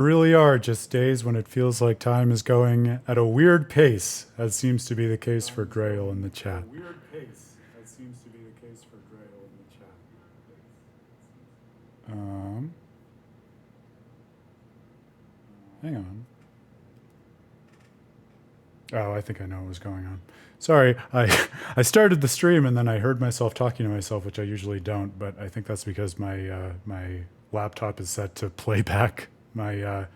Really are just days when it feels like time is going at a weird pace, as seems to be the case for Grail in the chat. Um, Hang on. Oh, I think I know what was going on. Sorry, I started the stream and then I heard myself talking to myself, which I usually don't. But I think that's because my laptop is set to play back my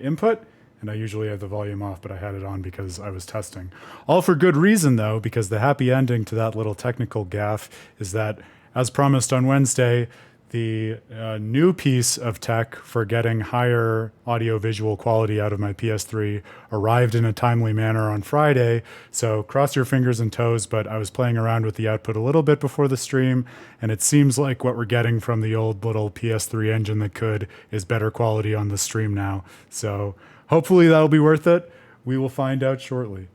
input, and I usually have the volume off, but I had it on because I was testing. All for good reason, though, because the happy ending to that little technical gaffe is that, as promised on Wednesday, the new piece of tech for getting higher audio-visual quality out of my PS3 arrived in a timely manner on Friday. So cross your fingers and toes, but I was playing around with the output a little bit before the stream, and it seems like what we're getting from the old little PS3 engine that could is better quality on the stream now. So hopefully that'll be worth it. We will find out shortly.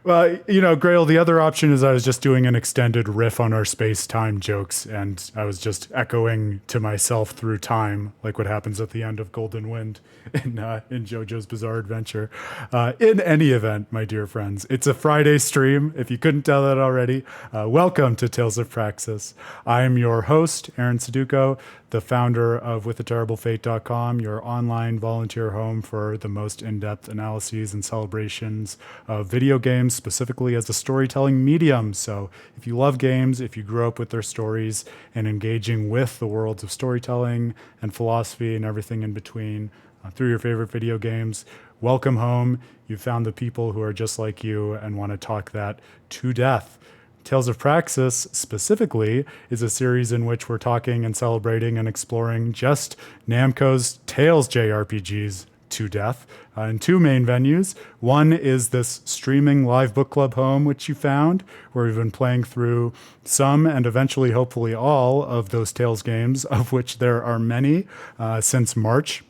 Well, Grail, the other option is I was just doing an extended riff on our space-time jokes, and I was just echoing to myself through time, like what happens at the end of Golden Wind in JoJo's Bizarre Adventure. In any event, my dear friends, it's a Friday stream, if you couldn't tell that already. Welcome to Tales of Praxis. I am your host, Aaron Suduko, the founder of withtheterriblefate.com, your online volunteer home for the most in-depth analyses and celebrations of video games, specifically as a storytelling medium. So if you love games, if you grew up with their stories and engaging with the worlds of storytelling and philosophy and everything in between through your favorite video games, welcome home. You've found the people who are just like you and want to talk that to death. Tales of Praxis, specifically, is a series in which we're talking and celebrating and exploring just Namco's Tales JRPGs to death in two main venues. One is this streaming live book club home, which you found, where we've been playing through some and eventually, hopefully, all of those Tales games, of which there are many since March.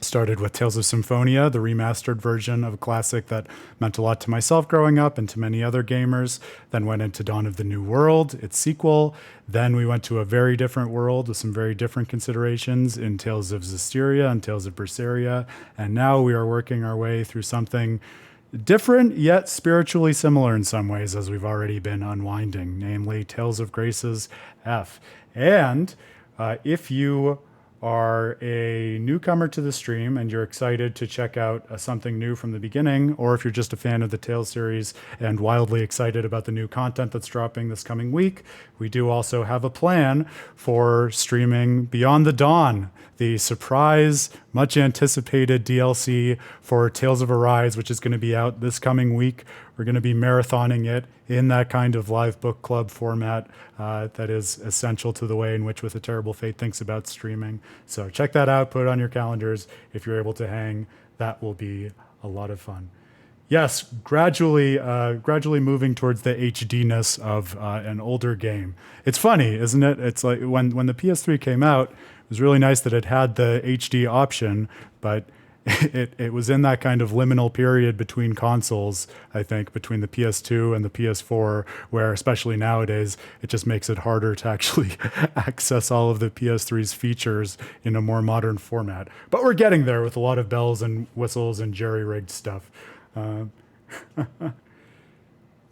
Started with Tales of Symphonia, the remastered version of a classic that meant a lot to myself growing up and to many other gamers. Then went into Dawn of the New World, its sequel. Then we went to a very different world with some very different considerations in Tales of Zestiria and Tales of Berseria. And now we are working our way through something different yet spiritually similar in some ways, as we've already been unwinding, namely Tales of Graces F. And if you are a newcomer to the stream and you're excited to check out something new from the beginning, or if you're just a fan of the Tales series and wildly excited about the new content that's dropping this coming week, we do also have a plan for streaming Beyond the Dawn, the surprise, much anticipated DLC for Tales of Arise, which is going to be out this coming week. We're going to be marathoning it in that kind of live book club format that is essential to the way in which With a Terrible Fate thinks about streaming. So check that out, put it on your calendars. If you're able to hang, that will be a lot of fun. Yes, gradually moving towards the HDness of an older game. It's funny, isn't it? It's like when the PS3 came out, it was really nice that it had the HD option, but it was in that kind of liminal period between consoles, I think, between the PS2 and the PS4, where especially nowadays, it just makes it harder to actually access all of the PS3's features in a more modern format. But we're getting there with a lot of bells and whistles and jerry-rigged stuff.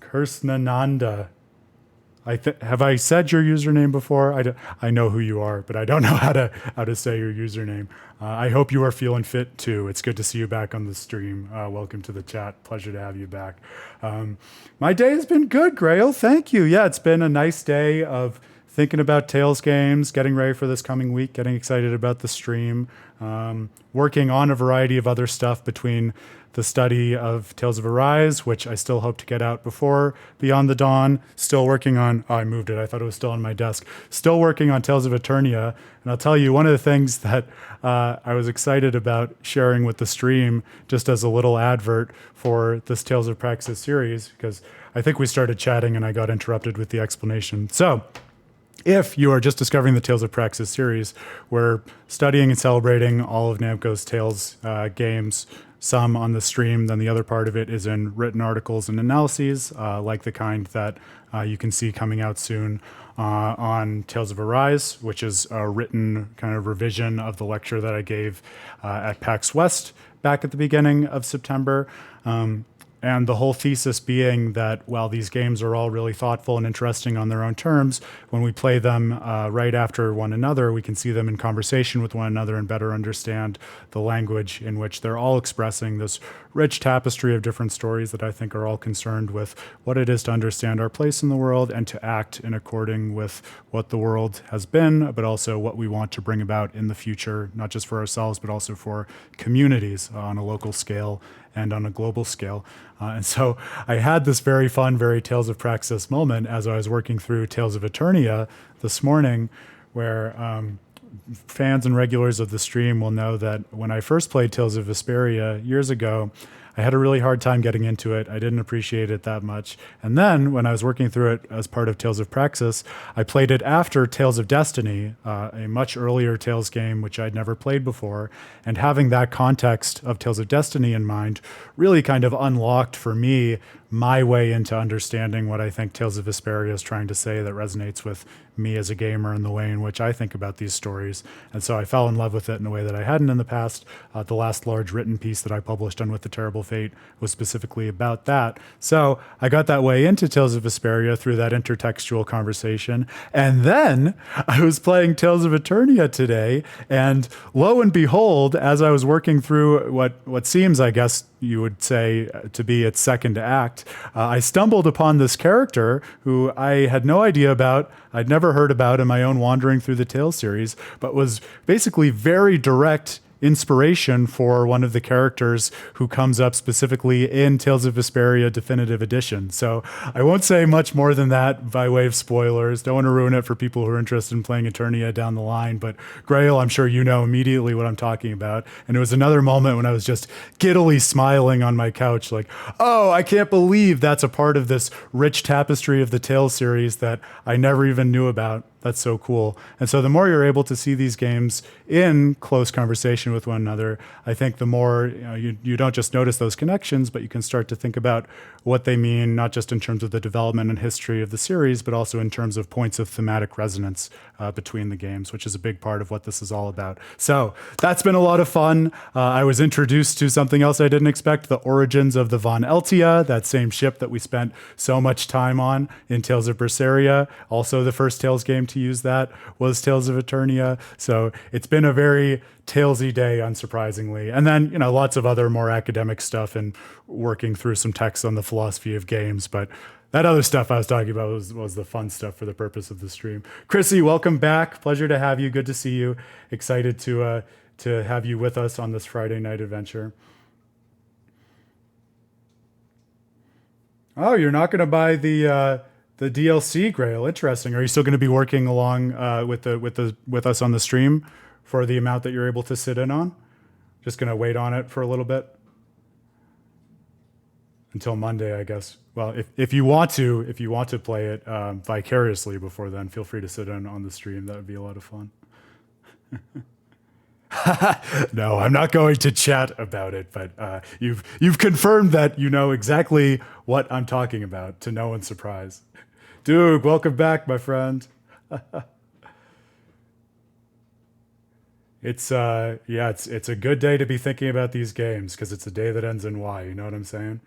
Kursnananda. Have I said your username before? I know who you are, but I don't know how to say your username. I hope you are feeling fit too. It's good to see you back on the stream. Welcome to the chat. Pleasure to have you back. My day has been good, Grail. Thank you. Yeah, it's been a nice day of thinking about Tales games, getting ready for this coming week, getting excited about the stream, working on a variety of other stuff between the study of Tales of Arise, which I still hope to get out before Beyond the Dawn. Still working on, I moved it. I thought it was still on my desk. Still working on Tales of Eternia. And I'll tell you, one of the things that I was excited about sharing with the stream, just as a little advert for this Tales of Praxis series, because I think we started chatting and I got interrupted with the explanation. So, if you are just discovering the Tales of Praxis series, we're studying and celebrating all of Namco's Tales games some on the stream, then the other part of it is in written articles and analyses, like the kind that you can see coming out soon on Tales of Arise, which is a written kind of revision of the lecture that I gave at PAX West back at the beginning of September. And the whole thesis being that while these games are all really thoughtful and interesting on their own terms, when we play them right after one another, we can see them in conversation with one another and better understand the language in which they're all expressing this rich tapestry of different stories that I think are all concerned with what it is to understand our place in the world and to act in according with what the world has been, but also what we want to bring about in the future, not just for ourselves, but also for communities on a local scale and on a global scale. And so I had this very fun, very Tales of Praxis moment as I was working through Tales of Eternia this morning, where fans and regulars of the stream will know that when I first played Tales of Vesperia years ago, I had a really hard time getting into it. I didn't appreciate it that much. And then when I was working through it as part of Tales of Praxis, I played it after Tales of Destiny, a much earlier Tales game, which I'd never played before. And having that context of Tales of Destiny in mind really kind of unlocked for me my way into understanding what I think Tales of Vesperia is trying to say that resonates with me as a gamer and the way in which I think about these stories. And so I fell in love with it in a way that I hadn't in the past. The last large written piece that I published on With the Terrible Fate was specifically about that. So I got that way into Tales of Vesperia through that intertextual conversation. And then I was playing Tales of Eternia today, and lo and behold, as I was working through what seems, I guess you would say, to be its second act, I stumbled upon this character who I had no idea about. I'd never heard about in my own wandering through the Tales series, but was basically very direct inspiration for one of the characters who comes up specifically in Tales of Vesperia Definitive Edition. So I won't say much more than that by way of spoilers. Don't want to ruin it for people who are interested in playing Eternia down the line, but Grail, I'm sure you know immediately what I'm talking about. And it was another moment when I was just giddily smiling on my couch like, oh, I can't believe that's a part of this rich tapestry of the Tales series that I never even knew about. That's so cool. And so the more you're able to see these games in close conversation with one another, I think the more you don't just notice those connections, but you can start to think about what they mean, not just in terms of the development and history of the series, but also in terms of points of thematic resonance between the games, which is a big part of what this is all about. So that's been a lot of fun. I was introduced to something else I didn't expect, the origins of the Von Eltia, that same ship that we spent so much time on in Tales of Berseria. Also the first Tales game to use that was Tales of Eternia. So it's been a very Talesy day, unsurprisingly. And then, lots of other more academic stuff and working through some texts on the philosophy of games. But that other stuff I was talking about was the fun stuff for the purpose of the stream. Chrissy, welcome back. Pleasure to have you. Good to see you. Excited to have you with us on this Friday night adventure. Oh, you're not going to buy the DLC, Grail. Interesting. Are you still going to be working along with us on the stream for the amount that you're able to sit in on? Just going to wait on it for a little bit until Monday, I guess. Well, if you want to play it vicariously before then, feel free to sit in on the stream. That would be a lot of fun. No, I'm not going to chat about it, but you've confirmed that you know exactly what I'm talking about, to no one's surprise. Dude, welcome back, my friend. It's a good day to be thinking about these games because it's a day that ends in Y. You know what I'm saying?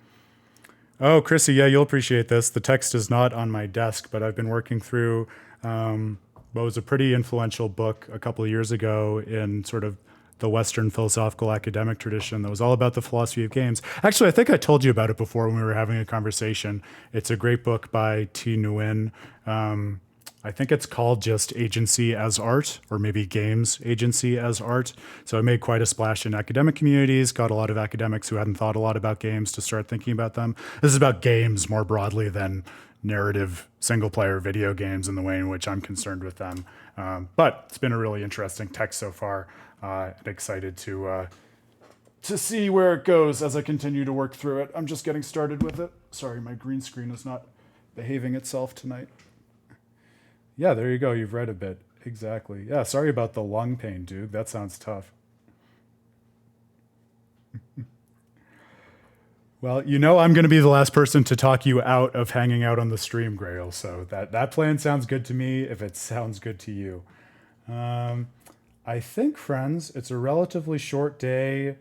Oh, Chrissy, yeah, you'll appreciate this. The text is not on my desk, but I've been working through what was a pretty influential book a couple of years ago in sort of the Western philosophical academic tradition that was all about the philosophy of games. Actually, I think I told you about it before when we were having a conversation. It's a great book by T. Nguyen. I think it's called just Agency as Art, or maybe Games Agency as Art. So it made quite a splash in academic communities, got a lot of academics who hadn't thought a lot about games to start thinking about them. This is about games more broadly than narrative single-player video games in the way in which I'm concerned with them. But it's been a really interesting text so far. And excited to see where it goes as I continue to work through it. I'm just getting started with it. Sorry, my green screen is not behaving itself tonight. Yeah, there you go. You've read a bit. Exactly. Yeah, sorry about the lung pain, dude. That sounds tough. Well, you know I'm going to be the last person to talk you out of hanging out on the stream, Grail. So that plan sounds good to me. If it sounds good to you, um, I think, friends, it's a relatively short day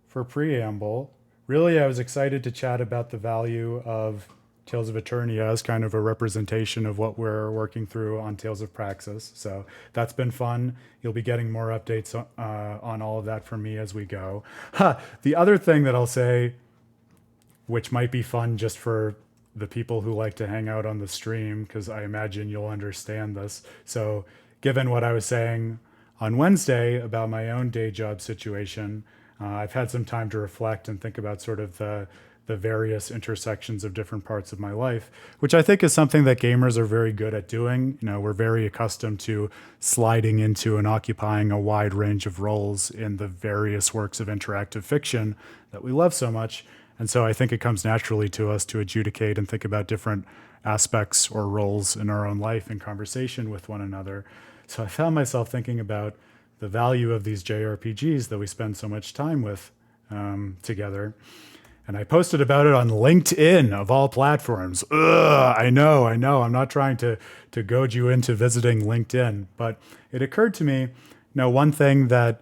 for preamble. Really, I was excited to chat about the value of Tales of Eternia as kind of a representation of what we're working through on Tales of Praxis. So that's been fun. You'll be getting more updates on all of that from me as we go. The other thing that I'll say, which might be fun just for the people who like to hang out on the stream, because I imagine you'll understand this. So, given what I was saying on Wednesday about my own day job situation, I've had some time to reflect and think about sort of the various intersections of different parts of my life, which I think is something that gamers are very good at doing. You know, we're very accustomed to sliding into and occupying a wide range of roles in the various works of interactive fiction that we love so much. And so I think it comes naturally to us to adjudicate and think about different aspects or roles in our own life in conversation with one another. So I found myself thinking about the value of these JRPGs that we spend so much time with together. And I posted about it on LinkedIn, of all platforms. Ugh, I know. I'm not trying to goad you into visiting LinkedIn, but it occurred to me, one thing that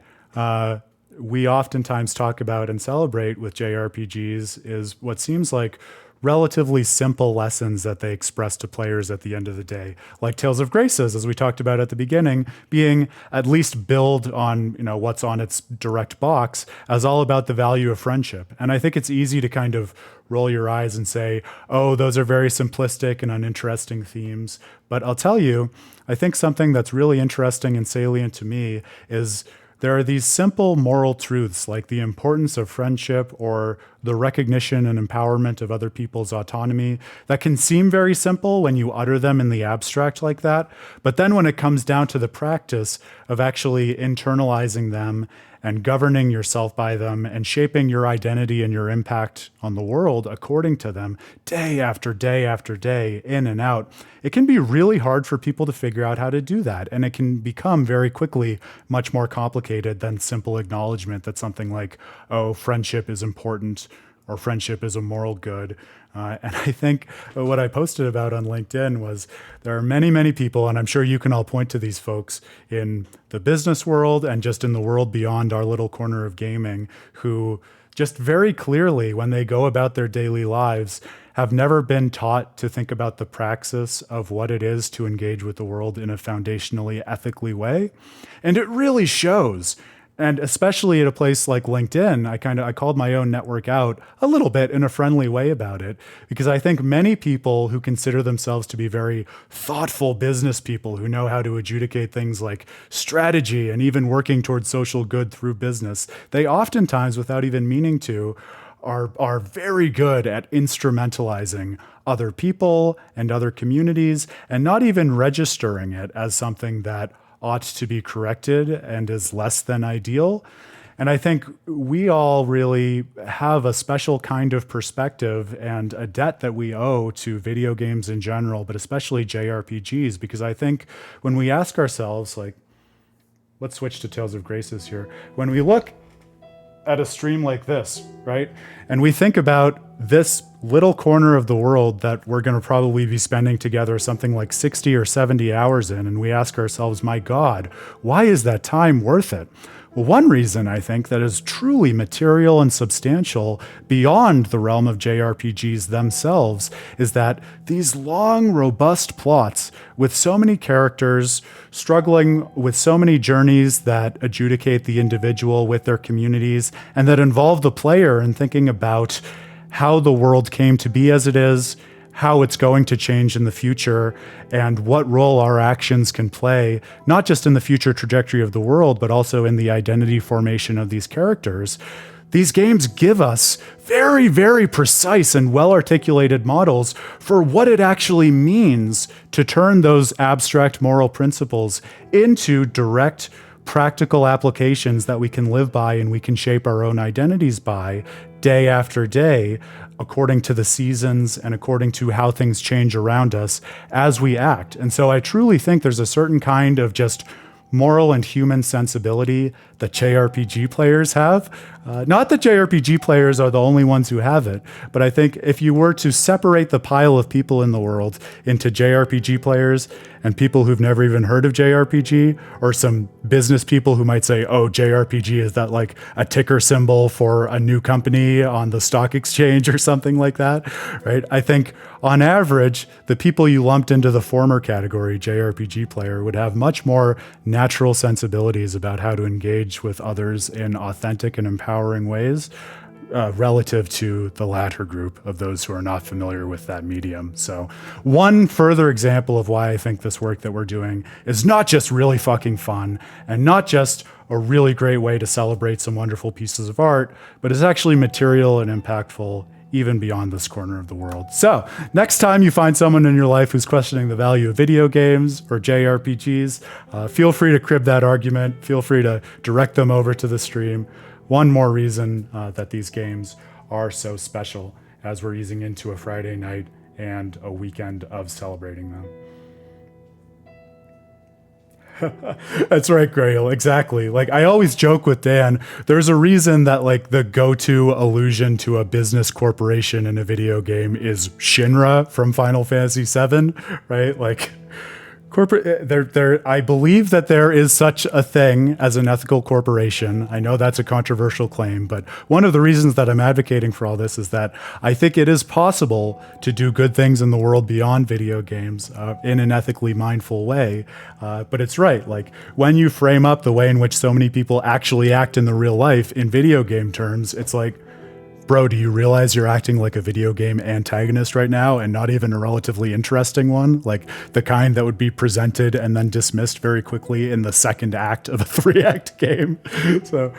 we oftentimes talk about and celebrate with JRPGs is what seems like relatively simple lessons that they express to players at the end of the day. Like Tales of Graces, as we talked about at the beginning, being at least billed on, what's on its direct box as all about the value of friendship. And I think it's easy to kind of roll your eyes and say, oh, those are very simplistic and uninteresting themes. But I'll tell you, I think something that's really interesting and salient to me is there are these simple moral truths like the importance of friendship or the recognition and empowerment of other people's autonomy that can seem very simple when you utter them in the abstract like that. But then when it comes down to the practice of actually internalizing them and governing yourself by them and shaping your identity and your impact on the world according to them day after day after day, in and out, it can be really hard for people to figure out how to do that. And it can become very quickly much more complicated than simple acknowledgement that something like, oh, friendship is important or friendship is a moral good. And I think what I posted about on LinkedIn was there are many, many people, and I'm sure you can all point to these folks in the business world and just in the world beyond our little corner of gaming, who just very clearly, when they go about their daily lives, have never been taught to think about the praxis of what it is to engage with the world in a foundationally ethically way. And it really shows. And especially at a place like LinkedIn, I called my own network out a little bit in a friendly way about it, because I think many people who consider themselves to be very thoughtful business people who know how to adjudicate things like strategy and even working towards social good through business, they oftentimes, without even meaning to, are very good at instrumentalizing other people and other communities and not even registering it as something that ought to be corrected and is less than ideal. And I think we all really have a special kind of perspective and a debt that we owe to video games in general, but especially JRPGs, because I think when we ask ourselves, like, let's switch to Tales of Graces here. When we look at a stream like this, right? And we think about this little corner of the world that we're going to probably be spending together something like 60 or 70 hours in, and we ask ourselves, my God, why is that time worth it? Well, one reason I think that is truly material and substantial beyond the realm of JRPGs themselves is that these long, robust plots with so many characters struggling with so many journeys that adjudicate the individual with their communities and that involve the player in thinking about how the world came to be as it is, how it's going to change in the future, and what role our actions can play, not just in the future trajectory of the world, but also in the identity formation of these characters. These games give us very, very precise and well-articulated models for what it actually means to turn those abstract moral principles into direct practical applications that we can live by and we can shape our own identities by day after day, according to the seasons and according to how things change around us as we act. And so I truly think there's a certain kind of just moral and human sensibility that JRPG players have. Not that JRPG players are the only ones who have it, but I think if you were to separate the pile of people in the world into JRPG players and people who've never even heard of JRPG, or some business people who might say, oh, JRPG, is that like a ticker symbol for a new company on the stock exchange or something like that, right? I think on average, the people you lumped into the former category, JRPG player, would have much more natural sensibilities about how to engage with others in authentic and empowering ways, relative to the latter group of those who are not familiar with that medium. So one further example of why I think this work that we're doing is not just really fucking fun and not just a really great way to celebrate some wonderful pieces of art, but is actually material and impactful even beyond this corner of the world. So next time you find someone in your life who's questioning the value of video games or JRPGs, feel free to crib that argument. Feel free to direct them over to the stream. One more reason that these games are so special as we're easing into a Friday night and a weekend of celebrating them. That's right, Grail. Exactly. Like, I always joke with Dan, there's a reason that like the go-to allusion to a business corporation in a video game is Shinra from Final Fantasy VII, right? Like, corporate, I believe that there is such a thing as an ethical corporation. I know that's a controversial claim, but one of the reasons that I'm advocating for all this is that I think it is possible to do good things in the world beyond video games in an ethically mindful way. But it's right. Like, when you frame up the way in which so many people actually act in the real life in video game terms, it's like, bro, do you realize you're acting like a video game antagonist right now, and not even a relatively interesting one? Like the kind that would be presented and then dismissed very quickly in the second act of a 3-act game. So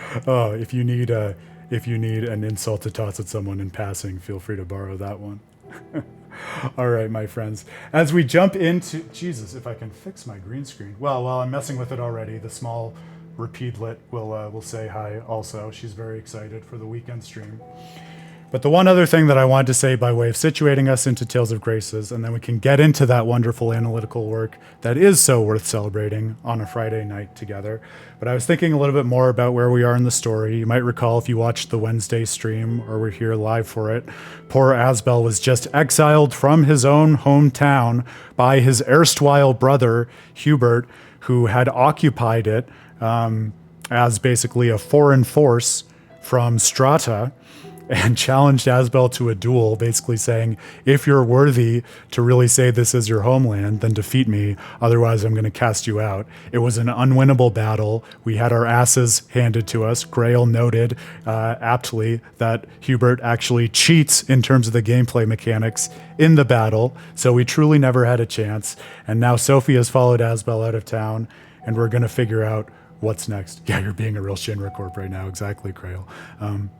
if you need an insult to toss at someone in passing, feel free to borrow that one. All right, my friends. As we jump into... Jesus, if I can fix my green screen. Well, while I'm messing with it already, the small repeatlet will say hi also. She's very excited for the weekend stream. But the one other thing that I wanted to say by way of situating us into Tales of Graces, and then we can get into that wonderful analytical work that is so worth celebrating on a Friday night together. But I was thinking a little bit more about where we are in the story. You might recall, if you watched the Wednesday stream or were here live for it, poor Asbel was just exiled from his own hometown by his erstwhile brother, Hubert, who had occupied it as basically a foreign force from Strata, and challenged Asbel to a duel, basically saying, if you're worthy to really say this is your homeland, then defeat me, otherwise I'm going to cast you out. It was an unwinnable battle. We had our asses handed to us. Grail noted aptly that Hubert actually cheats in terms of the gameplay mechanics in the battle, so we truly never had a chance. And now Sophie has followed Asbel out of town, and we're going to figure out what's next. Yeah, you're being a real Shinra Corp right now. Exactly, Krail.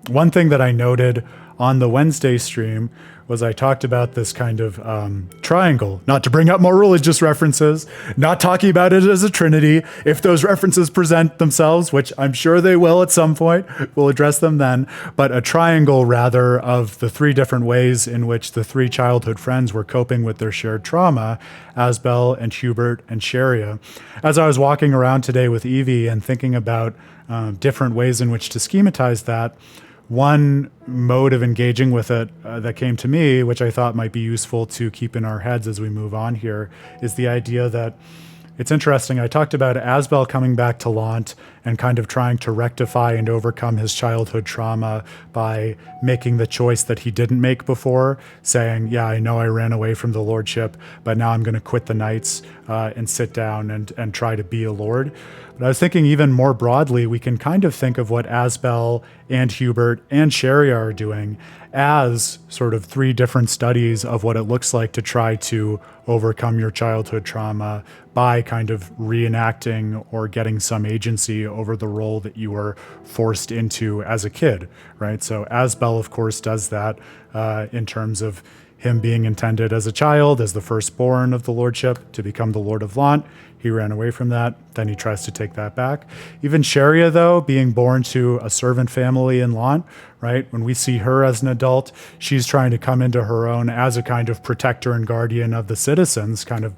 One thing that I noted on the Wednesday stream was I talked about this kind of triangle, not to bring up more religious references, not talking about it as a trinity. If those references present themselves, which I'm sure they will at some point, we'll address them then, but a triangle rather of the 3 different ways in which the 3 childhood friends were coping with their shared trauma, Asbel and Hubert and Sharia. As I was walking around today with Evie and thinking about different ways in which to schematize that, one mode of engaging with it that came to me, which I thought might be useful to keep in our heads as we move on here, is the idea that it's interesting. I talked about Asbel coming back to Lant and kind of trying to rectify and overcome his childhood trauma by making the choice that he didn't make before, saying, yeah, I know I ran away from the lordship, but now I'm going to quit the knights and sit down and try to be a lord. But I was thinking even more broadly, we can kind of think of what Asbel and Hubert and Sharia are doing as sort of 3 different studies of what it looks like to try to overcome your childhood trauma by kind of reenacting or getting some agency over the role that you were forced into as a kid, right? So Asbel, of course, does that in terms of him being intended as a child, as the firstborn of the lordship, to become the Lord of Lant. He ran away from that. Then he tries to take that back. Even Sharia, though, being born to a servant family in Lant, right? When we see her as an adult, she's trying to come into her own as a kind of protector and guardian of the citizens, kind of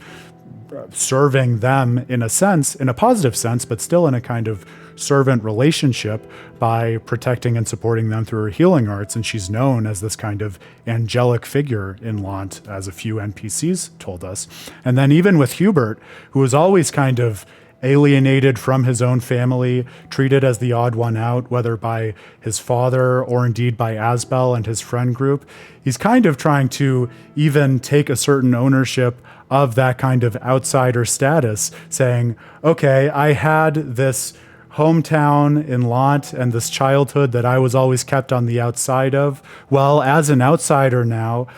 serving them in a sense, in a positive sense, but still in a kind of servant relationship by protecting and supporting them through her healing arts, and she's known as this kind of angelic figure in Lant, as a few NPCs told us. And then even with Hubert, who was always kind of alienated from his own family, treated as the odd one out, whether by his father or indeed by Asbel and his friend group. He's kind of trying to even take a certain ownership of that kind of outsider status, saying, okay, I had this hometown in Lant and this childhood that I was always kept on the outside of. Well, as an outsider now,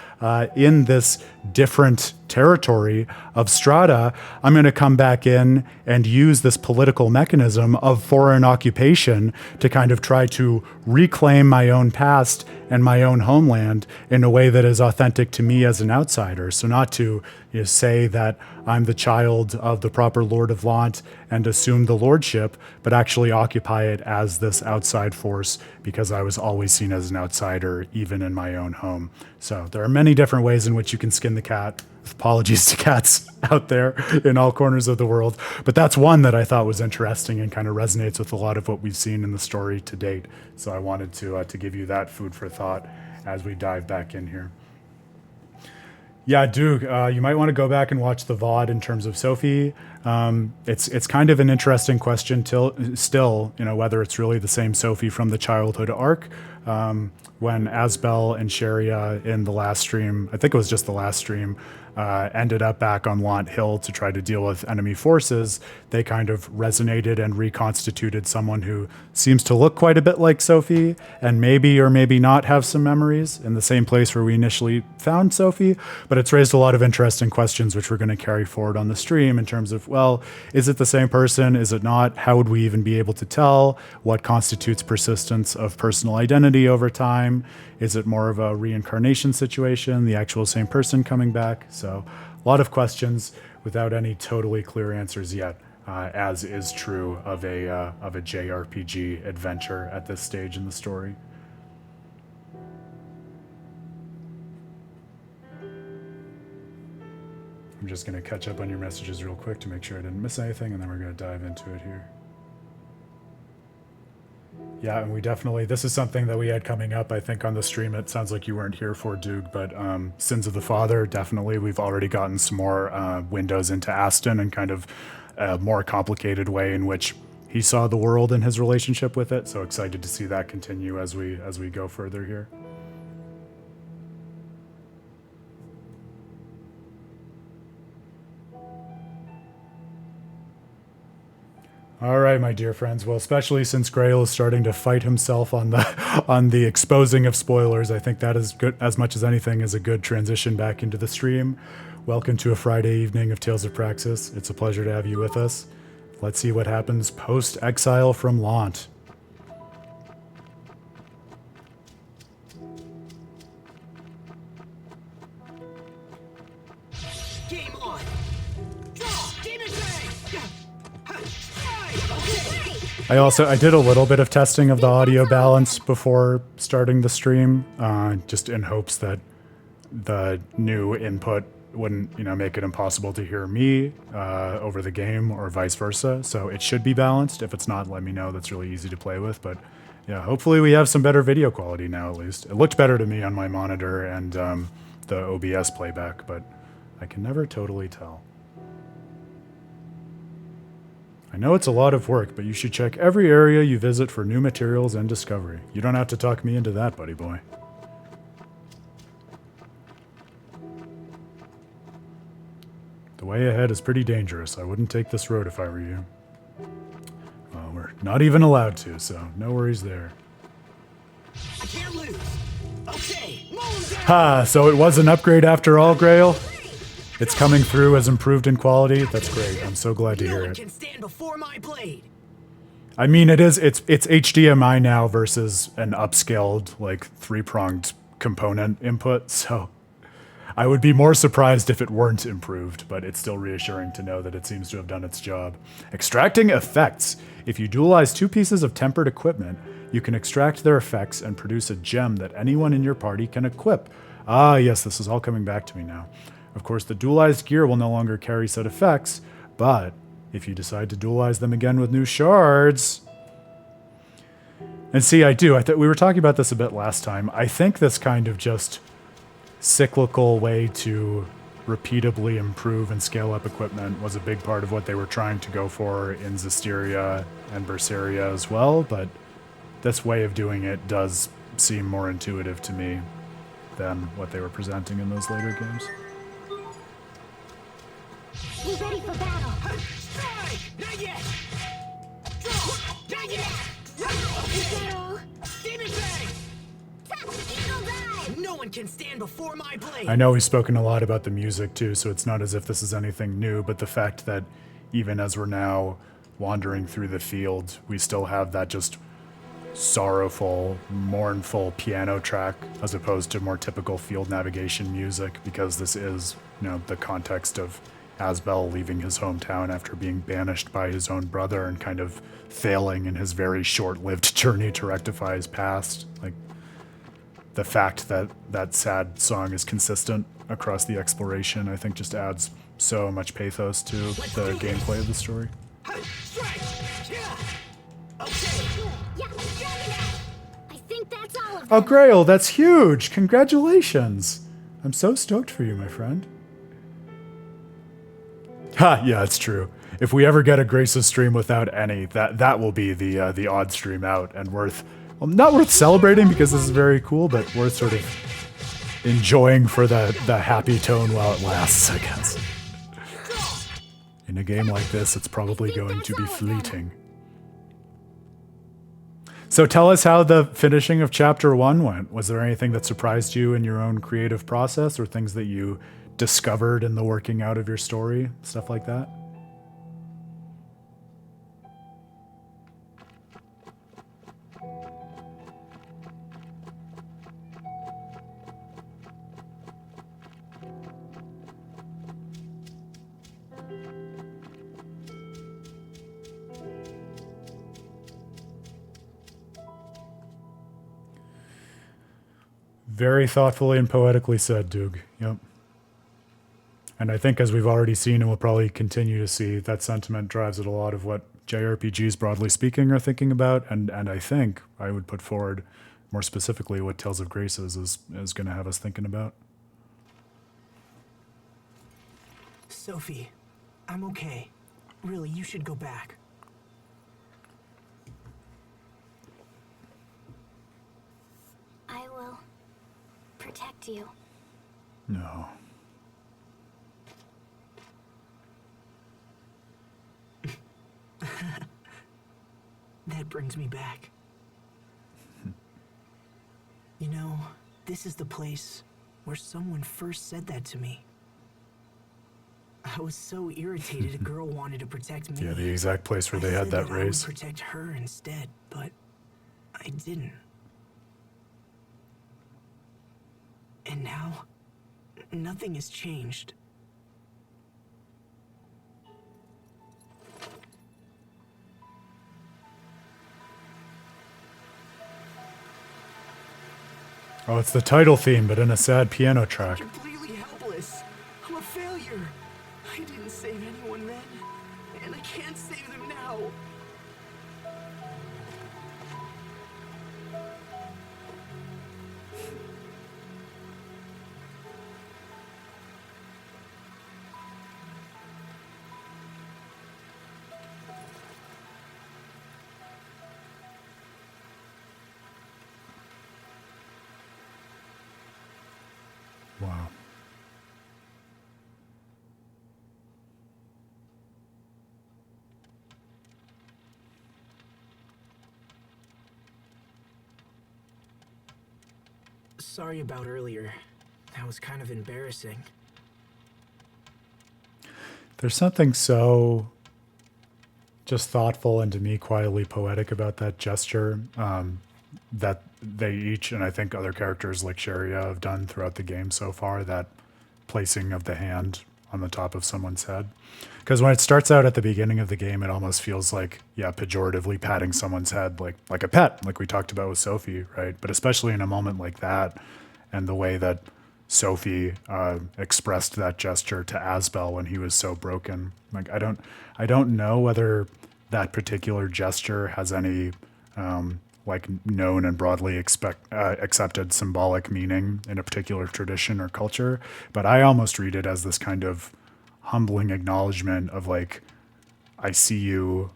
in this different territory of Strata, I'm going to come back in and use this political mechanism of foreign occupation to kind of try to reclaim my own past and my own homeland in a way that is authentic to me as an outsider. So not to say that I'm the child of the proper Lord of Lant and assume the lordship, but actually occupy it as this outside force because I was always seen as an outsider, even in my own home. So there are many different ways in which you can skin the cat. Apologies to cats out there in all corners of the world. But that's one that I thought was interesting and kind of resonates with a lot of what we've seen in the story to date. So I wanted to give you that food for thought as we dive back in here. Yeah, Duke, you might want to go back and watch the VOD in terms of Sophie. It's kind of an interesting question still, whether it's really the same Sophie from the childhood arc. When Asbel and Sharia in the last stream, I think it was just the last stream, ended up back on Lant Hill to try to deal with enemy forces, they kind of resonated and reconstituted someone who seems to look quite a bit like Sophie and maybe or maybe not have some memories in the same place where we initially found Sophie. But it's raised a lot of interesting questions which we're going to carry forward on the stream in terms of, well, is it the same person? Is it not? How would we even be able to tell? What constitutes persistence of personal identity over time? Is it more of a reincarnation situation, the actual same person coming back? So a lot of questions without any totally clear answers yet, as is true of a JRPG adventure at this stage in the story. I'm just going to catch up on your messages real quick to make sure I didn't miss anything, and then we're going to dive into it here. Yeah, and this is something that we had coming up, I think, on the stream. It sounds like you weren't here for, Duke, but Sins of the Father, definitely. We've already gotten some more windows into Aston and kind of a more complicated way in which he saw the world and his relationship with it. So excited to see that continue as we go further here. All right, my dear friends. Well, especially since Grail is starting to fight himself on the exposing of spoilers, I think that is good, as much as anything, is a good transition back into the stream. Welcome to a Friday evening of Tales of Praxis. It's a pleasure to have you with us. Let's see what happens post-exile from Lant. Game on. Draw. Demon Tag. I did a little bit of testing of the audio balance before starting the stream, just in hopes that the new input wouldn't, make it impossible to hear me over the game or vice versa. So it should be balanced. If it's not, let me know. That's really easy to play with. But yeah, hopefully we have some better video quality now, at least. It looked better to me on my monitor and the OBS playback, but I can never totally tell. I know it's a lot of work, but you should check every area you visit for new materials and discovery. You don't have to talk me into that, buddy boy. The way ahead is pretty dangerous. I wouldn't take this road if I were you. Well, we're not even allowed to, so no worries there. I can't lose. Okay, Ha, so it was an upgrade after all, Grail? It's coming through as improved in quality. That's great. I'm so glad to hear it. Can stand before my blade. I mean, it's HDMI now versus an upscaled, like, three-pronged component input, so I would be more surprised if it weren't improved, but it's still reassuring to know that it seems to have done its job. Extracting effects. If you dualize two pieces of tempered equipment, you can extract their effects and produce a gem that anyone in your party can equip. Ah, yes, this is all coming back to me now. Of course, the dualized gear will no longer carry said effects, but if you decide to dualize them again with new shards, And see, I do. We were talking about this a bit last time. I think this kind of just cyclical way to repeatably improve and scale up equipment was a big part of what they were trying to go for in Zestiria and Berseria as well, but this way of doing it does seem more intuitive to me than what they were presenting in those later games. Be ready for battle. Strike! Not yet! Draw! Not yet! Is that all? Demon Fang! Eagle dive! No one can stand before my blade! I know we've spoken a lot about the music too, so it's not as if this is anything new, but the fact that even as we're now wandering through the field, we still have that just sorrowful, mournful piano track as opposed to more typical field navigation music, because this is, you know, the context of Asbel leaving his hometown after being banished by his own brother and kind of failing in his very short-lived journey to rectify his past. Like, the fact that that sad song is consistent across the exploration, I think just adds so much pathos to the gameplay of the story. Strike! Yeah! Okay! Yeah, Dragon! I think that's all of Oh, them. Grail, that's huge! Congratulations! I'm so stoked for you, my friend. Ha, yeah, it's true. If we ever get a Grace's stream without any, that will be the odd stream out, and worth, well, not worth celebrating because this is very cool, but worth sort of enjoying for the happy tone while it lasts, I guess. In a game like this, it's probably going to be fleeting. So tell us how the finishing of Chapter 1 went. Was there anything that surprised you in your own creative process, or things that you discovered in the working out of your story, stuff like that? Very thoughtfully and poetically said, Doug. Yep. And I think, as we've already seen and will probably continue to see, that sentiment drives at a lot of what JRPGs, broadly speaking, are thinking about. And I think I would put forward more specifically what Tales of Graces is going to have us thinking about. Sophie, I'm okay. Really, you should go back. I will protect you. No. That brings me back. You know, this is the place where someone first said that to me. I was so irritated a girl wanted to protect me. Yeah, the exact place where they I had said that I would race. protect her instead, but I didn't. And now, nothing has changed. Oh, it's the title theme, but in a sad piano track. Completely helpless. I'm a failure. I didn't save anyone then, and I can't save them now. Wow. Sorry about earlier. That was kind of embarrassing. There's something so just thoughtful and, to me, quietly poetic about that gesture that they each, and I think other characters like Sharia have done throughout the game so far, that placing of the hand on the top of someone's head. Because when it starts out at the beginning of the game, it almost feels like, yeah, pejoratively patting someone's head like a pet, like we talked about with Sophie, right? But especially in a moment like that, and the way that Sophie expressed that gesture to Asbel when he was so broken. Like, I don't know whether that particular gesture has any like known and broadly accepted symbolic meaning in a particular tradition or culture, but I almost read it as this kind of humbling acknowledgement of like, I see you,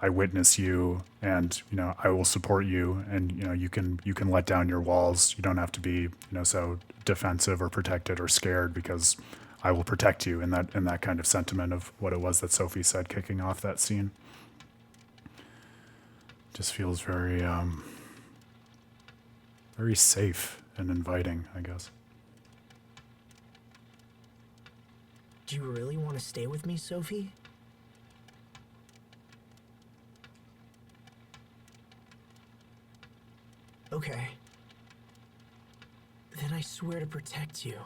I witness you, and I will support you, and you can let down your walls. You don't have to be so defensive or protected or scared, because I will protect you, in that kind of sentiment of what it was that Sophie said kicking off that scene. Just feels very very safe and inviting, I guess. Do you really want to stay with me, Sophie? Okay. Then I swear to protect you.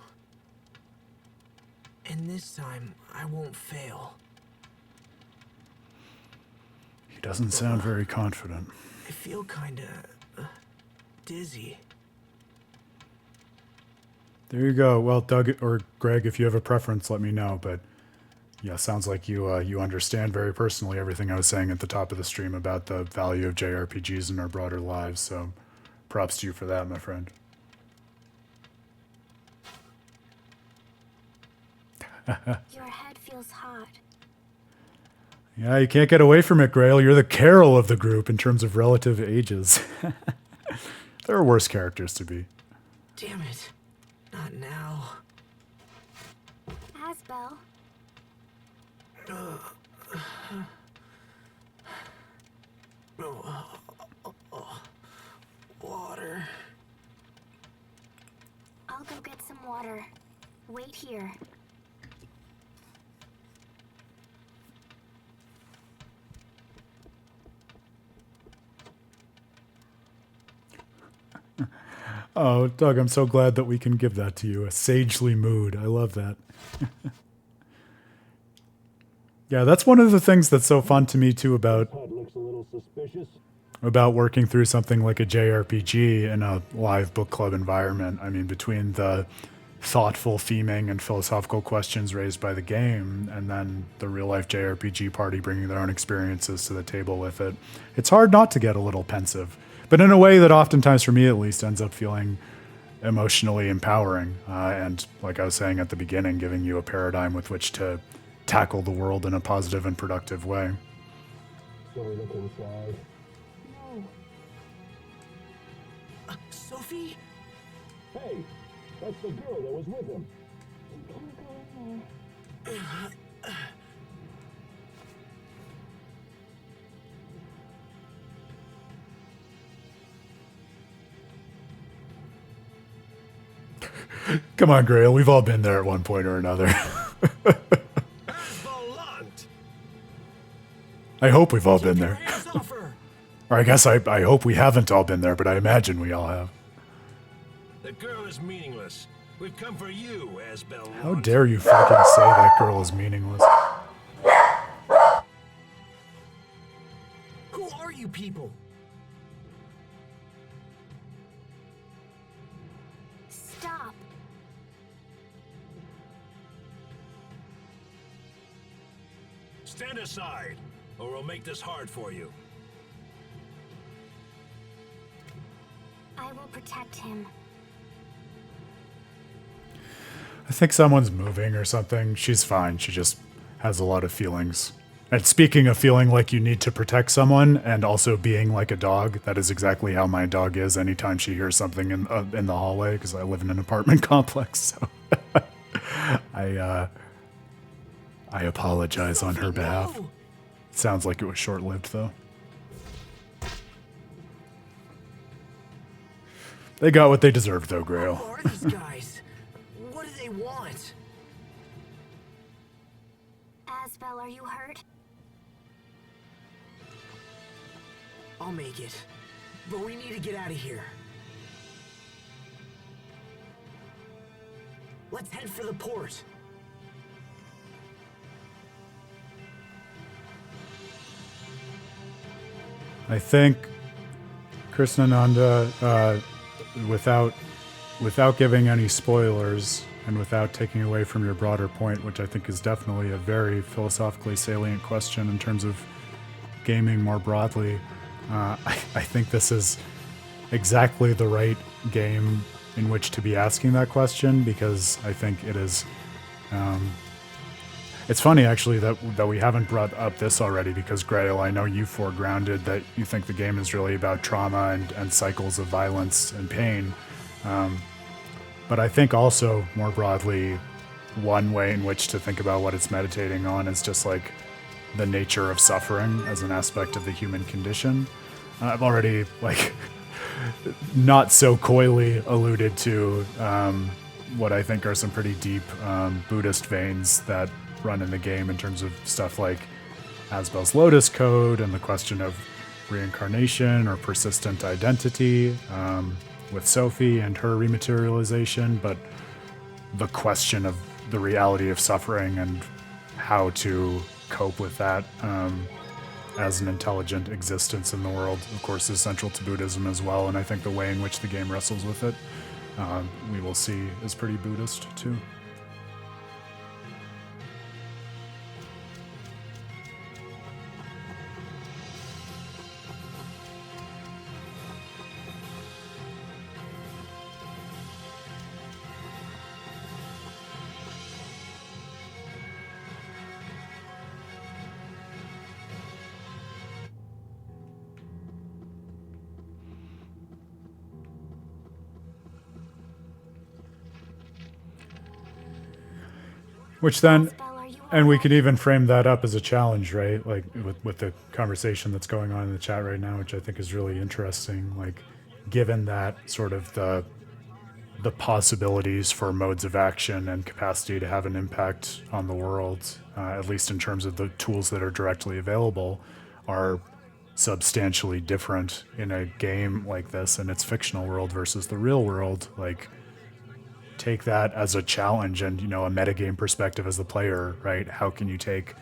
And this time, I won't fail. He doesn't sound very confident. I feel kinda dizzy. There you go. Well, Doug or Greg, if you have a preference, let me know. But yeah, sounds like you understand very personally everything I was saying at the top of the stream about the value of JRPGs in our broader lives. So props to you for that, my friend. Your head feels hot. Yeah, you can't get away from it, Grail. You're the Carol of the group in terms of relative ages. There are worse characters to be. Damn it. Not now. Asbel, Water. I'll go get some water. Wait here. Oh, Doug, I'm so glad that we can give that to you. A sagely mood. I love that. Yeah, that's one of the things that's so fun to me, too, about working through something like a JRPG in a live book club environment. I mean, between the thoughtful theming and philosophical questions raised by the game, and then the real-life JRPG party bringing their own experiences to the table with it, it's hard not to get a little pensive. But in a way that oftentimes, for me at least, ends up feeling emotionally empowering. And like I was saying at the beginning, giving you a paradigm with which to tackle the world in a positive and productive way. Shall we look inside? No. Sophie? Hey, that's the girl that was with him. Come on, Grail. We've all been there at one point or another. I hope we've all been there. Or I guess I hope we haven't all been there, but I imagine we all have. The girl is meaningless. We've come for you, Asbel. How dare you fucking say that girl is meaningless? Who are you people? stop. Stand aside, or we'll make this hard for you. I will protect him. I think someone's moving or something. She's fine. She just has a lot of feelings. And speaking of feeling like you need to protect someone and also being like a dog, that is exactly how my dog is anytime she hears something in the hallway, because I live in an apartment complex. So I apologize on her behalf. Sounds like it was short-lived, though. They got what they deserved, though, Grail. Who are these guys? What do they want? Asbel, are you hurt? I'll make it. But we need to get out of here. Let's head for the port. I think Krishnananda, without giving any spoilers and without taking away from your broader point, which I think is definitely a very philosophically salient question in terms of gaming more broadly, I think this is exactly the right game in which to be asking that question, because I think it is. It's funny actually that we haven't brought up this already, because Grail, I know you foregrounded that you think the game is really about trauma and cycles of violence and pain. But I think also more broadly, one way in which to think about what it's meditating on is just like the nature of suffering as an aspect of the human condition. I've already like not so coyly alluded to what I think are some pretty deep Buddhist veins that run in the game in terms of stuff like Asbel's Lotus Code and the question of reincarnation or persistent identity with Sophie and her rematerialization, but the question of the reality of suffering and how to cope with that as an intelligent existence in the world, of course, is central to Buddhism as well. And I think the way in which the game wrestles with it, we will see, is pretty Buddhist too. Which then, Asbel, are you and we alright? could even frame that up as a challenge, right? Like with the conversation that's going on in the chat right now, which I think is really interesting. Like, given that sort of the possibilities for modes of action and capacity to have an impact on the world, at least in terms of the tools that are directly available, are substantially different in a game like this and its fictional world versus the real world. Like, take that as a challenge and, a metagame perspective as the player, right? How can you take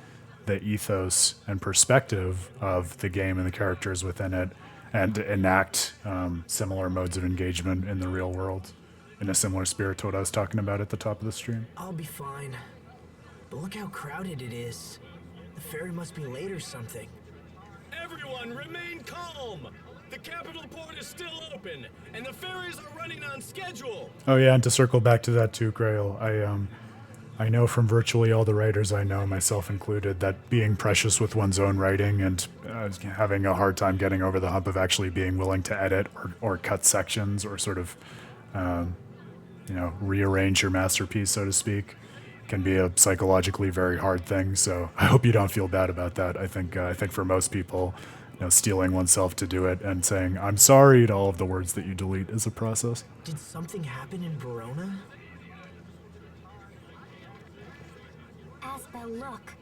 the ethos and perspective of the game and the characters within it and enact similar modes of engagement in the real world in a similar spirit to what I was talking about at the top of the stream? I'll be fine. But look how crowded it is. The ferry must be late or something. Everyone remain calm! The capital port is still open, and the ferries are running on schedule! Oh yeah, and to circle back to that too, Grail, I know from virtually all the writers I know, myself included, that being precious with one's own writing and having a hard time getting over the hump of actually being willing to edit or cut sections or sort of, rearrange your masterpiece, so to speak, can be a psychologically very hard thing. So I hope you don't feel bad about that. I think for most people, steeling oneself to do it and saying, I'm sorry to all of the words that you delete is a process. Did something happen in Verona? Asbel, look.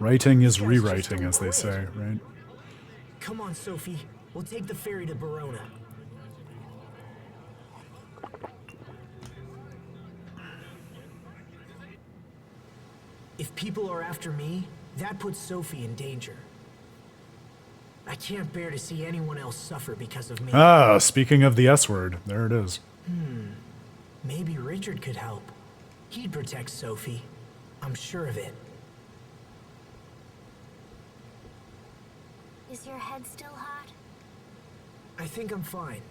Writing is Guys just rewriting, don't as they quit. say, right? Come on, Sophie. We'll take the ferry to Verona. If people are after me, that puts Sophie in danger. I can't bear to see anyone else suffer because of me. Ah, speaking of the S word, there it is. Maybe Richard could help. He'd protect Sophie. I'm sure of it. Is your head still hot? I think I'm fine.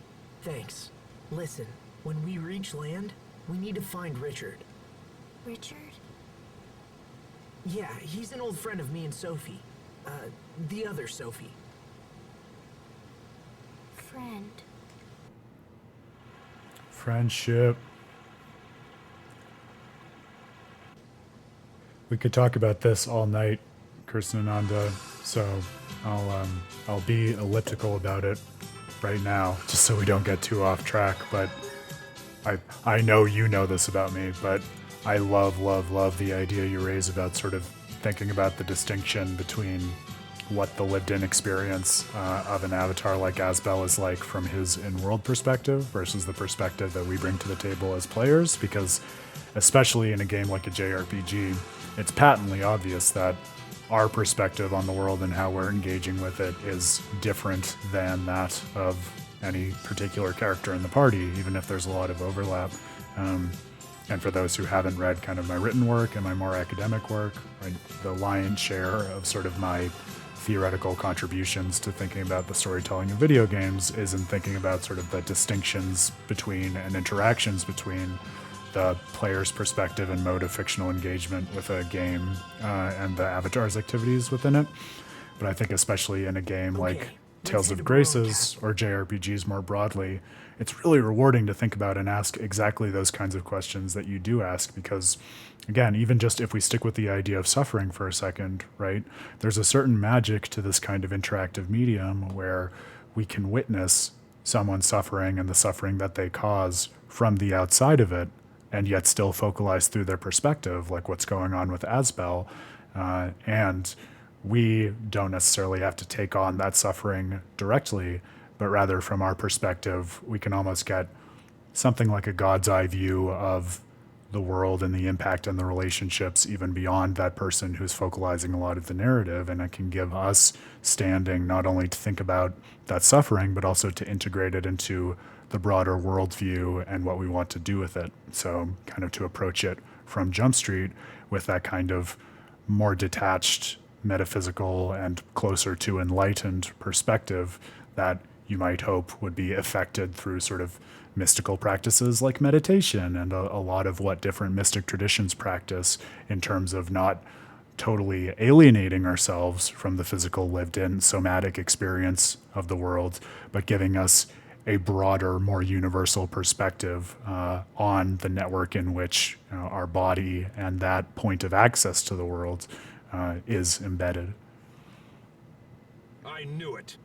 Thanks. Listen, when we reach land, we need to find Richard. Richard? Yeah, he's an old friend of me and Sophie. The other Sophie. Friend. Friendship. We could talk about this all night, Kirsten Ananda, so I'll be elliptical about it right now, just so we don't get too off track. But I know you know this about me, but I love the idea you raise about sort of thinking about the distinction between what the lived-in experience of an avatar like Asbel is like from his in-world perspective versus the perspective that we bring to the table as players, because especially in a game like a JRPG, it's patently obvious that our perspective on the world and how we're engaging with it is different than that of any particular character in the party, even if there's a lot of overlap. And for those who haven't read kind of my written work and my more academic work, right, the lion's share of sort of my theoretical contributions to thinking about the storytelling of video games is in thinking about sort of the distinctions between and interactions between the player's perspective and mode of fictional engagement with a game and the avatar's activities within it. But I think especially in a game like Tales of Graces or JRPGs more broadly, it's really rewarding to think about and ask exactly those kinds of questions that you do ask because, again, even just if we stick with the idea of suffering for a second, right, there's a certain magic to this kind of interactive medium where we can witness someone suffering and the suffering that they cause from the outside of it and yet still focalize through their perspective, like what's going on with Asbel. And we don't necessarily have to take on that suffering directly, but rather from our perspective, we can almost get something like a God's eye view of the world and the impact and the relationships even beyond that person who's focalizing a lot of the narrative. And it can give us standing not only to think about that suffering, but also to integrate it into the broader worldview and what we want to do with it. So kind of to approach it from Jump Street with that kind of more detached, metaphysical, and closer to enlightened perspective that you might hope would be affected through sort of mystical practices like meditation and a lot of what different mystic traditions practice in terms of not totally alienating ourselves from the physical lived in somatic experience of the world, but giving us a broader, more universal perspective on the network in which our body and that point of access to the world is embedded. I knew it.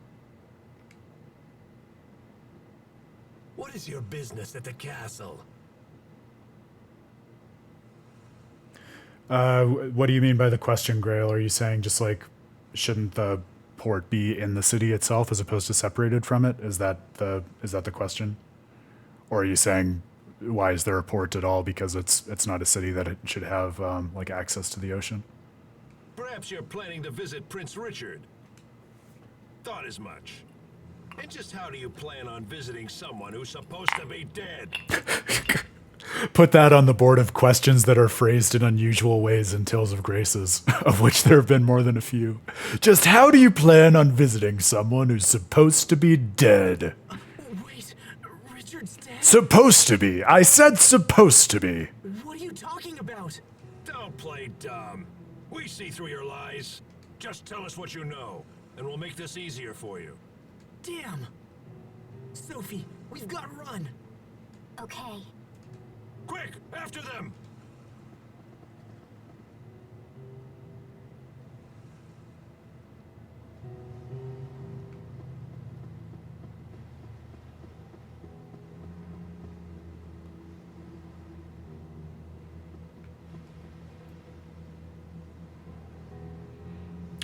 What is your business at the castle? What do you mean by the question, Grail? Are you saying just like, shouldn't the port be in the city itself as opposed to separated from it? Is that the question? Or are you saying, why is there a port at all? Because it's not a city that it should have like access to the ocean? Perhaps you're planning to visit Prince Richard. Thought as much. And just how do you plan on visiting someone who's supposed to be dead? Put that on the board of questions that are phrased in unusual ways in Tales of Graces, of which there have been more than a few. Just how do you plan on visiting someone who's supposed to be dead? Wait, Richard's dead? Supposed to be. I said supposed to be. What are you talking about? Don't play dumb. We see through your lies. Just tell us what you know, and we'll make this easier for you. Damn! Sophie, we've got to run! Okay. Quick, after them!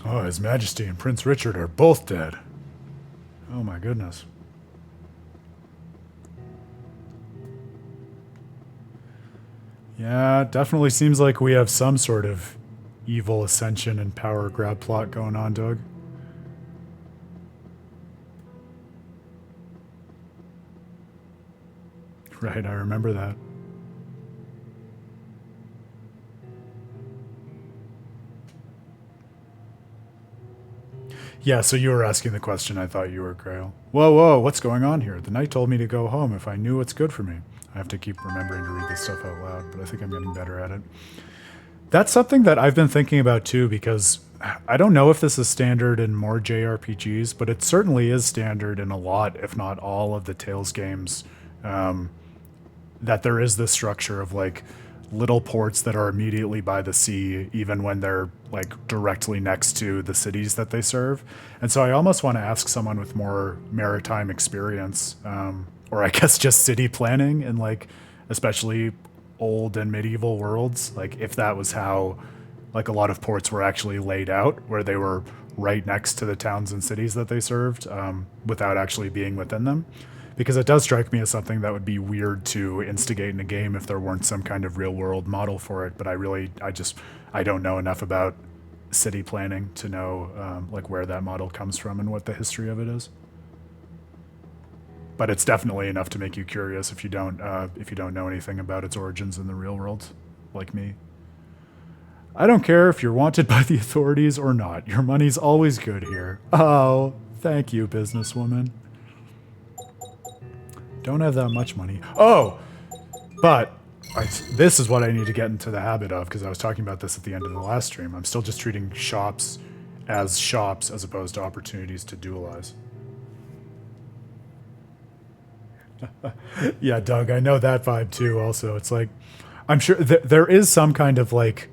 Oh, His Majesty and Prince Richard are both dead. Oh my goodness. Yeah, it definitely seems like we have some sort of evil ascension and power grab plot going on, Doug. Right, I remember that. Yeah, so you were asking the question. I thought you were, Grail. Whoa, what's going on here? The knight told me to go home if I knew what's good for me. I have to keep remembering to read this stuff out loud, but I think I'm getting better at it. That's something that I've been thinking about too, because I don't know if this is standard in more JRPGs, but it certainly is standard in a lot, if not all, of the Tales games, that there is this structure of like little ports that are immediately by the sea, even when they're like directly next to the cities that they serve. And so I almost want to ask someone with more maritime experience, or I guess just city planning in like especially old and medieval worlds, like if that was how like a lot of ports were actually laid out, where they were right next to the towns and cities that they served, without actually being within them. Because it does strike me as something that would be weird to instigate in a game if there weren't some kind of real world model for it. But I don't know enough about city planning to know like where that model comes from and what the history of it is. But it's definitely enough to make you curious if you don't know anything about its origins in the real world, like me. I don't care if you're wanted by the authorities or not. Your money's always good here. Oh, thank you, businesswoman. Don't have that much money. Oh, but this is what I need to get into the habit of, because I was talking about this at the end of the last stream. I'm still just treating shops as opposed to opportunities to duelize. Yeah, Doug, I know that vibe too. Also, it's like, I'm sure there is some kind of like,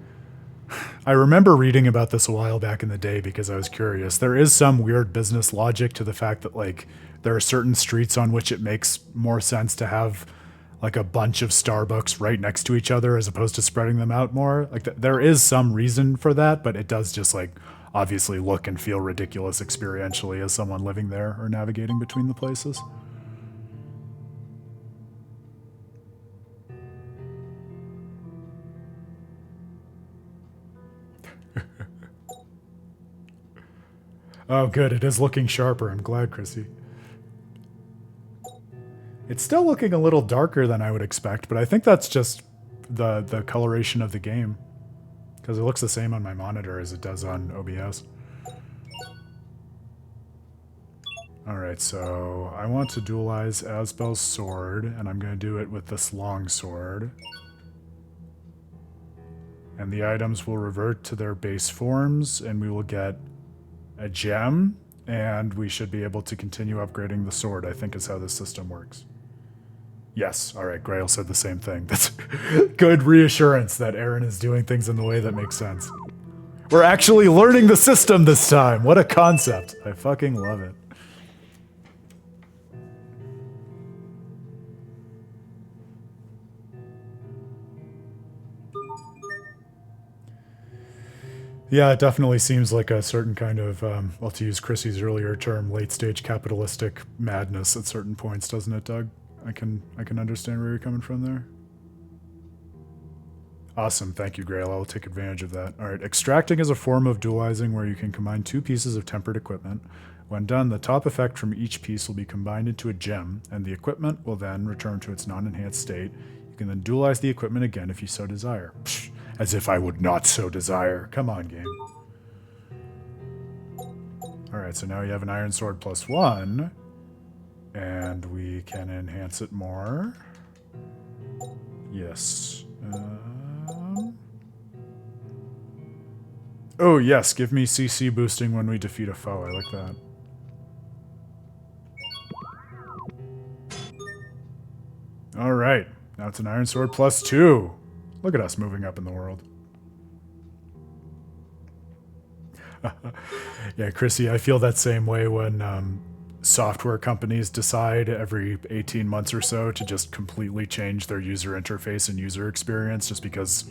I remember reading about this a while back in the day because I was curious. There is some weird business logic to the fact that like there are certain streets on which it makes more sense to have like a bunch of Starbucks right next to each other as opposed to spreading them out more. Like there is some reason for that, but it does just like obviously look and feel ridiculous experientially as someone living there or navigating between the places. Oh, good. It is looking sharper. I'm glad, Chrissy. It's still looking a little darker than I would expect, but I think that's just the coloration of the game. Because it looks the same on my monitor as it does on OBS. Alright, so I want to duelize Asbel's sword, and I'm going to do it with this long sword. And the items will revert to their base forms, and we will get a gem, and we should be able to continue upgrading the sword, I think is how this system works. Yes, alright, Grail said the same thing. That's good reassurance that Aaron is doing things in the way that makes sense. We're actually learning the system this time! What a concept! I fucking love it. Yeah, it definitely seems like a certain kind of, well, to use Chrissy's earlier term, late-stage capitalistic madness at certain points, doesn't it, Doug? I can understand where you're coming from there. Awesome, thank you, Grail. I will take advantage of that. All right, extracting is a form of dualizing where you can combine two pieces of tempered equipment. When done, the top effect from each piece will be combined into a gem, and the equipment will then return to its non-enhanced state. You can then dualize the equipment again if you so desire. Psh, as if I would not so desire. Come on, game. Alright, so now you have an iron sword +1. And we can enhance it more. Yes. Oh, yes, give me CC boosting when we defeat a foe. I like that. Alright, now it's an iron sword +2. Look at us moving up in the world. Yeah, Chrissy, I feel that same way when software companies decide every 18 months or so to just completely change their user interface and user experience just because,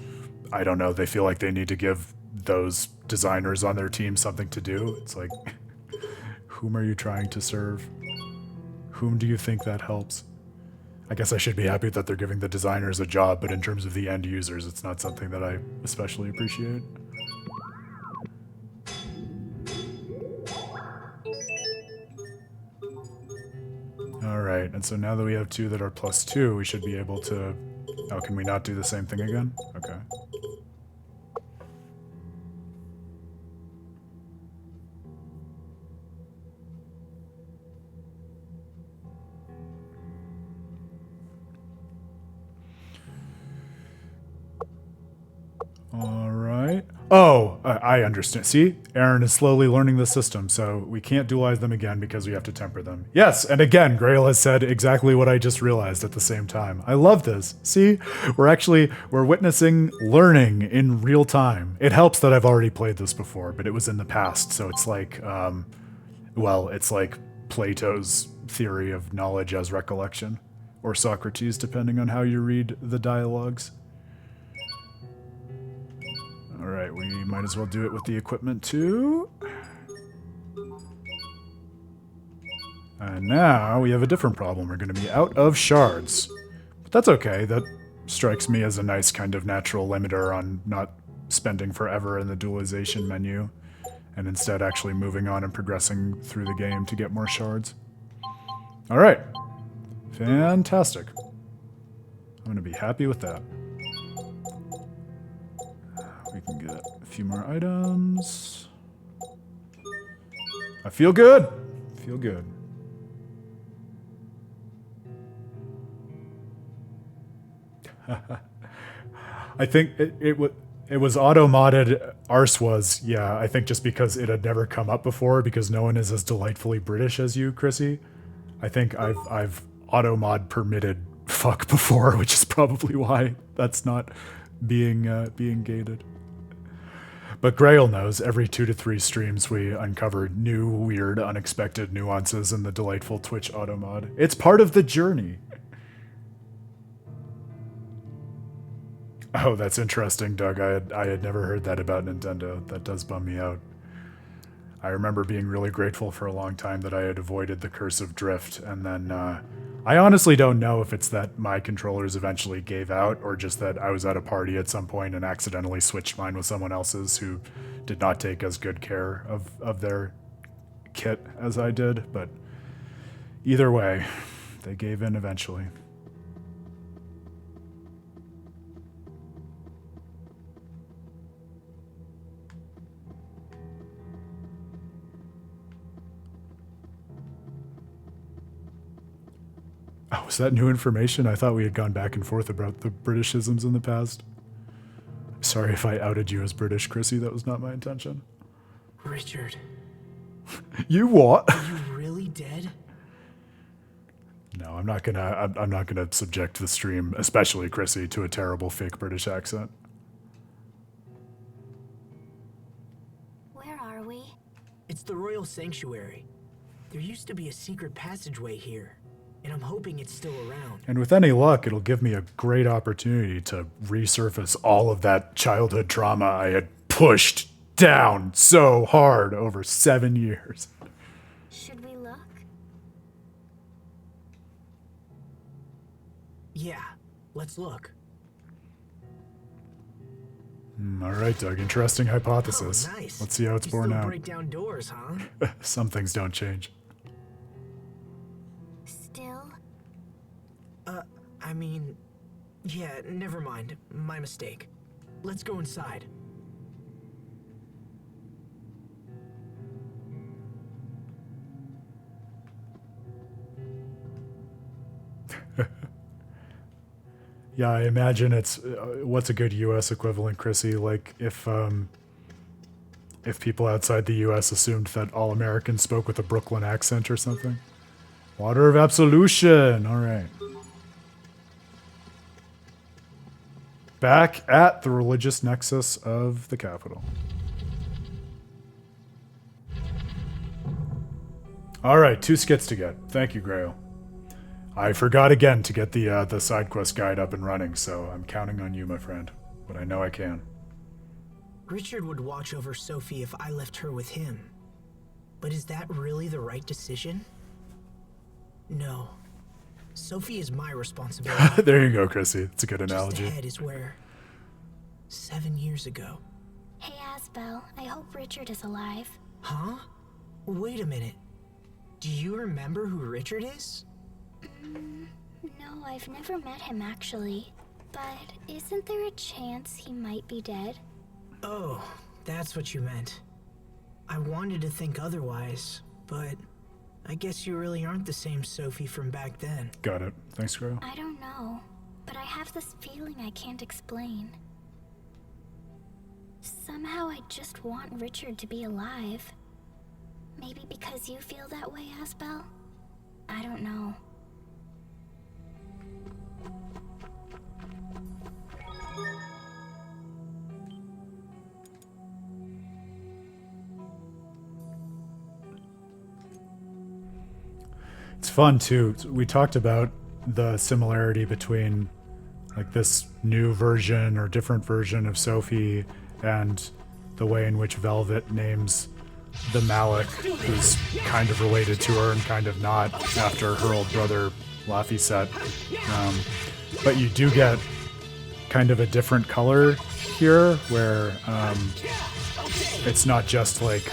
I don't know, they feel like they need to give those designers on their team something to do. It's like, whom are you trying to serve? Whom do you think that helps? I guess I should be happy that they're giving the designers a job, but in terms of the end users, it's not something that I especially appreciate. Alright, and so now that we have two that are +2, we should be able to... Oh, can we not do the same thing again? Okay. Alright. Oh, I understand. See? Aaron is slowly learning the system, so we can't dualize them again because we have to temper them. Yes, and again, Grail has said exactly what I just realized at the same time. I love this. See? We're witnessing learning in real time. It helps that I've already played this before, but it was in the past, so it's like, well, it's like Plato's theory of knowledge as recollection, or Socrates, depending on how you read the dialogues. Alright, we might as well do it with the equipment too. And now we have a different problem. We're going to be out of shards. But that's okay. That strikes me as a nice kind of natural limiter on not spending forever in the dualization menu, and instead actually moving on and progressing through the game to get more shards. Alright. Fantastic. I'm going to be happy with that. We can get a few more items. I feel good. Feel good. I think it was auto-modded. Arse was, yeah, I think just because it had never come up before, because no one is as delightfully British as you, Chrissy. I think I've auto-mod permitted fuck before, which is probably why that's not being gated. But Grail knows every 2 to 3 streams we uncover new, weird, unexpected nuances in the delightful Twitch auto-mod. It's part of the journey. Oh, that's interesting, Doug. I had never heard that about Nintendo. That does bum me out. I remember being really grateful for a long time that I had avoided the curse of drift, and then I honestly don't know if it's that my controllers eventually gave out, or just that I was at a party at some point and accidentally switched mine with someone else's who did not take as good care of their kit as I did, but either way, they gave in eventually. Oh, is that new information? I thought we had gone back and forth about the Britishisms in the past. Sorry if I outed you as British, Chrissy. That was not my intention. Richard, You what? are you really dead? No, I'm not gonna subject the stream, especially Chrissy, to a terrible fake British accent. Where are we? It's the Royal Sanctuary. There used to be a secret passageway here, and I'm hoping it's still around. And with any luck, it'll give me a great opportunity to resurface all of that childhood trauma I had pushed down so hard over 7 years. Should we look? Yeah, let's look. All right, Doug. Interesting hypothesis. Oh, nice. Let's see how it's You borne still out. break down doors, huh? Some things don't change. Still? I mean, yeah, never mind. My mistake. Let's go inside. Yeah, I imagine it's what's a good U.S. equivalent, Chrissy? Like if people outside the U.S. assumed that all Americans spoke with a Brooklyn accent or something. Water of absolution. All right. Back at the religious nexus of the capital. All right, 2 skits to get. Thank you, Grail. I forgot again to get the side quest guide up and running, so I'm counting on you, my friend. But I know I can. Richard would watch over Sophie if I left her with him. But is that really the right decision? No. Sophie is my responsibility. There you go, Chrissy. It's a good Just analogy. ahead is where 7 years ago. Hey, Asbel, I hope Richard is alive. Huh? Wait a minute. Do you remember who Richard is? No, I've never met him actually. But isn't there a chance he might be dead? Oh, that's what you meant. I wanted to think otherwise, but I guess you really aren't the same Sophie from back then. Got it. Thanks, Grail. I don't know, but I have this feeling I can't explain. Somehow I just want Richard to be alive. Maybe because you feel that way, Asbel? I don't know. It's fun too. We talked about the similarity between like this new version or different version of Sophie and the way in which Velvet names the Malik, who's kind of related to her and kind of not after her old brother Laphicet. But you do get kind of a different color here where it's not just like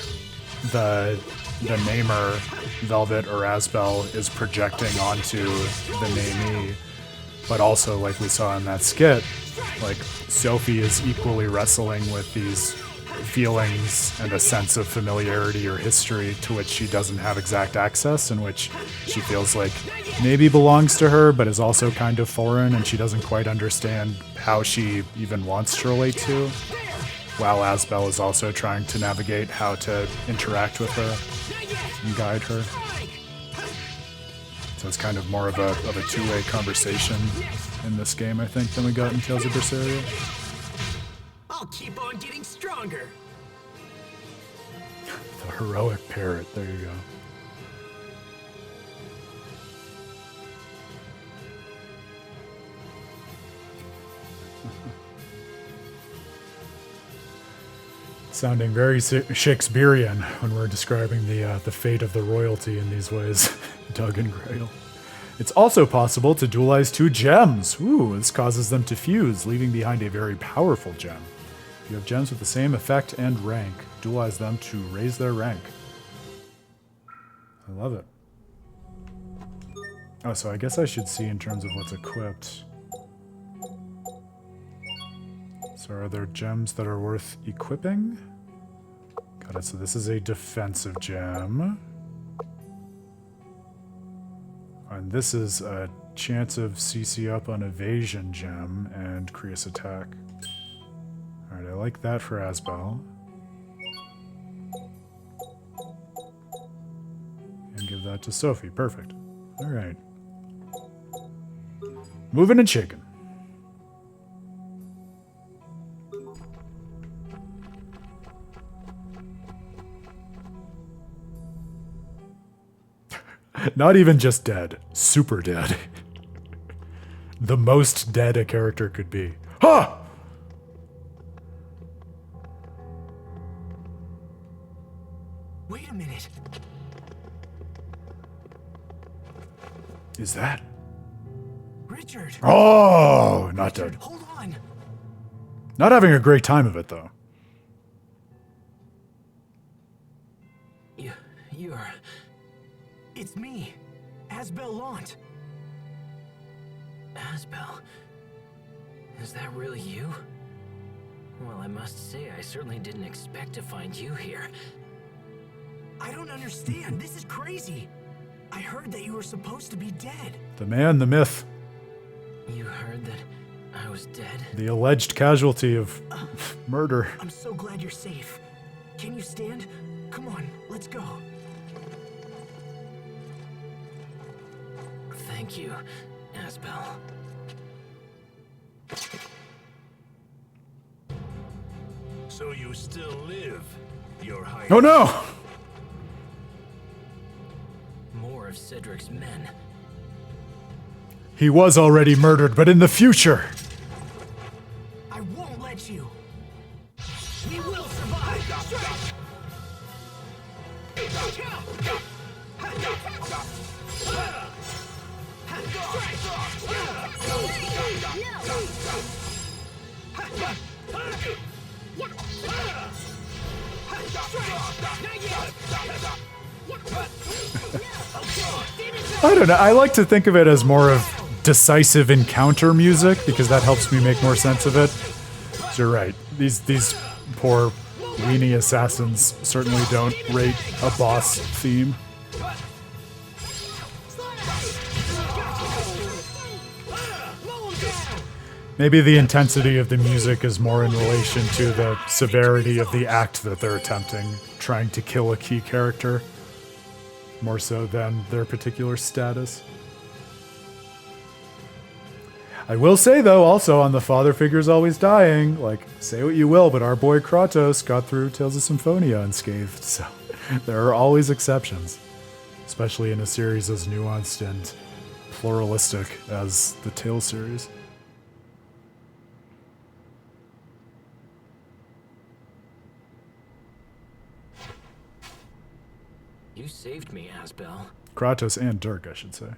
the the namer, Velvet or Asbel, is projecting onto the namee. But also, like we saw in that skit, like Sophie is equally wrestling with these feelings and a sense of familiarity or history to which she doesn't have exact access, in which she feels like maybe belongs to her, but is also kind of foreign, and she doesn't quite understand how she even wants to relate to, while Asbel is also trying to navigate how to interact with her and guide her. So it's kind of more of a two-way conversation in this game, I think, than we got in Tales of Berseria. I'll keep on getting stronger. The heroic parrot, there you go. Sounding very Shakespearean when we're describing the fate of the royalty in these ways. Doug and Grail. It's also possible to dualize 2 gems. Ooh, this causes them to fuse, leaving behind a very powerful gem. You have gems with the same effect and rank. Dualize them to raise their rank. I love it. Oh, so I guess I should see in terms of what's equipped. So are there gems that are worth equipping? Got it, so this is a defensive gem. And this is a chance of CC up on evasion gem and Krios attack. Alright, I like that for Asbel. And give that to Sophie. Perfect. Alright. Moving and shaking. Not even just dead. Super dead. The most dead a character could be. Ha! Wait a minute. Is that? Richard. Oh, not Richard, dead. hold on. Not having a great time of it, though. You're... It's me, Asbel Lant. Asbel? Is that really you? Well, I must say, I certainly didn't expect to find you here. I don't understand. This is crazy. I heard that you were supposed to be dead. The man, the myth, You heard that I was dead? the alleged casualty of murder. I'm so glad you're safe. Can you stand? Come on, let's go. Thank you, Asbel. So you still live, Your Highness. Oh no! More of Cedric's men. He was already murdered, but in the future. I won't let you. We will survive. I don't know. I like to think of it as more of decisive encounter music because that helps me make more sense of it. So you're right. These poor weenie assassins certainly don't rate a boss theme. Maybe the intensity of the music is more in relation to the severity of the act that they're attempting, trying to kill a key character, more so than their particular status. I will say, though, also on the father figure's always dying, like, say what you will, but our boy Kratos got through Tales of Symphonia unscathed, so there are always exceptions, especially in a series as nuanced and pluralistic as the Tales series. You saved me, Asbel. Kratos and Dirk, I should say.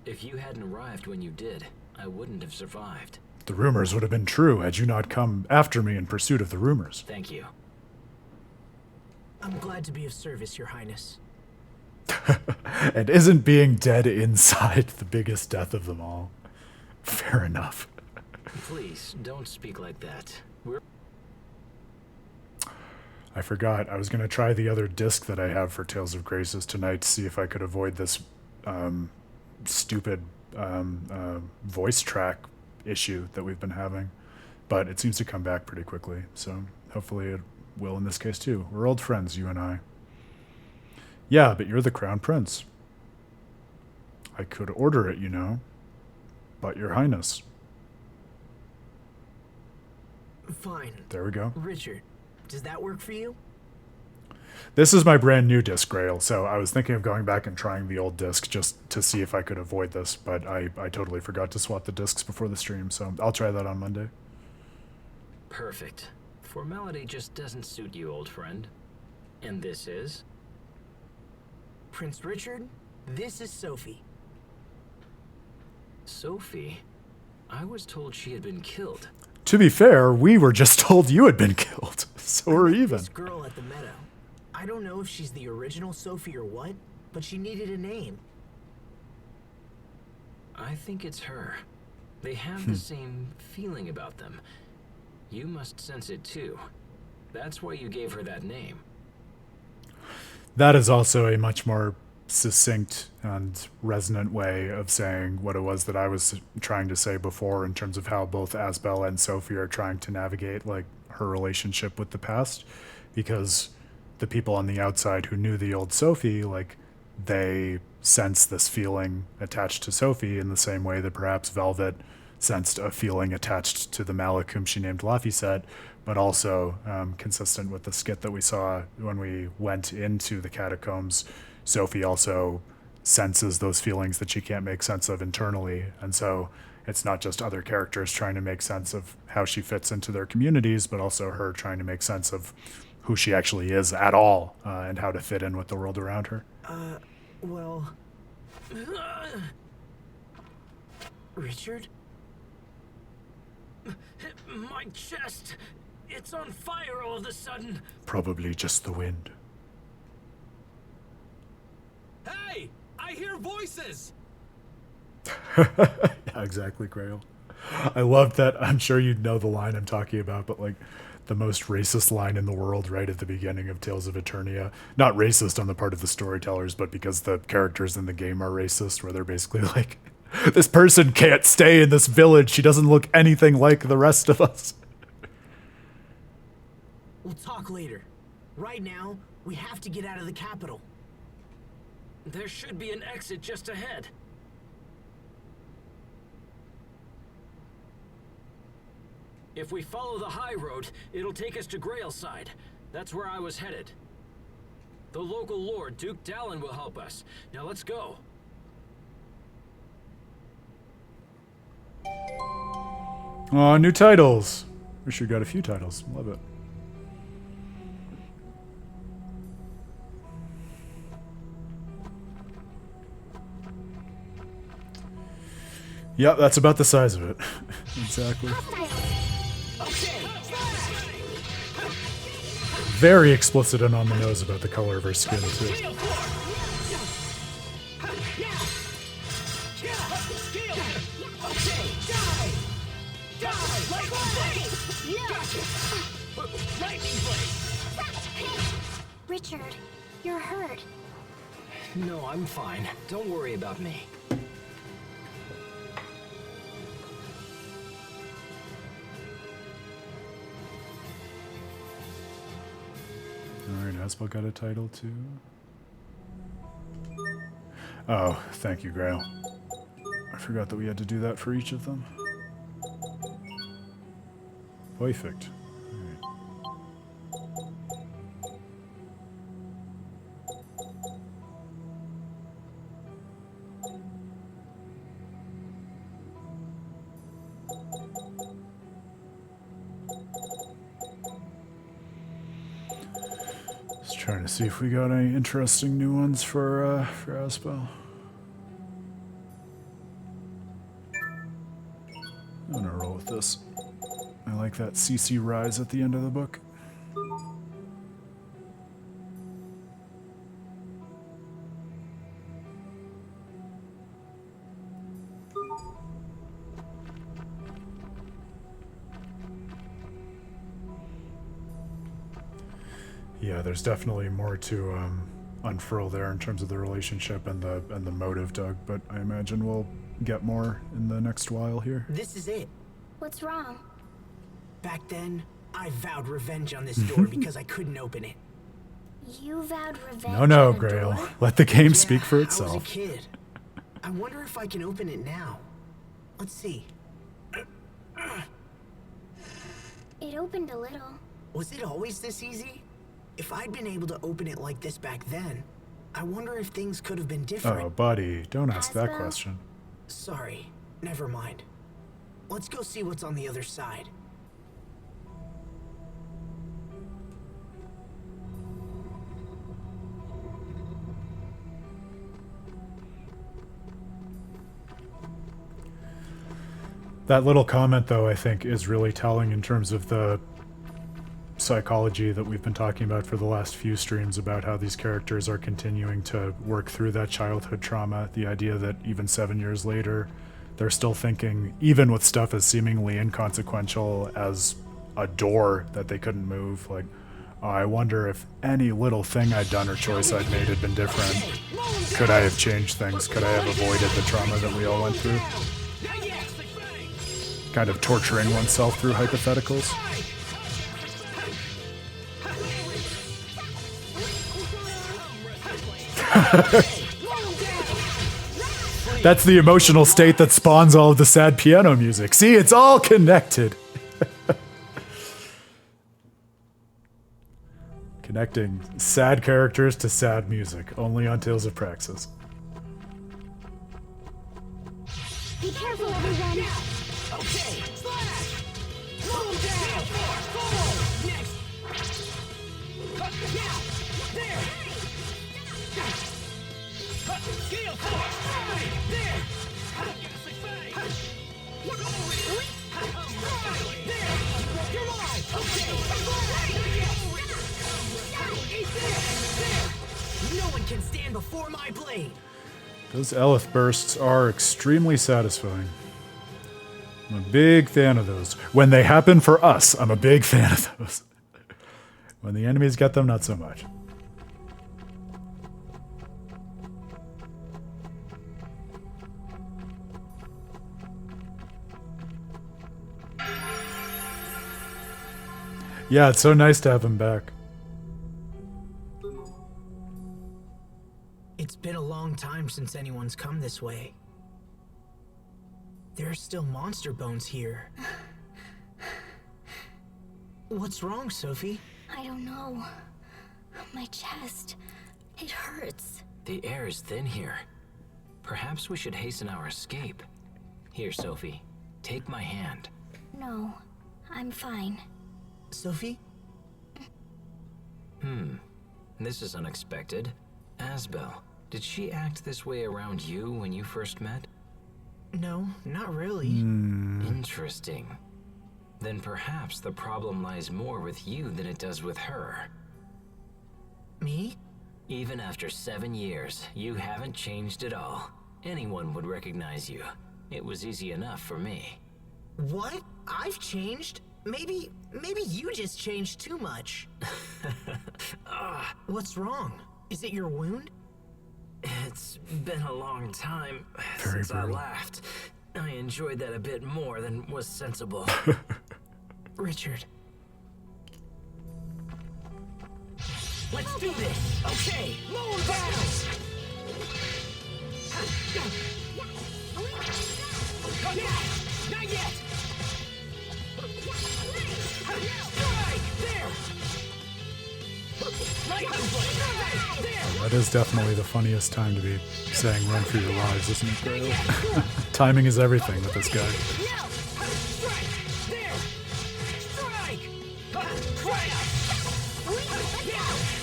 If you hadn't arrived when you did, I wouldn't have survived. The rumors would have been true had you not come after me in pursuit of the rumors. Thank you. I'm glad to be of service, Your Highness. And isn't being dead inside the biggest death of them all? Fair enough. Please, don't speak like that. We're... I forgot. I was going to try the other disc that I have for Tales of Graces tonight to see if I could avoid this stupid voice track issue that we've been having. But it seems to come back pretty quickly, so hopefully it will in this case too. We're old friends, you and I. Yeah, but you're the Crown Prince. I could order it, you know. But Your Highness. Fine. There we go. Richard, does that work for you? This is my brand new disc, Grail, so I was thinking of going back and trying the old disc just to see if I could avoid this, but I totally forgot to swap the discs before the stream, so I'll try that on Monday. Perfect. Formality just doesn't suit you, old friend. And this is? Prince Richard, this is Sophie. Sophie? I was told she had been killed. To be fair, we were just told you had been killed, so we're even. This girl at the meadow. I don't know if she's the original Sophie or what, but she needed a name. I think it's her. They have the same feeling about them. You must sense it too. That's why you gave her that name. That is also a much more succinct and resonant way of saying what it was that I was trying to say before in terms of how both Asbel and Sophie are trying to navigate like her relationship with the past, because the people on the outside who knew the old Sophie, like, they sense this feeling attached to Sophie in the same way that perhaps Velvet sensed a feeling attached to the Malik whom she named Laphicet, but also consistent with the skit that we saw when we went into the catacombs. Sophie also senses those feelings that she can't make sense of internally, and so it's not just other characters trying to make sense of how she fits into their communities, but also her trying to make sense of who she actually is at all, and how to fit in with the world around her. Well... Richard? My chest! It's on fire all of a sudden! Probably just the wind. Hey! I hear voices! Yeah, exactly, Grail. I love that. I'm sure you know the line I'm talking about, but like the most racist line in the world right at the beginning of Tales of Eternia. Not racist on the part of the storytellers, but because the characters in the game are racist, where they're basically like, this person can't stay in this village. She doesn't look anything like the rest of us. We'll talk later. Right now, we have to get out of the capital. There should be an exit just ahead. If we follow the high road, it'll take us to Grailside. That's where I was headed. The local lord, Duke Dallin, will help us. Now let's go. Aw, new titles. We sure got a few titles. Love it. Yep, that's about the size of it. Exactly. Very explicit and on the nose about the color of her skin, too. Richard, you're hurt. No, I'm fine. Don't worry about me. Alright, Asbel got a title too. Oh, thank you, Grail. I forgot that we had to do that for each of them. Perfect. Trying to see if we got any interesting new ones for Asbel. I'm gonna roll with this. I like that CC rise at the end of the book. Yeah, there's definitely more to unfurl there in terms of the relationship and the motive, Doug. But I imagine we'll get more in the next while here. This is it. What's wrong? Back then, I vowed revenge on this door because I couldn't open it. You vowed revenge No, on a Grail. door? Let the game speak for I was itself. a kid. I wonder if I can open it now. Let's see. It opened a little. Was it always this easy? If I'd been able to open it like this back then, I wonder if things could have been different. Oh, buddy, don't ask that Asbel? question. Sorry, never mind. Let's go see what's on the other side. That little comment, though, I think is really telling in terms of the psychology that we've been talking about for the last few streams about how these characters are continuing to work through that childhood trauma. The idea that even 7 years later, they're still thinking, even with stuff as seemingly inconsequential as a door that they couldn't move, like, oh, I wonder if any little thing I'd done or choice I'd made had been different. Could I have changed things? Could I have avoided the trauma that we all went through? Kind of torturing oneself through hypotheticals. That's the emotional state that spawns all of the sad piano music. See, it's all connected. Connecting sad characters to sad music, only on Tales of Praxis. Be careful, everyone. Okay, slash! Move down! Forward! Next! Yeah! There! Gale force! There! There! You're mine! Okay! Eat this! There! No one can stand before my blade! Those Eleth bursts are extremely satisfying. I'm a big fan of those. When they happen for us, I'm a big fan of those. When the enemies get them, not so much. Yeah, it's so nice to have him back. It's been a long time since anyone's come this way. There are still monster bones here. What's wrong, Sophie? I don't know. My chest. It hurts. The air is thin here. Perhaps we should hasten our escape. Here, Sophie. Take my hand. No, I'm fine. Sophie? This is unexpected. Asbel, did she act this way around you when you first met? No, not really. Interesting. Then perhaps the problem lies more with you than it does with her. Me? Even after 7 years, you haven't changed at all. Anyone would recognize you. It was easy enough for me. What? I've changed? Maybe you just changed too much. What's wrong? Is it your wound? It's been a long time Very since I brutal. laughed. I enjoyed that a bit more than was sensible. Richard. Let's do this! Okay, move down! Not yet! Strike! There! Lightning blade! There! That is definitely the funniest time to be saying run for your lives, isn't it, Grail? Timing is everything with this guy. Strike! There! Strike!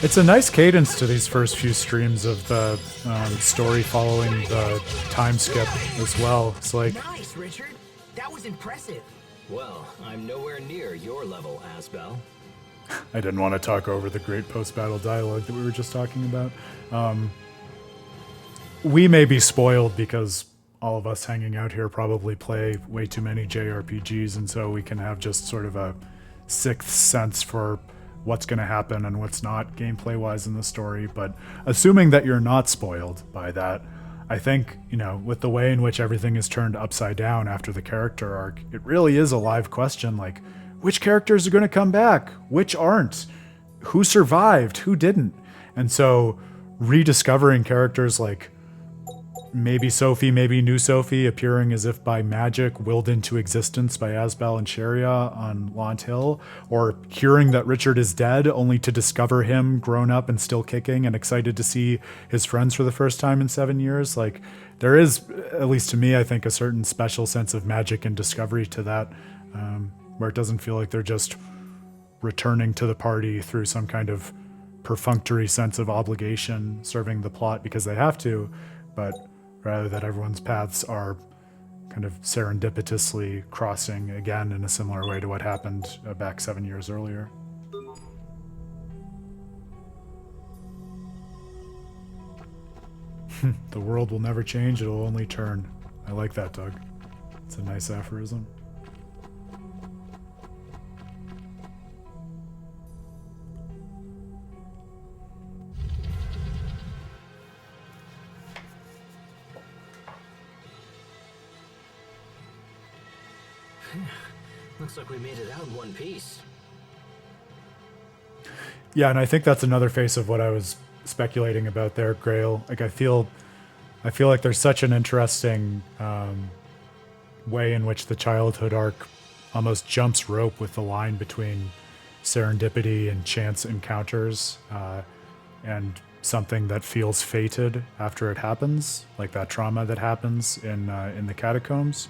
It's a nice cadence to these first few streams of the story following the time skip as well. It's like, Nice, Richard. That was impressive. Well, I'm nowhere near your level, Asbel. I didn't want to talk over the great post-battle dialogue that we were just talking about. We may be spoiled because all of us hanging out here probably play way too many JRPGs, and so we can have just sort of a sixth sense for what's going to happen and what's not gameplay-wise in the story. But assuming that you're not spoiled by that, I think, you know, with the way in which everything is turned upside down after the character arc, it really is a live question, like, which characters are going to come back? Which aren't? Who survived? Who didn't? And so rediscovering characters like maybe Sophie, maybe new Sophie, appearing as if by magic, willed into existence by Asbel and Sharia on Launt Hill, or hearing that Richard is dead, only to discover him grown up and still kicking and excited to see his friends for the first time in 7 years. Like, there is, at least to me, I think, a certain special sense of magic and discovery to that, where it doesn't feel like they're just returning to the party through some kind of perfunctory sense of obligation, serving the plot because they have to, but rather that everyone's paths are kind of serendipitously crossing again in a similar way to what happened back 7 years earlier. The world will never change, it'll only turn. I like that, Doug. It's a nice aphorism. Looks like we made it out in one piece. Yeah, and I think that's another face of what I was speculating about there, Grail. Like, I feel like there's such an interesting way in which the childhood arc almost jumps rope with the line between serendipity and chance encounters and something that feels fated after it happens, like that trauma that happens in the catacombs,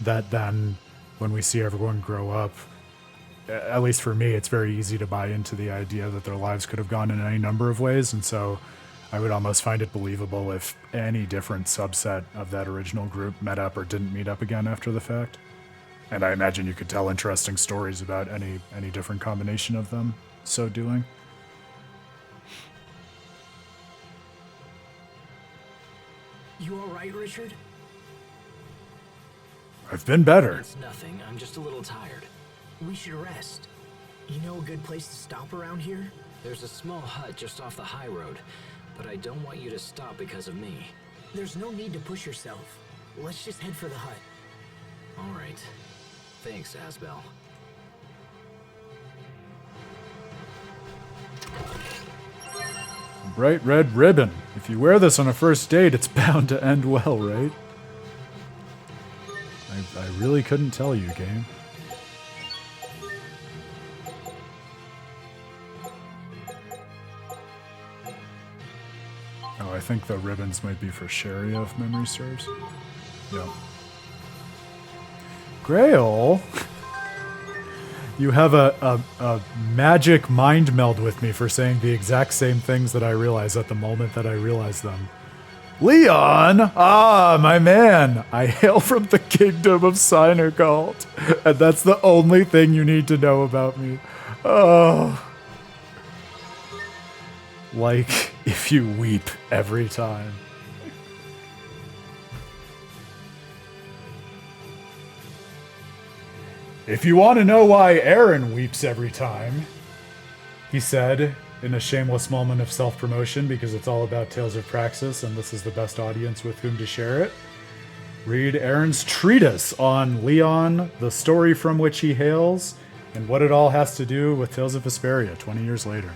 that then when we see everyone grow up, at least for me, it's very easy to buy into the idea that their lives could have gone in any number of ways. And so I would almost find it believable if any different subset of that original group met up or didn't meet up again after the fact. And I imagine you could tell interesting stories about any different combination of them so doing. You all right, Richard? I've been better. It's nothing. I'm just a little tired. We should rest. You know a good place to stop around here? There's a small hut just off the high road, but I don't want you to stop because of me. There's no need to push yourself. Let's just head for the hut. All right. Thanks, Asbel. Bright red ribbon. If you wear this on a first date, it's bound to end well, right? I really couldn't tell you, game. Oh, I think the ribbons might be for Sharia, if memory serves. Yep. Grail, you have a magic mind meld with me for saying the exact same things that I realize at the moment that I realize them. Leon! Ah, my man! I hail from the kingdom of Sinergalt, and that's the only thing you need to know about me. Oh. Like if you weep every time. If you want to know why Aaron weeps every time, he said, in a shameless moment of self-promotion, because it's all about Tales of Praxis, and this is the best audience with whom to share it, read Aaron's treatise on Leon, the story from which he hails, and what it all has to do with Tales of Vesperia 20 years later.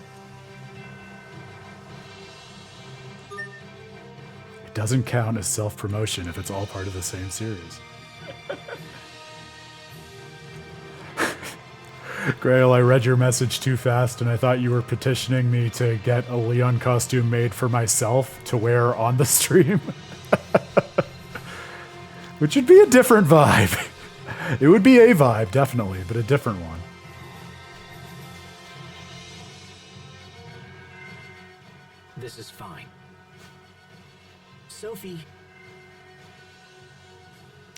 It doesn't count as self-promotion if it's all part of the same series. Grail, I read your message too fast, and I thought you were petitioning me to get a Leon costume made for myself to wear on the stream. Which would be a different vibe. It would be a vibe, definitely, but a different one. This is fine. Sophie.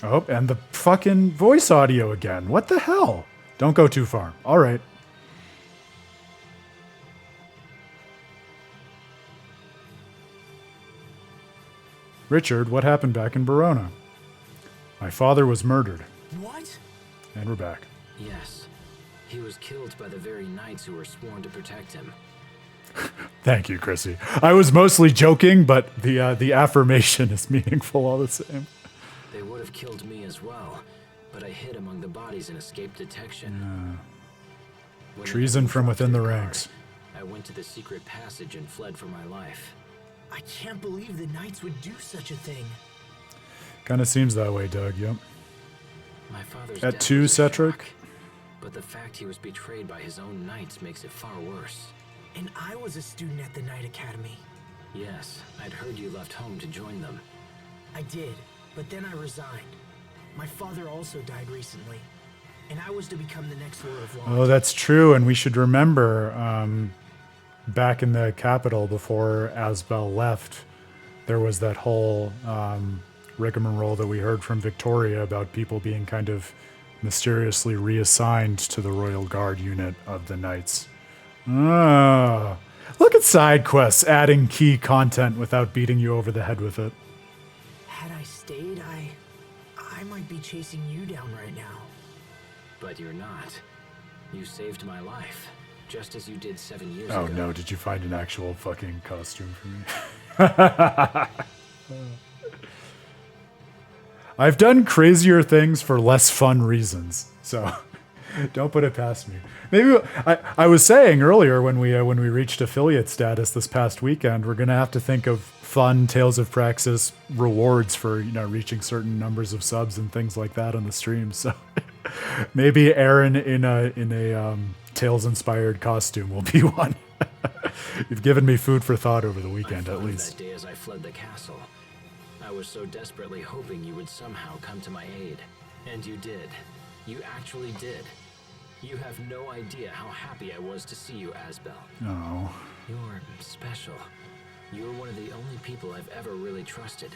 Oh, and the fucking voice audio again. What the hell? Don't go too far. All right. Richard, what happened back in Verona? My father was murdered. What? And we're back. Yes. He was killed by the very knights who were sworn to protect him. Thank you, Chrissy. I was mostly joking, but the affirmation is meaningful all the same. They would have killed me as well, but I hid among the bodies and escaped detection. When Treason the from within the guard, ranks. I went to the secret passage and fled for my life. I can't believe the Knights would do such a thing. Kind of seems that way, Doug, yep. My father's At death 2, was a Cetric? shock, but the fact he was betrayed by his own knights makes it far worse. And I was a student at the Knight Academy. Yes, I'd heard you left home to join them. I did, but then I resigned. My father also died recently, and I was to become the next Lord of Law. Oh, that's true, and we should remember back in the capital before Asbel left, there was that whole rigmarole that we heard from Victoria about people being kind of mysteriously reassigned to the Royal Guard unit of the Knights. Ah, look at side quests adding key content without beating you over the head with it. Had I stayed, I might be chasing you down right now. But you're not. You saved my life, just as you did 7 years Oh ago. no, did you find an actual fucking costume for me? I've done crazier things for less fun reasons, so don't put it past me. Maybe I was saying earlier when we reached affiliate status this past weekend, we're gonna have to think of fun Tales of Praxis rewards for reaching certain numbers of subs and things like that on the stream. So maybe Aaron in a Tales inspired costume will be one. You've given me food for thought over the weekend, at least. That day as I fled the castle, I was so desperately hoping you would somehow come to my aid. And you did. You actually did. You have no idea how happy I was to see you, Asbel. Oh. You're special. You're one of the only people I've ever really trusted.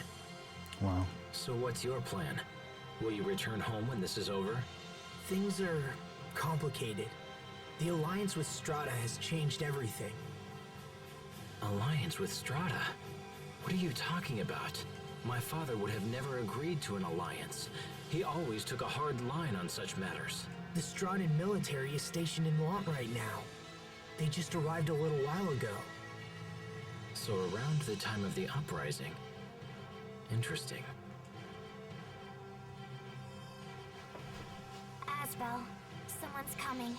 Wow. So what's your plan? Will you return home when this is over? Things are complicated. The alliance with Strata has changed everything. Alliance with Strata? What are you talking about? My father would have never agreed to an alliance. He always took a hard line on such matters. The Stratan military is stationed in Lant right now. They just arrived a little while ago. So around the time of the uprising. Interesting. Asbel, someone's coming.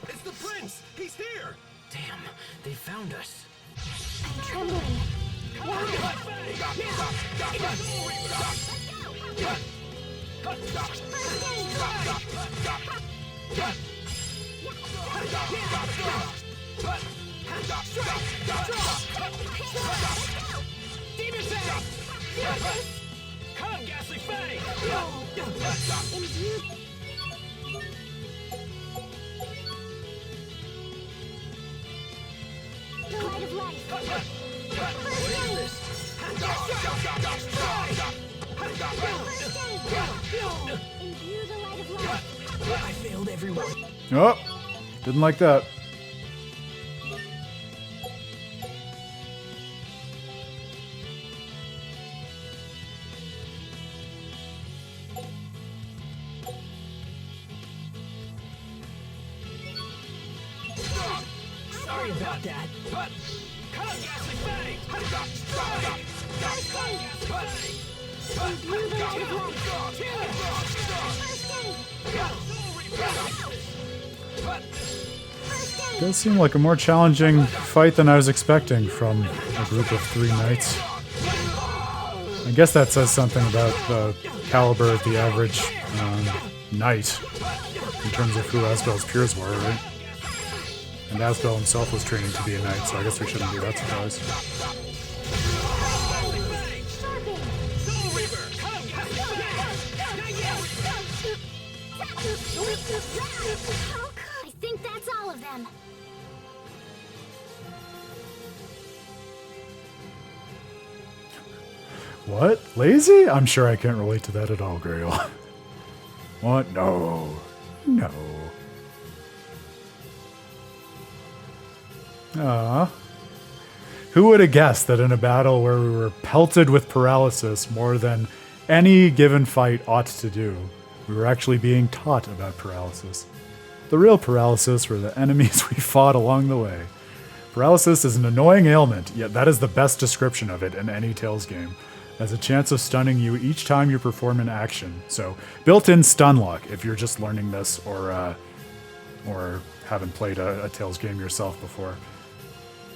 It's the prince! He's here! Damn, they found us. I'm trembling. Come, Ghastly Fang! The light of life. Imbue the light of life. I failed everyone. Oh, didn't like that. Sorry about that. Come, Ghastly Fang! Imbue the light of life. Does seem like a more challenging fight than I was expecting from a group of 3 knights. I guess that says something about the caliber of the average knight in terms of who Asbel's peers were, right? And Asbel himself was training to be a knight, so I guess we shouldn't be that surprised. I think that's all of them. What? Lazy? I'm sure I can't relate to that at all, Grail. What? No. No. Who would have guessed that in a battle where we were pelted with paralysis more than any given fight ought to do, we were actually being taught about paralysis. The real paralysis were the enemies we fought along the way. Paralysis is an annoying ailment, yet that is the best description of it in any Tales game. It has a chance of stunning you each time you perform an action. So, built-in stun lock if you're just learning this or haven't played a Tales game yourself before.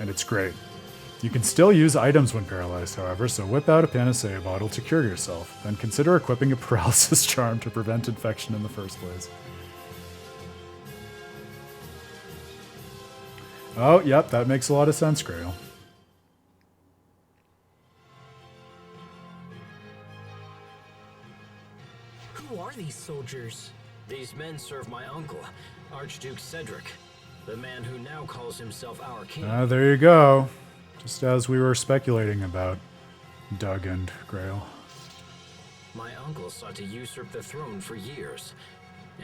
And it's great. You can still use items when paralyzed, however, so whip out a panacea bottle to cure yourself. Then consider equipping a paralysis charm to prevent infection in the first place. Oh, yep, that makes a lot of sense, Grail. Who are these soldiers? These men serve my uncle, Archduke Cedric, the man who now calls himself our king. There you go. Just as we were speculating about Doug and Grail. My uncle sought to usurp the throne for years,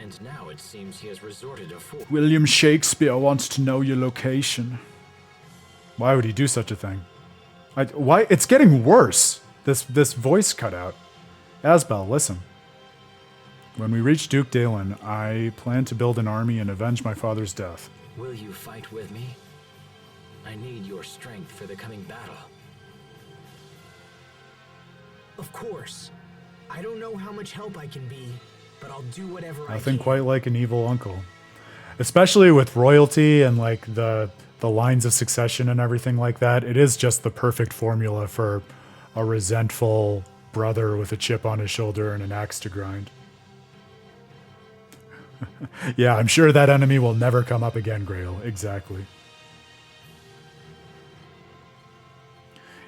and now it seems he has resorted to force. William Shakespeare wants to know your location. Why would he do such a thing? Why? It's getting worse. This voice cutout. Asbel, listen. When we reach Duke Dalen, I plan to build an army and avenge my father's death. Will you fight with me? I need your strength for the coming battle. Of course. I don't know how much help I can be, but I'll do whatever I can. Nothing quite like an evil uncle. Especially with royalty and like the lines of succession and everything like that. It is just the perfect formula for a resentful brother with a chip on his shoulder and an axe to grind. Yeah, I'm sure that enemy will never come up again, Grail. Exactly.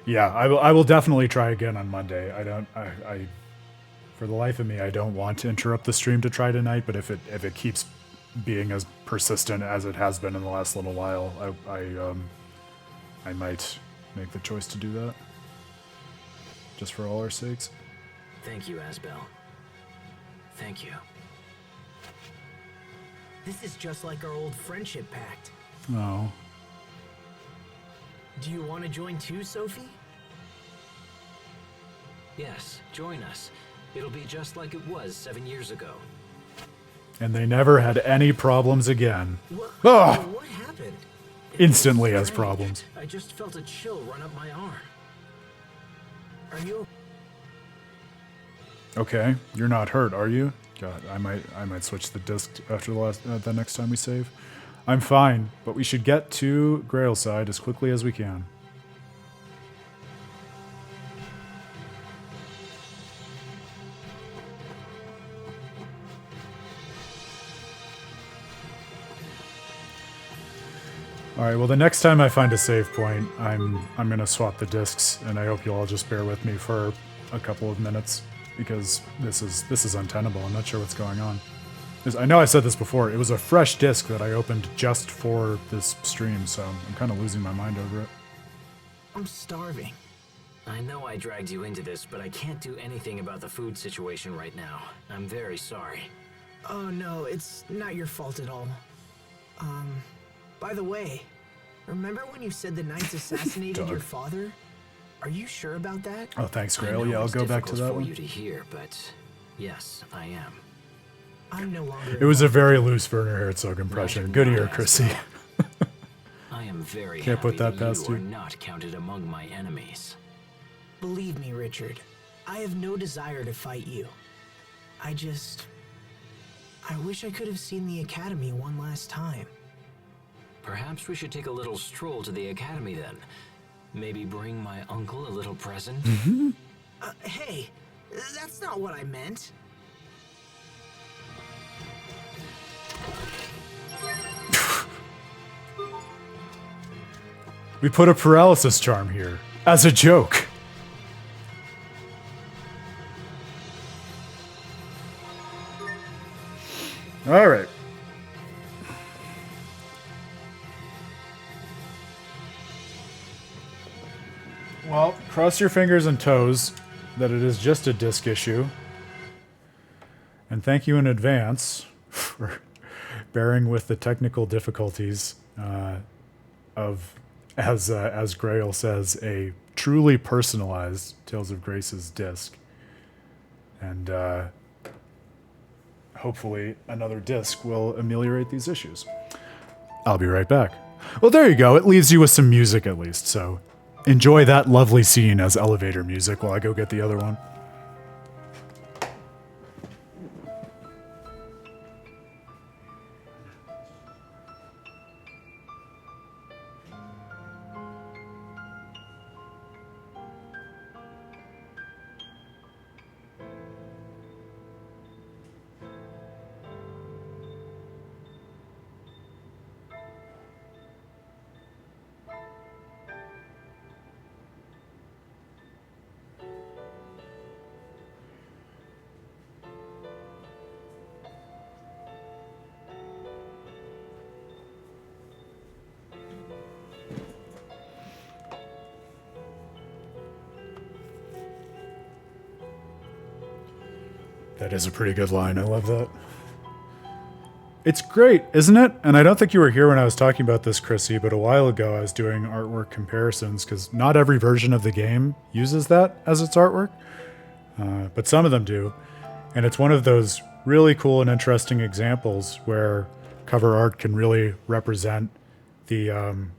Yeah, I will definitely try again on Monday. I for the life of me, I don't want to interrupt the stream to try tonight, but if it keeps being as persistent as it has been in the last little while, I might make the choice to do that. Just for all our sakes. Thank you, Asbel. Thank you. This is just like our old friendship pact. Oh. Do you want to join too, Sophie? Yes, join us. It'll be just like it was 7 years ago. And they never had any problems again. What happened? Instantly has problems. I just felt a chill run up my arm. Are you? Okay, you're not hurt, are you? God, I might switch the disc after the next time we save. I'm fine, but we should get to Grail's side as quickly as we can. Alright, well the next time I find a save point, I'm gonna swap the discs, and I hope you'll all just bear with me for a couple of minutes, because this is untenable. I'm not sure what's going on. I know I said this before, it was a fresh disc that I opened just for this stream, so I'm kind of losing my mind over it. I'm starving. I know I dragged you into this, but I can't do anything about the food situation right now. I'm very sorry. Oh no, it's not your fault at all. By the way, remember when you said the Knights assassinated your father? Are you sure about that? Oh, thanks, Grail. Yeah, I'll go back to that for one. you to hear, but yes, I am. I'm no longer. It was a very loose Werner Herzog impression. Good ear, Chrissy. I am very Can't happy put that past you you. are not counted among my enemies. Believe me, Richard. I have no desire to fight you. I wish I could have seen the Academy one last time. Perhaps we should take a little stroll to the Academy then. Maybe bring my uncle a little present? Hey, that's not what I meant. We put a paralysis charm here, as a joke. Alright. Well, cross your fingers and toes that it is just a disc issue. And thank you in advance for bearing with the technical difficulties of as Grail says, a truly personalized Tales of Grace's disc. And hopefully another disc will ameliorate these issues. I'll be right back. Well, there you go. It leaves you with some music at least, so enjoy that lovely scene as elevator music while I go get the other one. That is a pretty good line. I love that. It's great, isn't it? And I don't think you were here when I was talking about this, Chrissy, but a while ago I was doing artwork comparisons because not every version of the game uses that as its artwork, but some of them do. And it's one of those really cool and interesting examples where cover art can really represent the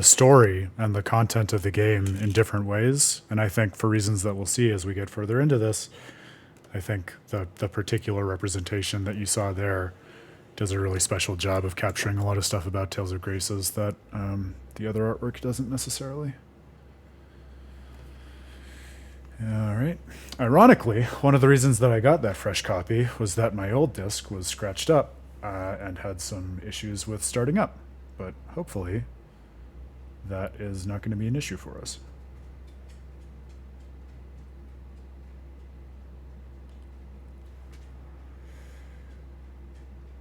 story and the content of the game in different ways. And I think for reasons that we'll see as we get further into this, I think the particular representation that you saw there does a really special job of capturing a lot of stuff about Tales of Graces that the other artwork doesn't necessarily. All right. Ironically, one of the reasons that I got that fresh copy was that my old disc was scratched up and had some issues with starting up. But hopefully that is not going to be an issue for us.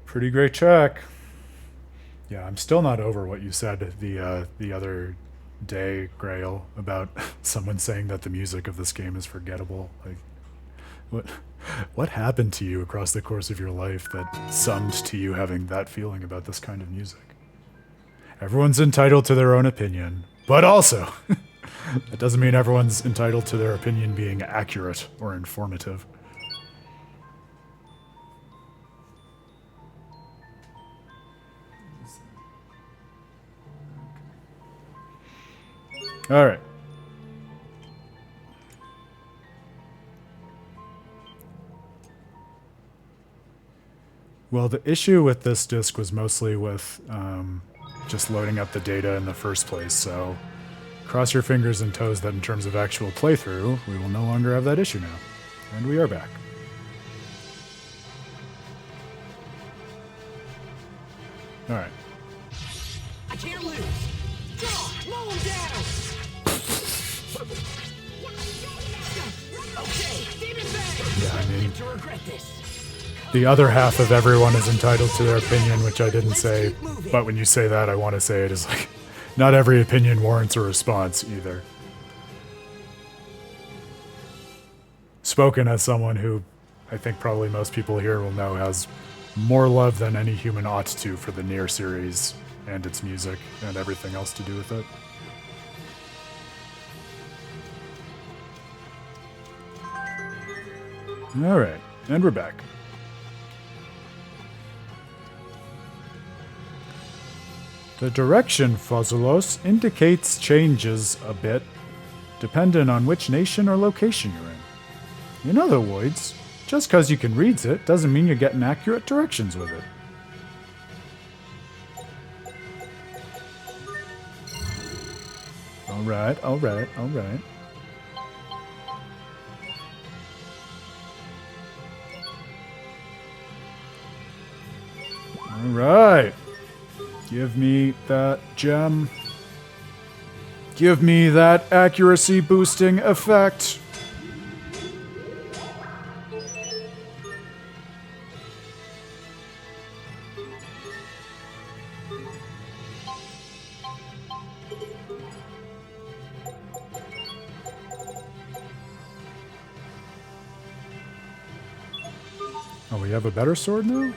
Pretty great check. Yeah, I'm still not over what you said the other day, Grail, about someone saying that the music of this game is forgettable. Like, what happened to you across the course of your life that summed to you having that feeling about this kind of music? Everyone's entitled to their own opinion, but also, that doesn't mean everyone's entitled to their opinion being accurate or informative. All right. Well, the issue with this disk was mostly with just loading up the data in the first place, so cross your fingers and toes that in terms of actual playthrough, we will no longer have that issue now. And we are back. All right. I can't lose. Draw! Mow him down! Okay, demon bang! Yeah, I mean, To regret this. the other half of everyone is entitled to their opinion, which I didn't say, but when you say that, I want to say it is like, not every opinion warrants a response either. Spoken as someone who I think probably most people here will know has more love than any human ought to for the Nier series and its music and everything else to do with it. Alright, and we're back. The direction, Fozulos, indicates changes a bit, depending on which nation or location you're in. In other words, just because you can read it doesn't mean you're getting accurate directions with it. Alright, alright, alright. Alright. Give me that gem. Give me that accuracy boosting effect. Oh, we have a better sword now?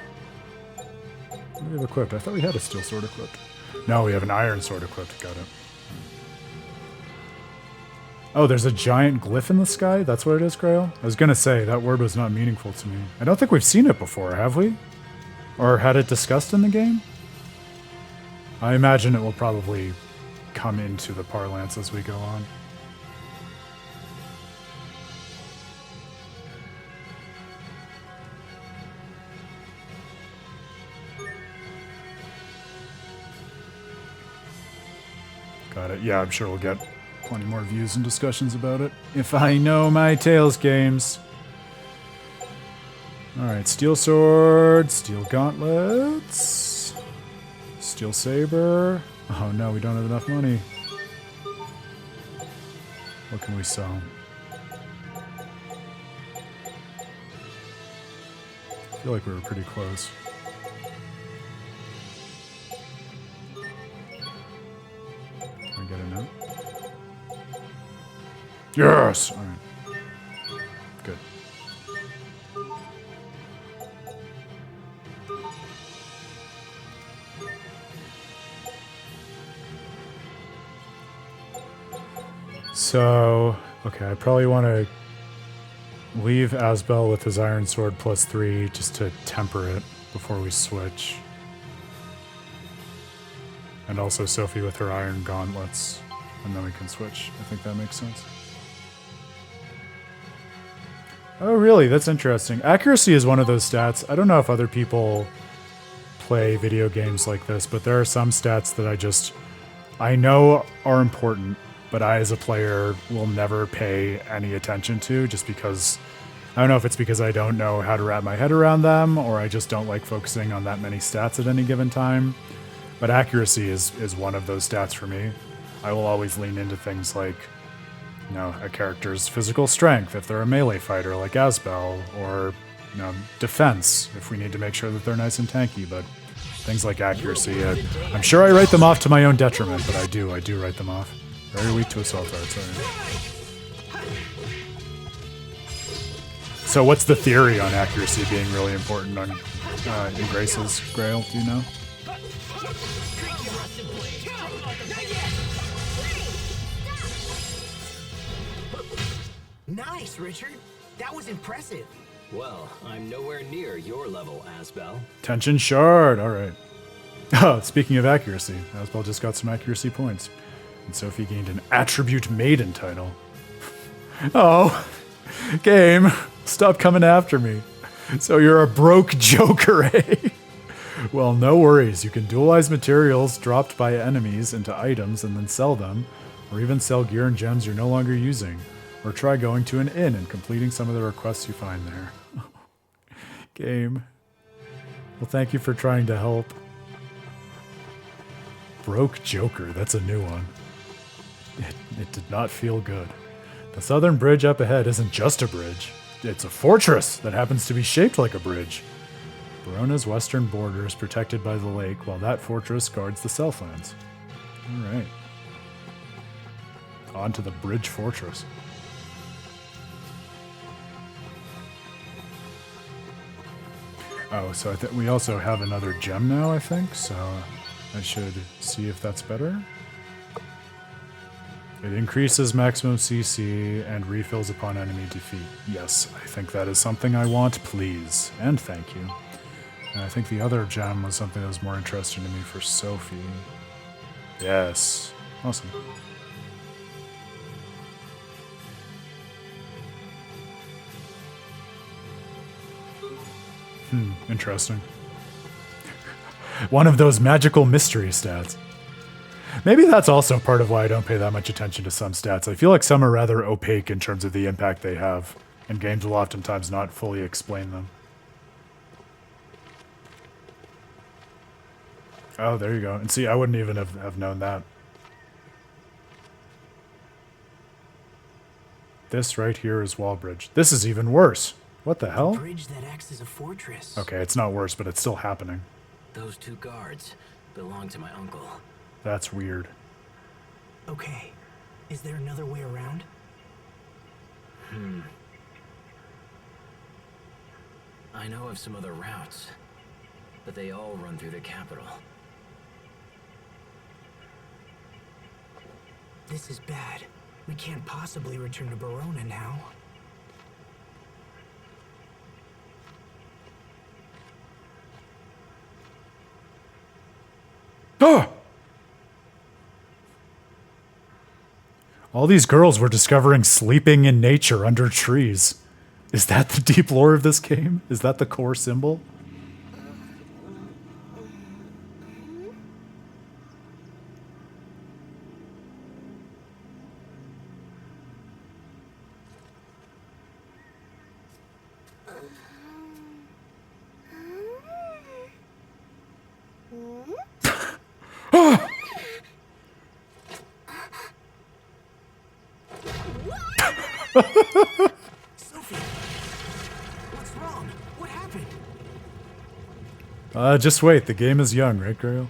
What do we have equipped? I thought we had a steel sword equipped. No, we have an iron sword equipped. Got it. Oh, there's a giant glyph in the sky? That's what it is, Grail? I was gonna say, that word was not meaningful to me. I don't think we've seen it before, have we? Or had it discussed in the game? I imagine it will probably come into the parlance as we go on. Got it. Yeah, I'm sure we'll get plenty more views and discussions about it. If I know my Tales games. Alright, steel sword, steel gauntlets, steel saber. Oh no, we don't have enough money. What can we sell? I feel like we were pretty close. Can I get a note? Yes! Alright. Good. So, okay, I probably want to leave Asbel with his iron sword +3 just to temper it before we switch. And also Sophie with her iron gauntlets, and then we can switch. I think that makes sense. Oh, really? That's interesting. Accuracy is one of those stats. I don't know if other people play video games like this, but there are some stats that I know are important, but I, as a player, will never pay any attention to just because, I don't know if it's because I don't know how to wrap my head around them, or I just don't like focusing on that many stats at any given time. But accuracy is one of those stats for me. I will always lean into things like, you know, a character's physical strength if they're a melee fighter like Asbel, or, you know, defense if we need to make sure that they're nice and tanky, but things like accuracy, I'm sure I write them off to my own detriment, but I do write them off. Very weak to assault arts, sorry. So what's the theory on accuracy being really important on in Grace's Grail, do you know? Nice, Richard. That was impressive. Well, I'm nowhere near your level, Asbel. Tension shard, alright. Oh, speaking of accuracy, Asbel just got some accuracy points. And Sophie gained an Attribute Maiden title. Oh, game, stop coming after me. So you're a broke joker, eh? Well, no worries. You can dualize materials dropped by enemies into items and then sell them, or even sell gear and gems you're no longer using. Or try going to an inn and completing some of the requests you find there. Game. Well, thank you for trying to help. Broke joker, that's a new one. It did not feel good. The southern bridge up ahead isn't just a bridge. It's a fortress that happens to be shaped like a bridge. Barona's western border is protected by the lake, while that fortress guards the Southlands. Alright. On to the bridge fortress. Oh, so we also have another gem now, I think, so I should see if that's better. It increases maximum CC and refills upon enemy defeat. Yes, I think that is something I want, please. And thank you. And I think the other gem was something that was more interesting to me for Sophie. Yes. Awesome. Interesting. One of those magical mystery stats. Maybe that's also part of why I don't pay that much attention to some stats. I feel like some are rather opaque in terms of the impact they have, and games will oftentimes not fully explain them. Oh, there you go. And see, I wouldn't even have known that. This right here is wall bridge. This is even worse. What the hell? A bridge that acts as a fortress. Okay, it's not worse, but it's still happening. Those two guards belong to my uncle. That's weird. Okay. Is there another way around? I know of some other routes, but they all run through the capital. This is bad. We can't possibly return to Verona now. Ah! All these girls were discovering sleeping in nature under trees. Is that the deep lore of this game? Is that the core symbol? Sophie! What's wrong? What happened? Just wait. The game is young, right, Grail?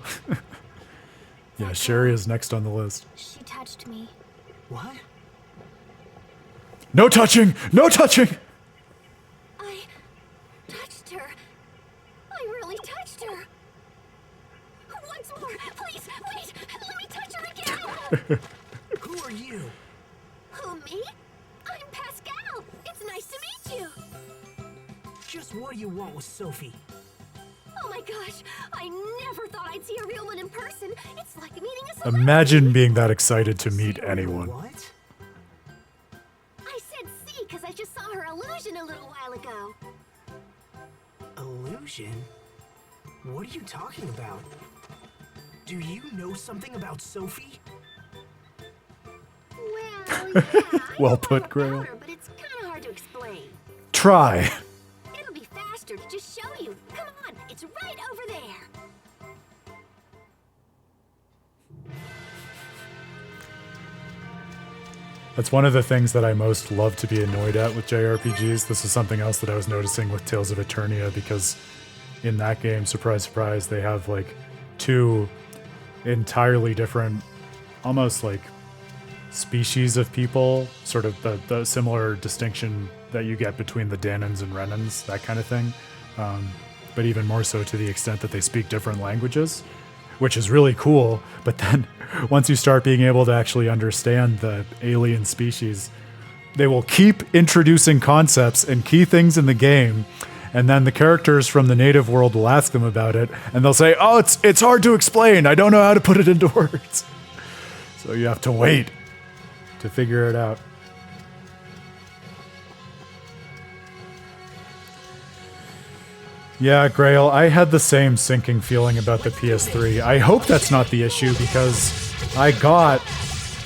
Yeah, Sherry is next on the list. She touched me. What? No touching! No touching! I touched her. I really touched her. Once more, please, wait. Let me touch her again. Who are you? Who, me? I'm Pascal. It's nice to meet you. Just what do you want with Sophie? Oh my gosh, I never thought I'd see a real one in person. It's like meeting a celebrity. Imagine being that excited to meet anyone. What? I said see because I just saw her illusion a little while ago. Illusion? What are you talking about? Do you know something about Sophie? Well, yeah, I Well know put, all Grail. about her, but it's kind of hard to explain. Try. It'll be faster to just show you. Come on, it's right over there. That's one of the things that I most love to be annoyed at with JRPGs. This is something else that I was noticing with Tales of Eternia, because in that game, surprise, surprise, they have like two entirely different, almost like species of people, sort of the similar distinction that you get between the Danins and Renans, that kind of thing. But even more so to the extent that they speak different languages, which is really cool. But then once you start being able to actually understand the alien species, they will keep introducing concepts and key things in the game, and then the characters from the native world will ask them about it, and they'll say, oh, it's hard to explain. I don't know how to put it into words. So you have to wait to figure it out. Yeah, Grail, I had the same sinking feeling about the PS3. I hope that's not the issue, because I got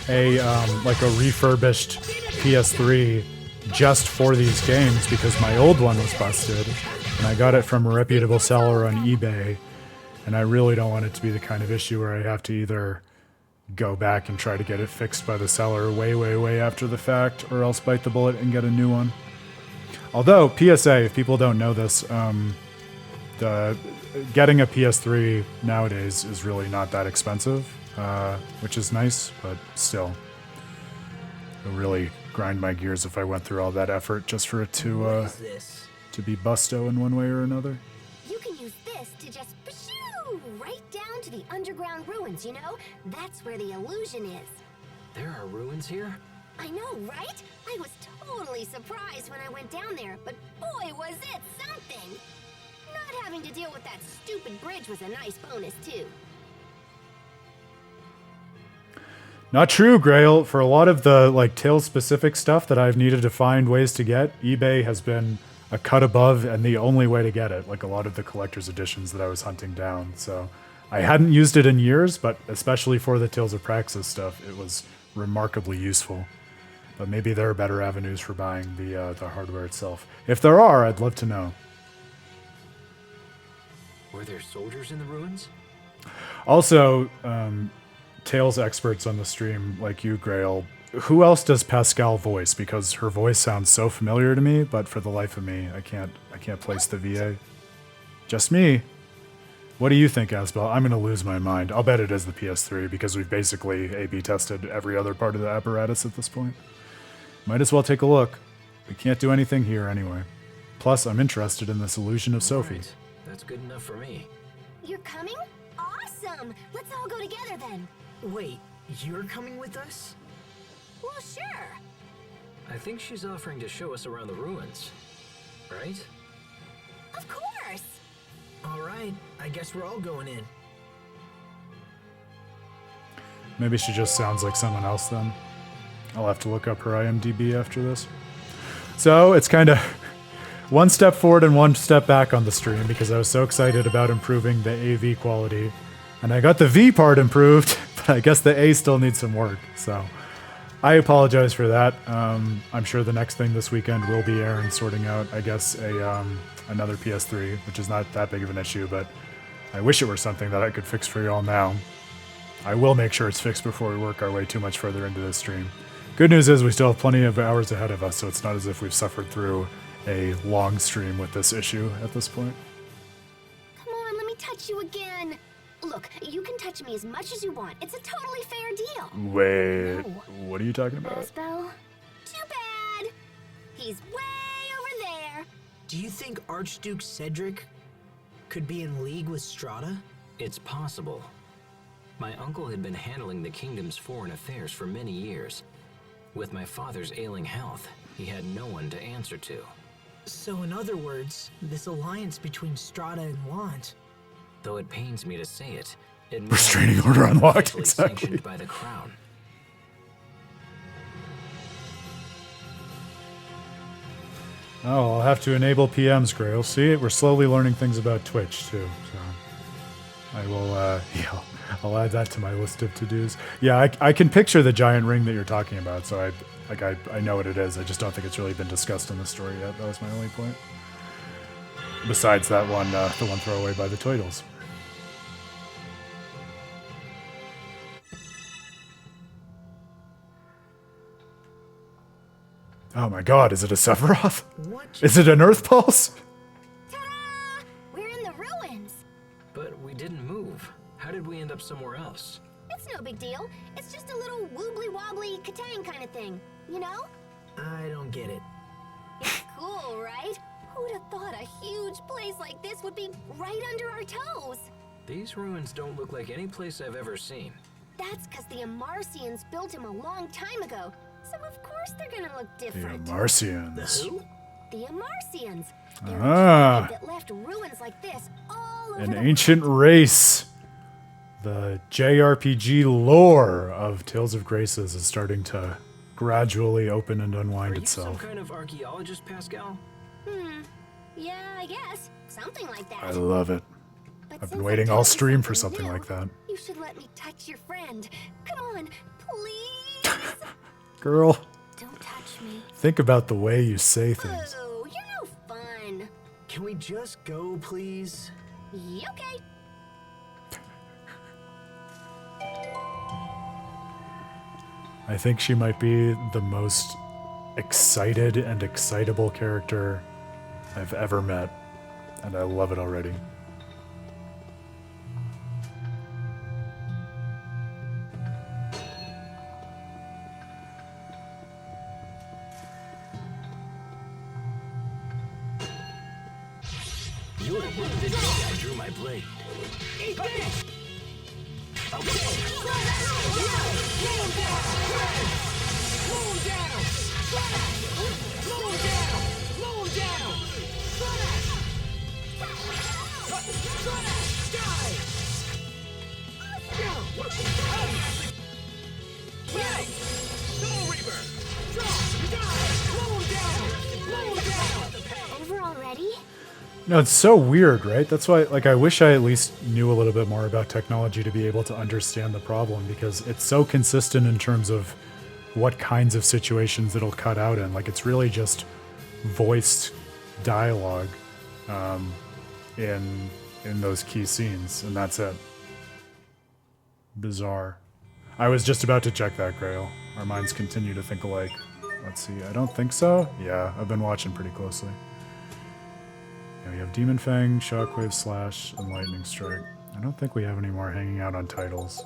a like a refurbished PS3 just for these games because my old one was busted, and I got it from a reputable seller on eBay, and I really don't want it to be the kind of issue where I have to either go back and try to get it fixed by the seller way after the fact, or else bite the bullet and get a new one. Although, PSA, if people don't know this, getting a PS3 nowadays is really not that expensive, which is nice, but still, it would really grind my gears if I went through all that effort just for it What is this? to be busto in one way or another. You can use this to just pshoo, right down to the underground ruins, you know? That's where the illusion is. There are ruins here? I know, right? I was totally surprised when I went down there, but boy, was it something! Not having to deal with that stupid bridge was a nice bonus, too. Not true, Grail. For a lot of the like Tales-specific stuff that I've needed to find ways to get, eBay has been a cut above and the only way to get it, like a lot of the collector's editions that I was hunting down. So I hadn't used it in years, but especially for the Tales of Praxis stuff, it was remarkably useful. But maybe there are better avenues for buying the hardware itself. If there are, I'd love to know. Were there soldiers in the ruins? Also, Tales experts on the stream, like you, Grail, who else does Pascal voice? Because her voice sounds so familiar to me, but for the life of me, I can't place the VA. Just me. What do you think, Asbel? I'm gonna lose my mind. I'll bet it is the PS3 because we've basically A/B tested every other part of the apparatus at this point. Might as well take a look. We can't do anything here anyway. Plus, I'm interested in this illusion of Sophie. Right. That's good enough for me. You're coming? Awesome! Let's all go together then. Wait, You're coming with us? Well, sure. I think she's offering to show us around the ruins. Right? Of course. All right, I guess we're all going in. Maybe she just sounds like someone else then. I'll have to look up her IMDb after this. So it's kind of one step forward and one step back on the stream because I was so excited about improving the AV quality. And I got the V part improved, but I guess the A still needs some work. So I apologize for that. I'm sure the next thing this weekend will be Aaron sorting out, I guess, another PS3, which is not that big of an issue, but I wish it were something that I could fix for you all now. I will make sure it's fixed before we work our way too much further into this stream. Good news is we still have plenty of hours ahead of us, so it's not as if we've suffered through a long stream with this issue at this point. Come on, let me touch you again. Look, you can touch me as much as you want. It's a totally fair deal. Wait, No. what are you talking about? Asbel? Too bad. He's way over there. Do you think Archduke Cedric could be in league with Strata? It's possible. My uncle had been handling the kingdom's foreign affairs for many years. With my father's ailing health, he had no one to answer to. So in other words, this alliance between Strata and Want. Though it pains me to say it, it may Restraining not be order unlocked, officially exactly. sanctioned by the crown. Oh, I'll have to enable PMs, Grail. See, we're slowly learning things about Twitch, too. So I will, yeah, I'll add that to my list of to-dos. Yeah, I can picture the giant ring that you're talking about, so I know what it is. I just don't think it's really been discussed in the story yet. That was my only point. Besides that one, the one throwaway by the Toidles. Oh my god, is it a Sephiroth? What? Is it an Earth Pulse? Ta-da! We're in the ruins. But we didn't move. How did we end up somewhere else? It's no big deal. It's just a little wobbly-wobbly Katang kind of thing, you know? I don't get it. It's cool, right? Who'd have thought a huge place like this would be right under our toes? These ruins don't look like any place I've ever seen. That's because the Amarcians built him a long time ago, so of course they're gonna look The different. Marcians. Who? The Amarcians. They're Ah. a tribe that left ruins like this all over An the ancient world. race. The JRPG lore of Tales of Graces is starting to gradually open and Are unwind you itself. some kind of archaeologist, Pascal? Yeah, I guess. Something like that. I love it. But I've been since waiting I'm all doing stream for something new, like that. You should let me touch your friend. Come on, please. Girl, Don't touch me. think about the way you say things. Oh, you're no fun. Can we just go, please? Okay. I think she might be the most excited and excitable character I've ever met, and I love it already. You were the day I drew my blade. Over already? No, it's so weird, right? That's why, like, I wish I at least knew a little bit more about technology to be able to understand the problem, because it's so consistent in terms of what kinds of situations it'll cut out in. Like, it's really just voiced dialogue in those key scenes, and that's it. Bizarre. I was just about to check that, Grail. Our minds continue to think alike. Let's see, I don't think so. Yeah, I've been watching pretty closely. Yeah, we have Demon Fang, Shockwave Slash, and Lightning Strike. I don't think we have any more hanging out on titles.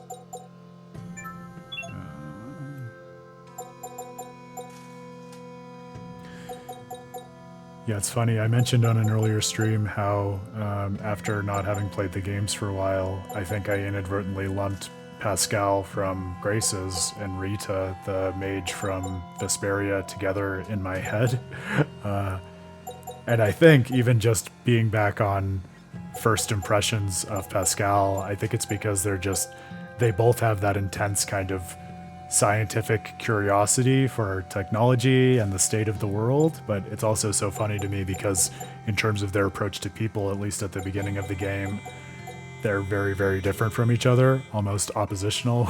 Yeah, it's funny. I mentioned on an earlier stream how after not having played the games for a while, I think I inadvertently lumped Pascal from Graces and Rita, the mage from Vesperia, together in my head. And I think even just being back on first impressions of Pascal, I think it's because they both have that intense kind of scientific curiosity for technology and the state of the world, but it's also so funny to me because in terms of their approach to people, at least at the beginning of the game, they're very, very different from each other, almost oppositional,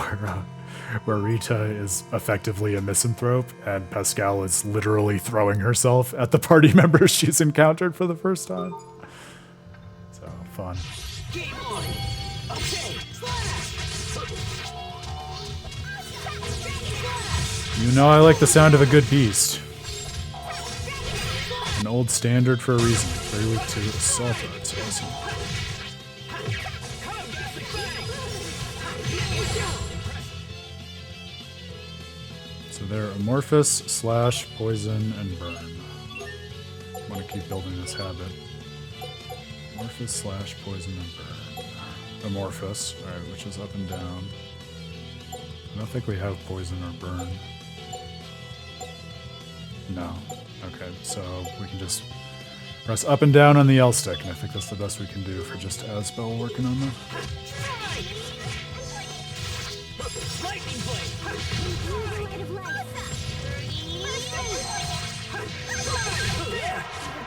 where Rita is effectively a misanthrope and Pascal is literally throwing herself at the party members she's encountered for the first time. So, fun. Game on! Okay, You know I like the sound of a good beast. An old standard for a reason. Very weak to assault. It's awesome. So they're amorphous, slash, poison, and burn. I want to keep building this habit. Amorphous, slash, poison, and burn. Amorphous, alright, which is up and down. I don't think we have poison or burn. No. Okay, so we can just press up and down on the L stick, and I think that's the best we can do for just Asbel working on that.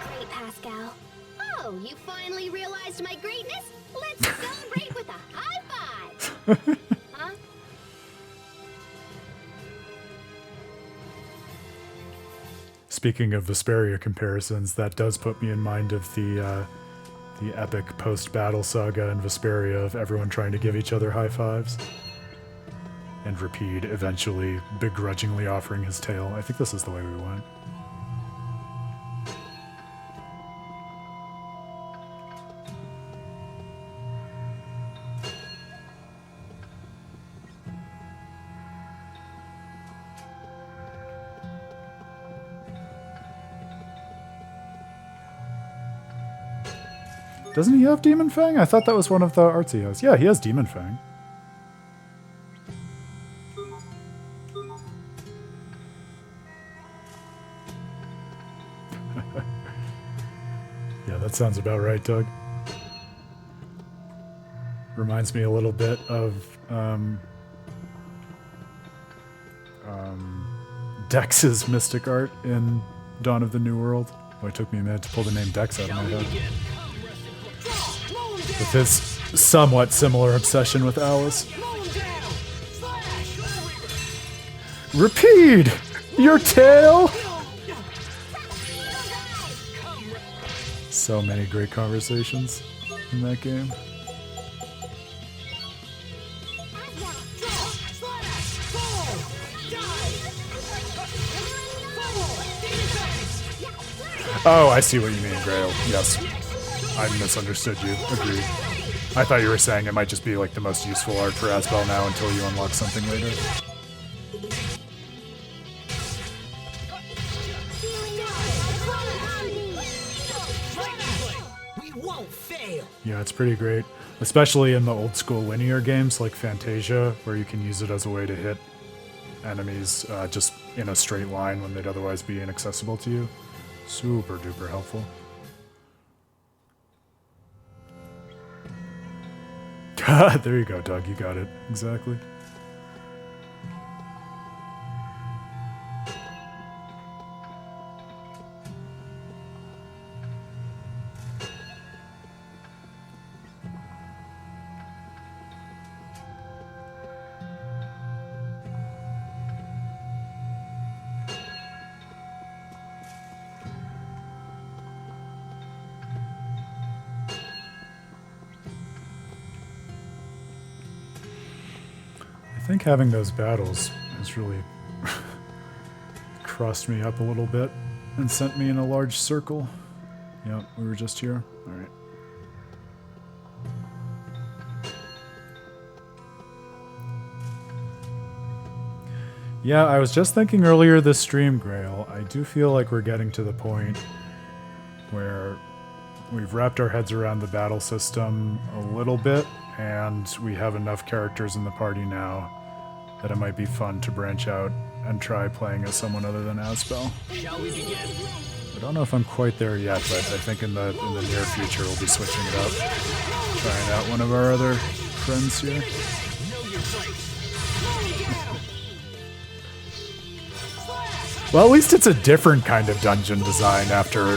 Great, Pascal. Oh, you finally realized my greatness? Let's celebrate with a high five! Huh? Speaking of Vesperia comparisons, that does put me in mind of the epic post-battle saga in Vesperia of everyone trying to give each other high fives. And Rapide eventually begrudgingly offering his tail. I think this is the way we went. Doesn't he have Demon Fang? I thought that was one of the arts he has. Yeah, he has Demon Fang. Yeah, that sounds about right, Doug. Reminds me a little bit of Dex's mystic art in Dawn of the New World. Oh, it took me a minute to pull the name Dex out of my head. With his somewhat similar obsession with Alice. Rapide! Your tail! So many great conversations in that game. Oh, I see what you mean, Grail. Yes. I misunderstood you. Agreed. I thought you were saying it might just be like the most useful art for Asbel now until you unlock something later. we won't fail! Yeah, it's pretty great. Especially in the old school linear games like Fantasia, where you can use it as a way to hit enemies just in a straight line when they'd otherwise be inaccessible to you. Super duper helpful. There you go, Doug. You got it. Exactly. I think having those battles has really crossed me up a little bit and sent me in a large circle. Yep, we were just here. All right. Yeah, I was just thinking earlier this stream, Grail, I do feel like we're getting to the point where we've wrapped our heads around the battle system a little bit, and we have enough characters in the party now that it might be fun to branch out and try playing as someone other than Asbel. Shall we begin? I don't know if I'm quite there yet, but I think in the near future we'll be switching it up. Trying out one of our other friends here. Well, at least it's a different kind of dungeon design after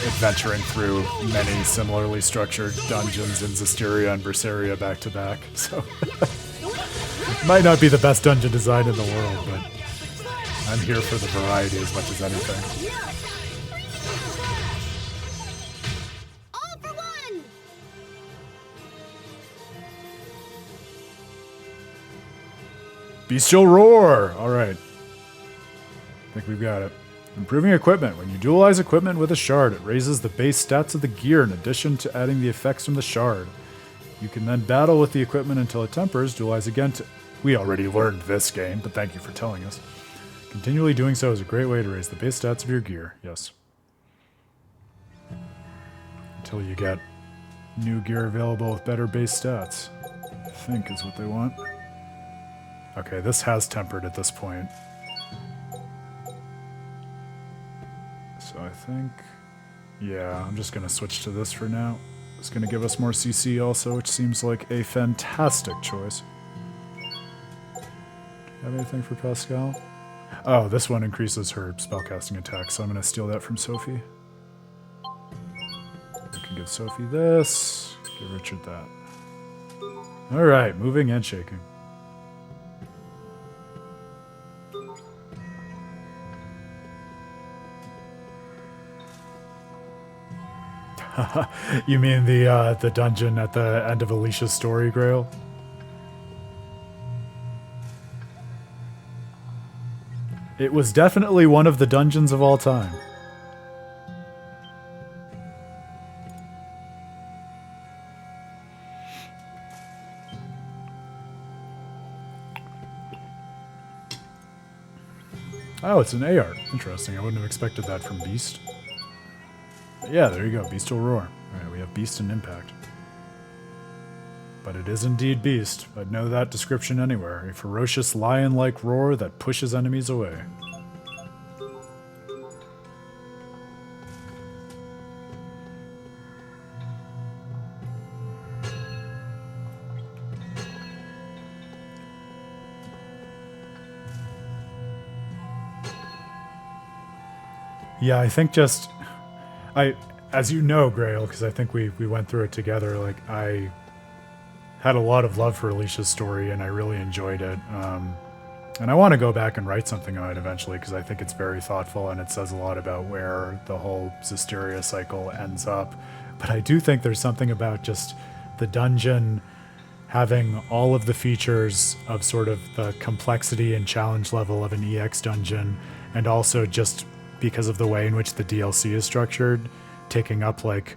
adventuring through many similarly structured dungeons in Zestiria and Vesperia back to back. So it might not be the best dungeon design in the world, but I'm here for the variety as much as anything. All for one! Bestial Roar! Alright. I think we've got it. Improving equipment. When you dualize equipment with a shard, it raises the base stats of the gear in addition to adding the effects from the shard. You can then battle with the equipment until it tempers, dualize again to... We already learned this game, but thank you for telling us. Continually doing so is a great way to raise the base stats of your gear. Yes. Until you get new gear available with better base stats. I think is what they want. Okay, this has tempered at this point. So I think... Yeah, I'm just going to switch to this for now. It's going to give us more CC also, which seems like a fantastic choice. Have anything for Pascal? Oh, this one increases her spellcasting attack, so I'm going to steal that from Sophie. I can give Sophie this, give Richard that. Alright, moving and shaking. You mean the dungeon at the end of Alicia's story, Grail? It was definitely one of the dungeons of all time. Oh, it's an A art. Interesting. I wouldn't have expected that from Beast. But yeah, there you go. Bestial Roar. Alright, we have Beast and Impact. But it is indeed Beast. I'd know that description anywhere. A ferocious lion-like roar that pushes enemies away. Yeah, I think just... as you know, Grail, because I think we went through it together, like, I had a lot of love for Alicia's story, and I really enjoyed it. And I want to go back and write something on it eventually, because I think it's very thoughtful, and it says a lot about where the whole Zestiria cycle ends up. But I do think there's something about just the dungeon having all of the features of sort of the complexity and challenge level of an EX dungeon, and also just because of the way in which the DLC is structured, taking up like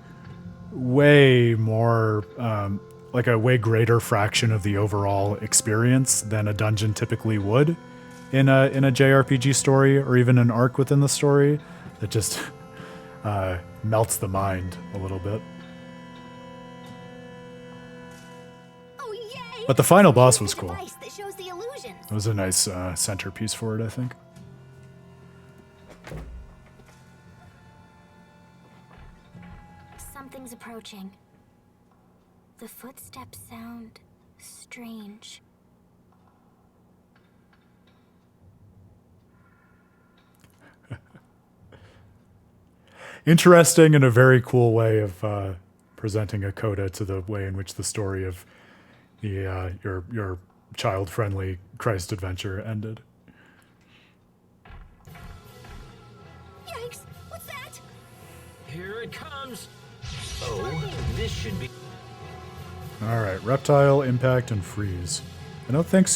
way more, like a way greater fraction of the overall experience than a dungeon typically would in a JRPG story or even an arc within the story. That just melts the mind a little bit. Oh, yay! But the final boss was cool. Device that shows the illusions. It was a nice centerpiece for it, I think. Something's approaching. The footsteps sound strange. Interesting and a very cool way of presenting a coda to the way in which the story of the your child-friendly Christ adventure ended. Yikes! What's that? Here it comes. Oh, this should be... Alright, Reptile, Impact, and Freeze. I don't think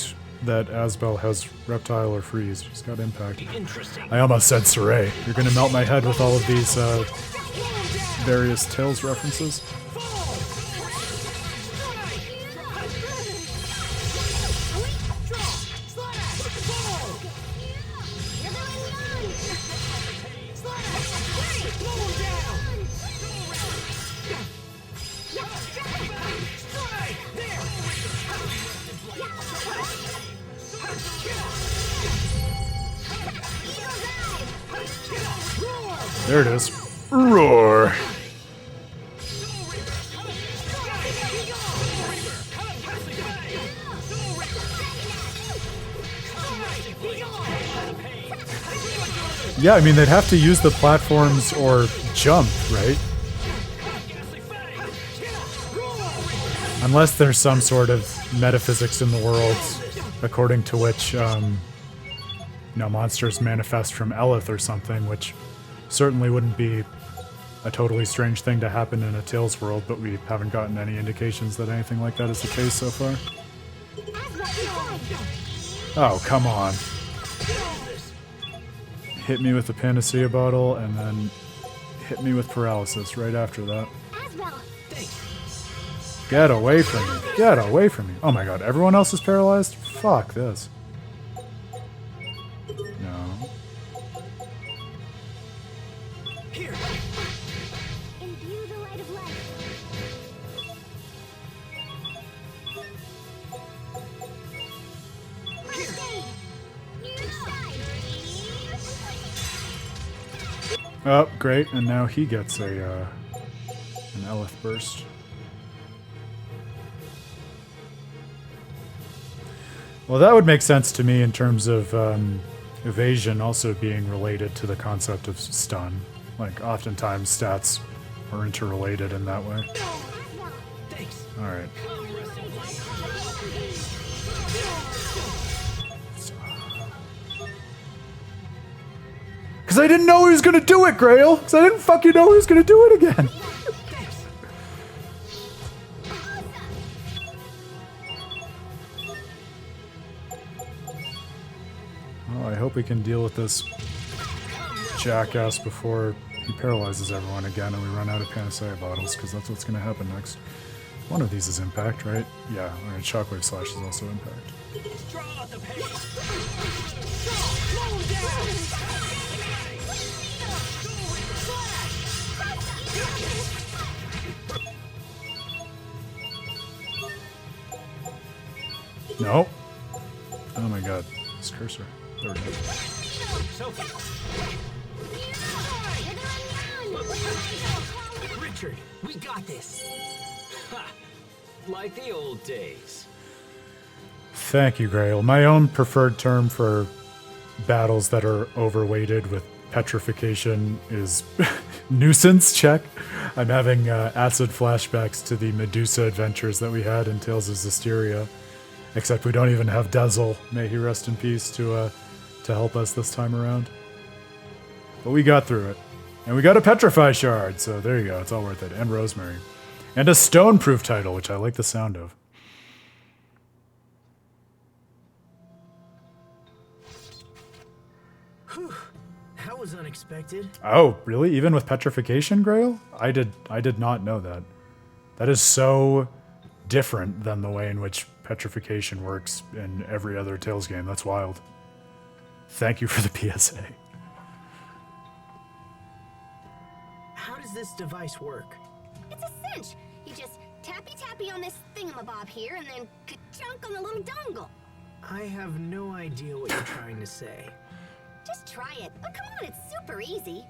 that Asbel has Reptile or Freeze. She's got Impact. interesting. I almost said Saray. You're gonna melt my head with all of these various Tales references. There it is. Roar. Yeah, I mean, they'd have to use the platforms or jump, right? Unless there's some sort of metaphysics in the world according to which, monsters manifest from Eleth or something, which certainly wouldn't be a totally strange thing to happen in a Tales world, but we haven't gotten any indications that anything like that is the case so far. Oh, come on. Hit me with the panacea bottle, and then hit me with paralysis right after that. Get away from me. Get away from me. Oh my god, everyone else is paralyzed? Fuck this. No. Here. Imbue the light of life. Oh, great, and now he gets an Eleth burst. Well, that would make sense to me in terms of evasion also being related to the concept of stun. Like, oftentimes stats are interrelated in that way. Alright. Because I didn't know he was going to do it, Grail! Because I didn't fucking know he was going to do it again! I hope we can deal with this jackass before he paralyzes everyone again and we run out of panacea bottles, because that's what's going to happen next. One of these is impact, right? Yeah, alright, shockwave slash is also impact. No. Oh my god, this cursor. There we go. Richard, we got this. Ha! Like the old days. Thank you, Grail. My own preferred term for battles that are overweighted with petrification is nuisance check. I'm having acid flashbacks to the Medusa adventures that we had in Tales of Zestiria. Except we don't even have Dazzle, may he rest in peace, to help us this time around. But we got through it. And we got a Petrify Shard, so there you go, it's all worth it. And Rosemary. And a Stone-proof title, which I like the sound of. Whew, that was unexpected. Oh, really? Even with Petrification, Grail? I did not know that. That is so different than the way in which Petrification works in every other Tales game. That's wild. Thank you for the PSA. How does this device work? It's a cinch. You just tappy on this thingamabob here and then ka-chunk on the little dongle. I have no idea what you're trying to say. Just try it. Oh, come on, it's super easy.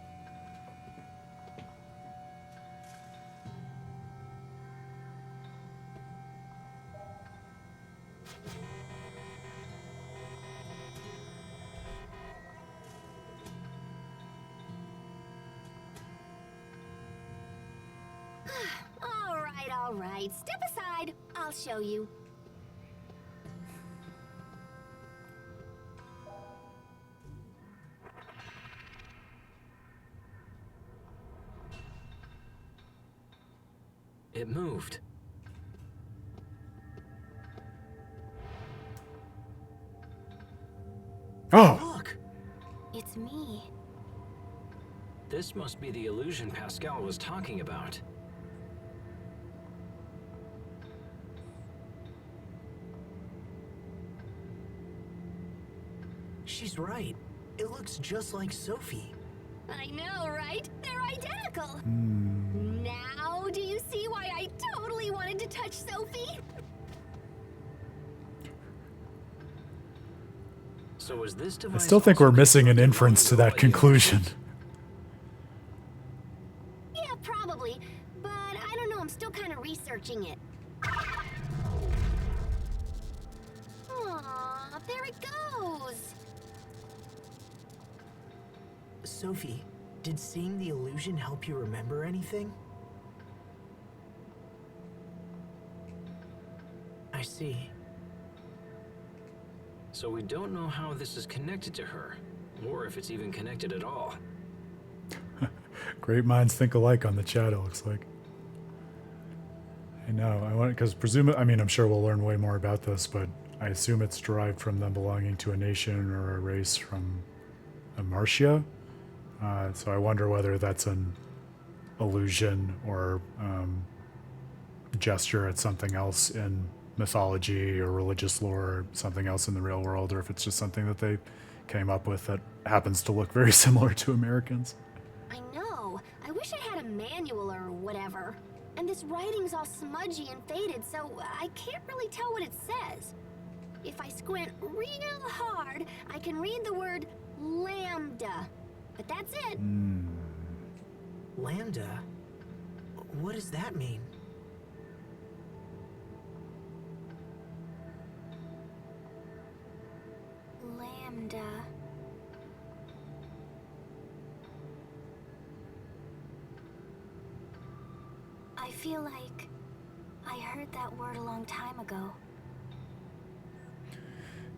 All right. Step aside. I'll show you. It moved. Oh! Look! It's me. This must be the illusion Pascal was talking about. She's right. It looks just like Sophie. I know, right? They're identical. Now, do you see why I totally wanted to touch Sophie? So is this I device still think we're also missing an constructed inference to along that the conclusion. it goes. Sophie, did seeing the illusion help you remember anything? I see. So we don't know how this is connected to her, or if it's even connected at all. Great minds think alike on the chat, it looks like. I know. I want because presumably, I mean, I'm sure we'll learn way more about this, but I assume it's derived from them belonging to a nation or a race from Marcia. So I wonder whether that's an illusion or gesture at something else in mythology or religious lore, or something else in the real world, or if it's just something that they came up with that happens to look very similar to Americans. I know. I wish I had a manual or whatever. And this writing's all smudgy and faded, so I can't really tell what it says. If I squint real hard, I can read the word lambda. But that's it. Lambda? What does that mean? Lambda. I feel like I heard that word a long time ago.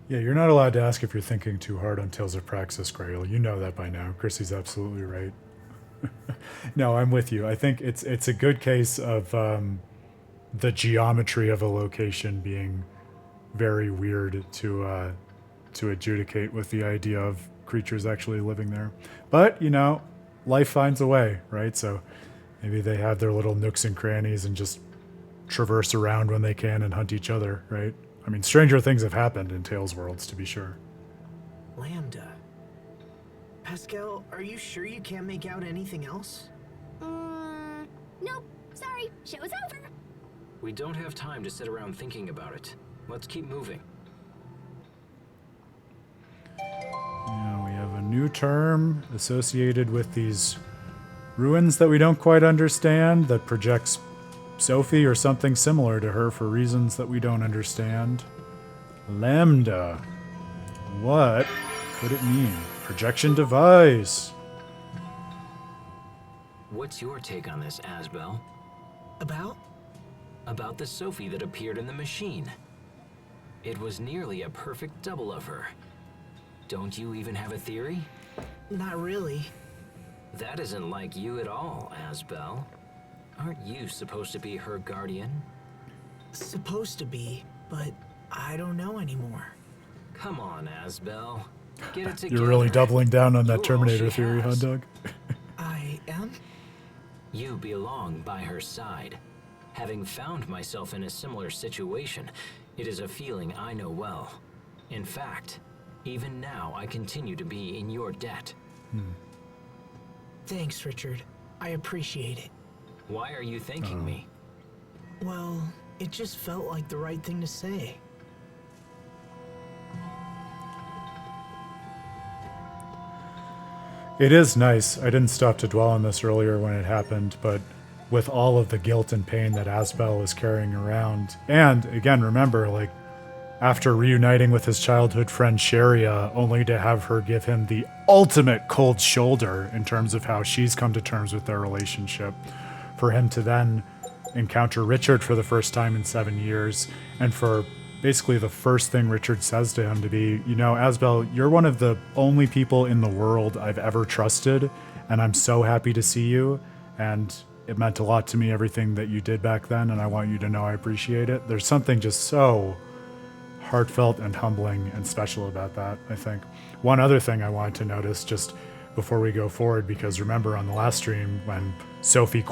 Yeah, you're not allowed to ask if you're thinking too hard on Tales of Praxis, Grail. You know that by now. Chrissy's absolutely right. No, I'm with you. I think it's a good case of the geometry of a location being very weird to adjudicate with the idea of creatures actually living there. But, you know, life finds a way, right? So maybe they have their little nooks and crannies and just traverse around when they can and hunt each other, right? I mean, stranger things have happened in Tales worlds, to be sure. Lambda. Pascal, are you sure you can't make out anything else? Nope. Sorry. Show's over. We don't have time to sit around thinking about it. Let's keep moving. Yeah, we have a new term associated with these ruins that we don't quite understand that projects Sophie or something similar to her for reasons that we don't understand. Lambda. What could it mean? Projection device. What's your take on this, Asbel? About? About the Sophie that appeared in the machine. It was nearly a perfect double of her. Don't you even have a theory? Not really. That isn't like you at all, Asbel. Aren't you supposed to be her guardian? Supposed to be, but I don't know anymore. Come on, Asbel. Get it together. You're really doubling down on that You're all Terminator she theory, huh, has. Doug? I am? You belong by her side. Having found myself in a similar situation, it is a feeling I know well. In fact, even now I continue to be in your debt. Thanks, Richard. I appreciate it. Why are you thanking me? Well, it just felt like the right thing to say. It is nice. I didn't stop to dwell on this earlier when it happened, but with all of the guilt and pain that Asbel is carrying around, and again, remember, like, after reuniting with his childhood friend Sharia, only to have her give him the ultimate cold shoulder in terms of how she's come to terms with their relationship, for him to then encounter Richard for the first time in 7 years, and for basically the first thing Richard says to him to be, you know, Asbel, you're one of the only people in the world I've ever trusted, and I'm so happy to see you, and it meant a lot to me, everything that you did back then, and I want you to know I appreciate it. There's something just so heartfelt and humbling and special about that, I think. One other thing I wanted to notice just before we go forward, because remember on the last stream when Sophie ?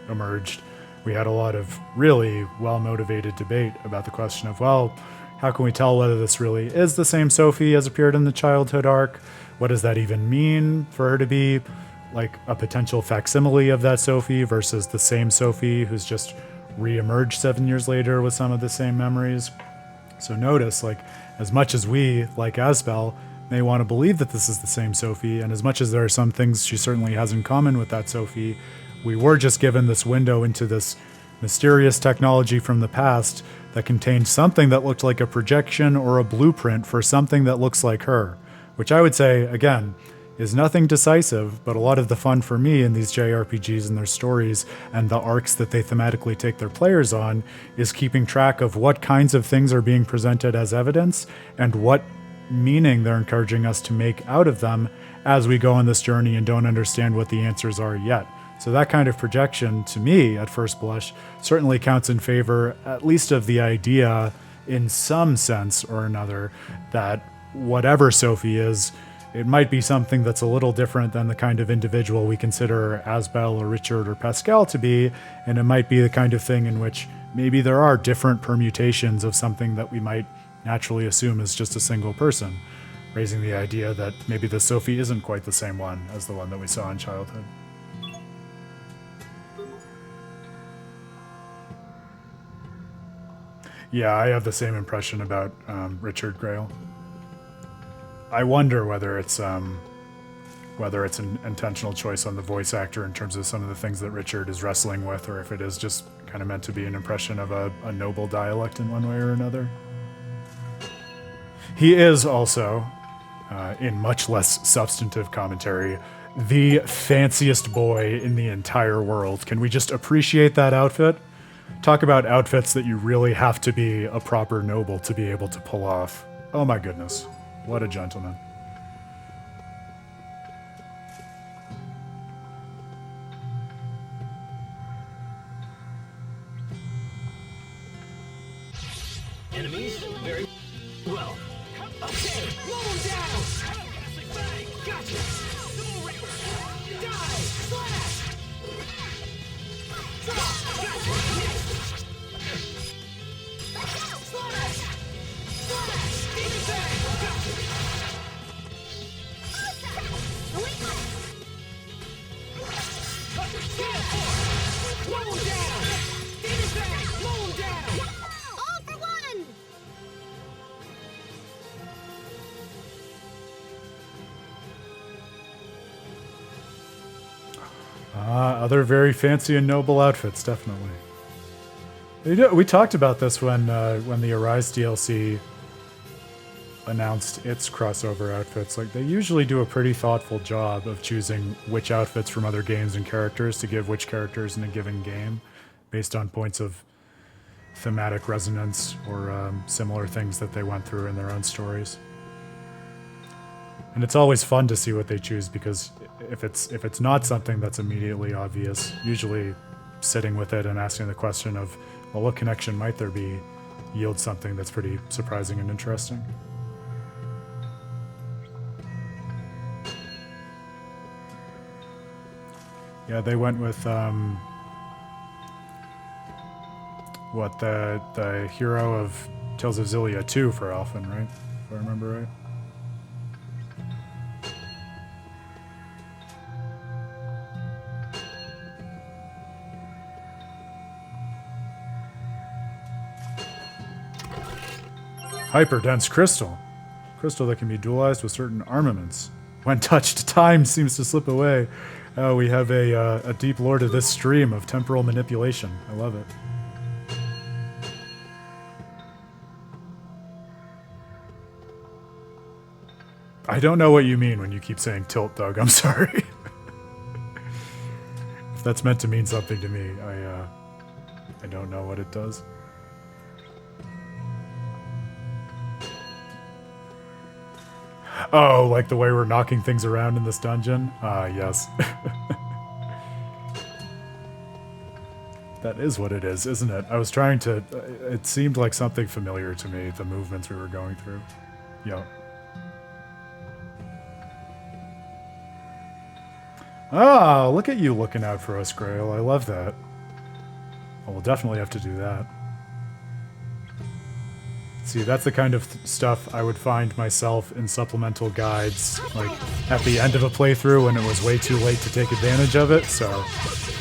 Emerged, we had a lot of really well-motivated debate about the question of, well, how can we tell whether this really is the same Sophie as appeared in the childhood arc? What does that even mean for her to be like a potential facsimile of that Sophie versus the same Sophie who's just re-emerged 7 years later with some of the same memories? So notice, like, as much as we, like Asbel, may want to believe that this is the same Sophie, and as much as there are some things she certainly has in common with that Sophie, we were just given this window into this mysterious technology from the past that contained something that looked like a projection or a blueprint for something that looks like her, which I would say, again, is nothing decisive, but a lot of the fun for me in these JRPGs and their stories and the arcs that they thematically take their players on is keeping track of what kinds of things are being presented as evidence and what meaning they're encouraging us to make out of them as we go on this journey and don't understand what the answers are yet. So that kind of projection, to me, at first blush, certainly counts in favor, at least of the idea, in some sense or another, that whatever Sophie is, it might be something that's a little different than the kind of individual we consider Asbel or Richard or Pascal to be, and it might be the kind of thing in which maybe there are different permutations of something that we might naturally assume is just a single person, raising the idea that maybe the Sophie isn't quite the same one as the one that we saw in childhood. Yeah, I have the same impression about Richard Grail. I wonder whether it's an intentional choice on the voice actor in terms of some of the things that Richard is wrestling with, or if it is just kind of meant to be an impression of a noble dialect in one way or another. He is also, in much less substantive commentary, the fanciest boy in the entire world. Can we just appreciate that outfit? Talk about outfits that you really have to be a proper noble to be able to pull off. Oh my goodness. What a gentleman. Enemies? Very well. Okay, roll down! Gotcha! Soul Reaper! Die! Slash! Gotcha! Let's go! Slash! Slash! Demon Fang! Gotcha! Roll down! Demon Fang! Roll down! All for one! Other very fancy and noble outfits, definitely. We talked about this when the Arise DLC announced its crossover outfits. Like, they usually do a pretty thoughtful job of choosing which outfits from other games and characters to give which characters in a given game based on points of thematic resonance or similar things that they went through in their own stories. And it's always fun to see what they choose, because if it's not something that's immediately obvious, usually sitting with it and asking the question of, well, what connection might there be, yields something that's pretty surprising and interesting. Yeah, they went with the hero of Tales of Xillia 2 for Alphen, right? If I remember right. Hyperdense crystal. Crystal that can be dualized with certain armaments. When touched, time seems to slip away. Oh, we have a deep lore to this stream of temporal manipulation. I love it. I don't know what you mean when you keep saying tilt, Doug. I'm sorry. If that's meant to mean something to me, I don't know what it does. Oh, like the way we're knocking things around in this dungeon? Ah, yes. That is what it is, isn't it? I was trying to... It seemed like something familiar to me, the movements we were going through. Yeah. Ah, look at you looking out for us, Grail. I love that. Well, we'll definitely have to do that. See, that's the kind of stuff I would find myself in supplemental guides, like, at the end of a playthrough when it was way too late to take advantage of it, so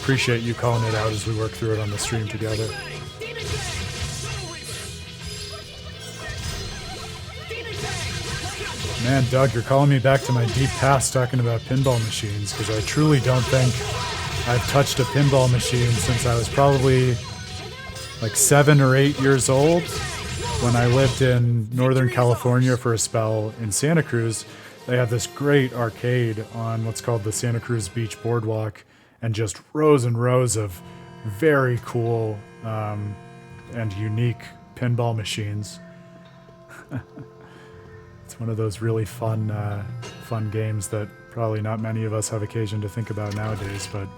appreciate you calling it out as we work through it on the stream together. Man, Doug, you're calling me back to my deep past talking about pinball machines, because I truly don't think I've touched a pinball machine since I was probably like 7 or 8 years old, when I lived in Northern California for a spell in Santa Cruz, they have this great arcade on what's called the Santa Cruz Beach Boardwalk, and just rows and rows of very cool and unique pinball machines. It's one of those really fun games that probably not many of us have occasion to think about nowadays, but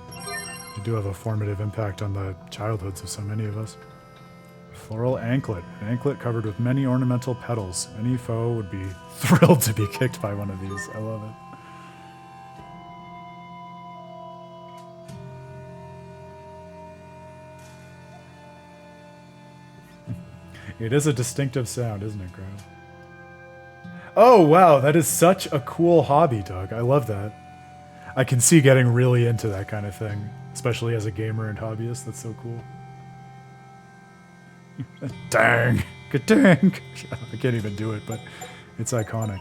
they do have a formative impact on the childhoods of so many of us. Floral anklet. An anklet covered with many ornamental petals. Any foe would be thrilled to be kicked by one of these. I love it. It is a distinctive sound, isn't it, Graham? Oh, wow, that is such a cool hobby, Doug. I love that. I can see getting really into that kind of thing, especially as a gamer and hobbyist. That's so cool. Dang. Dang. I can't even do it, but it's iconic.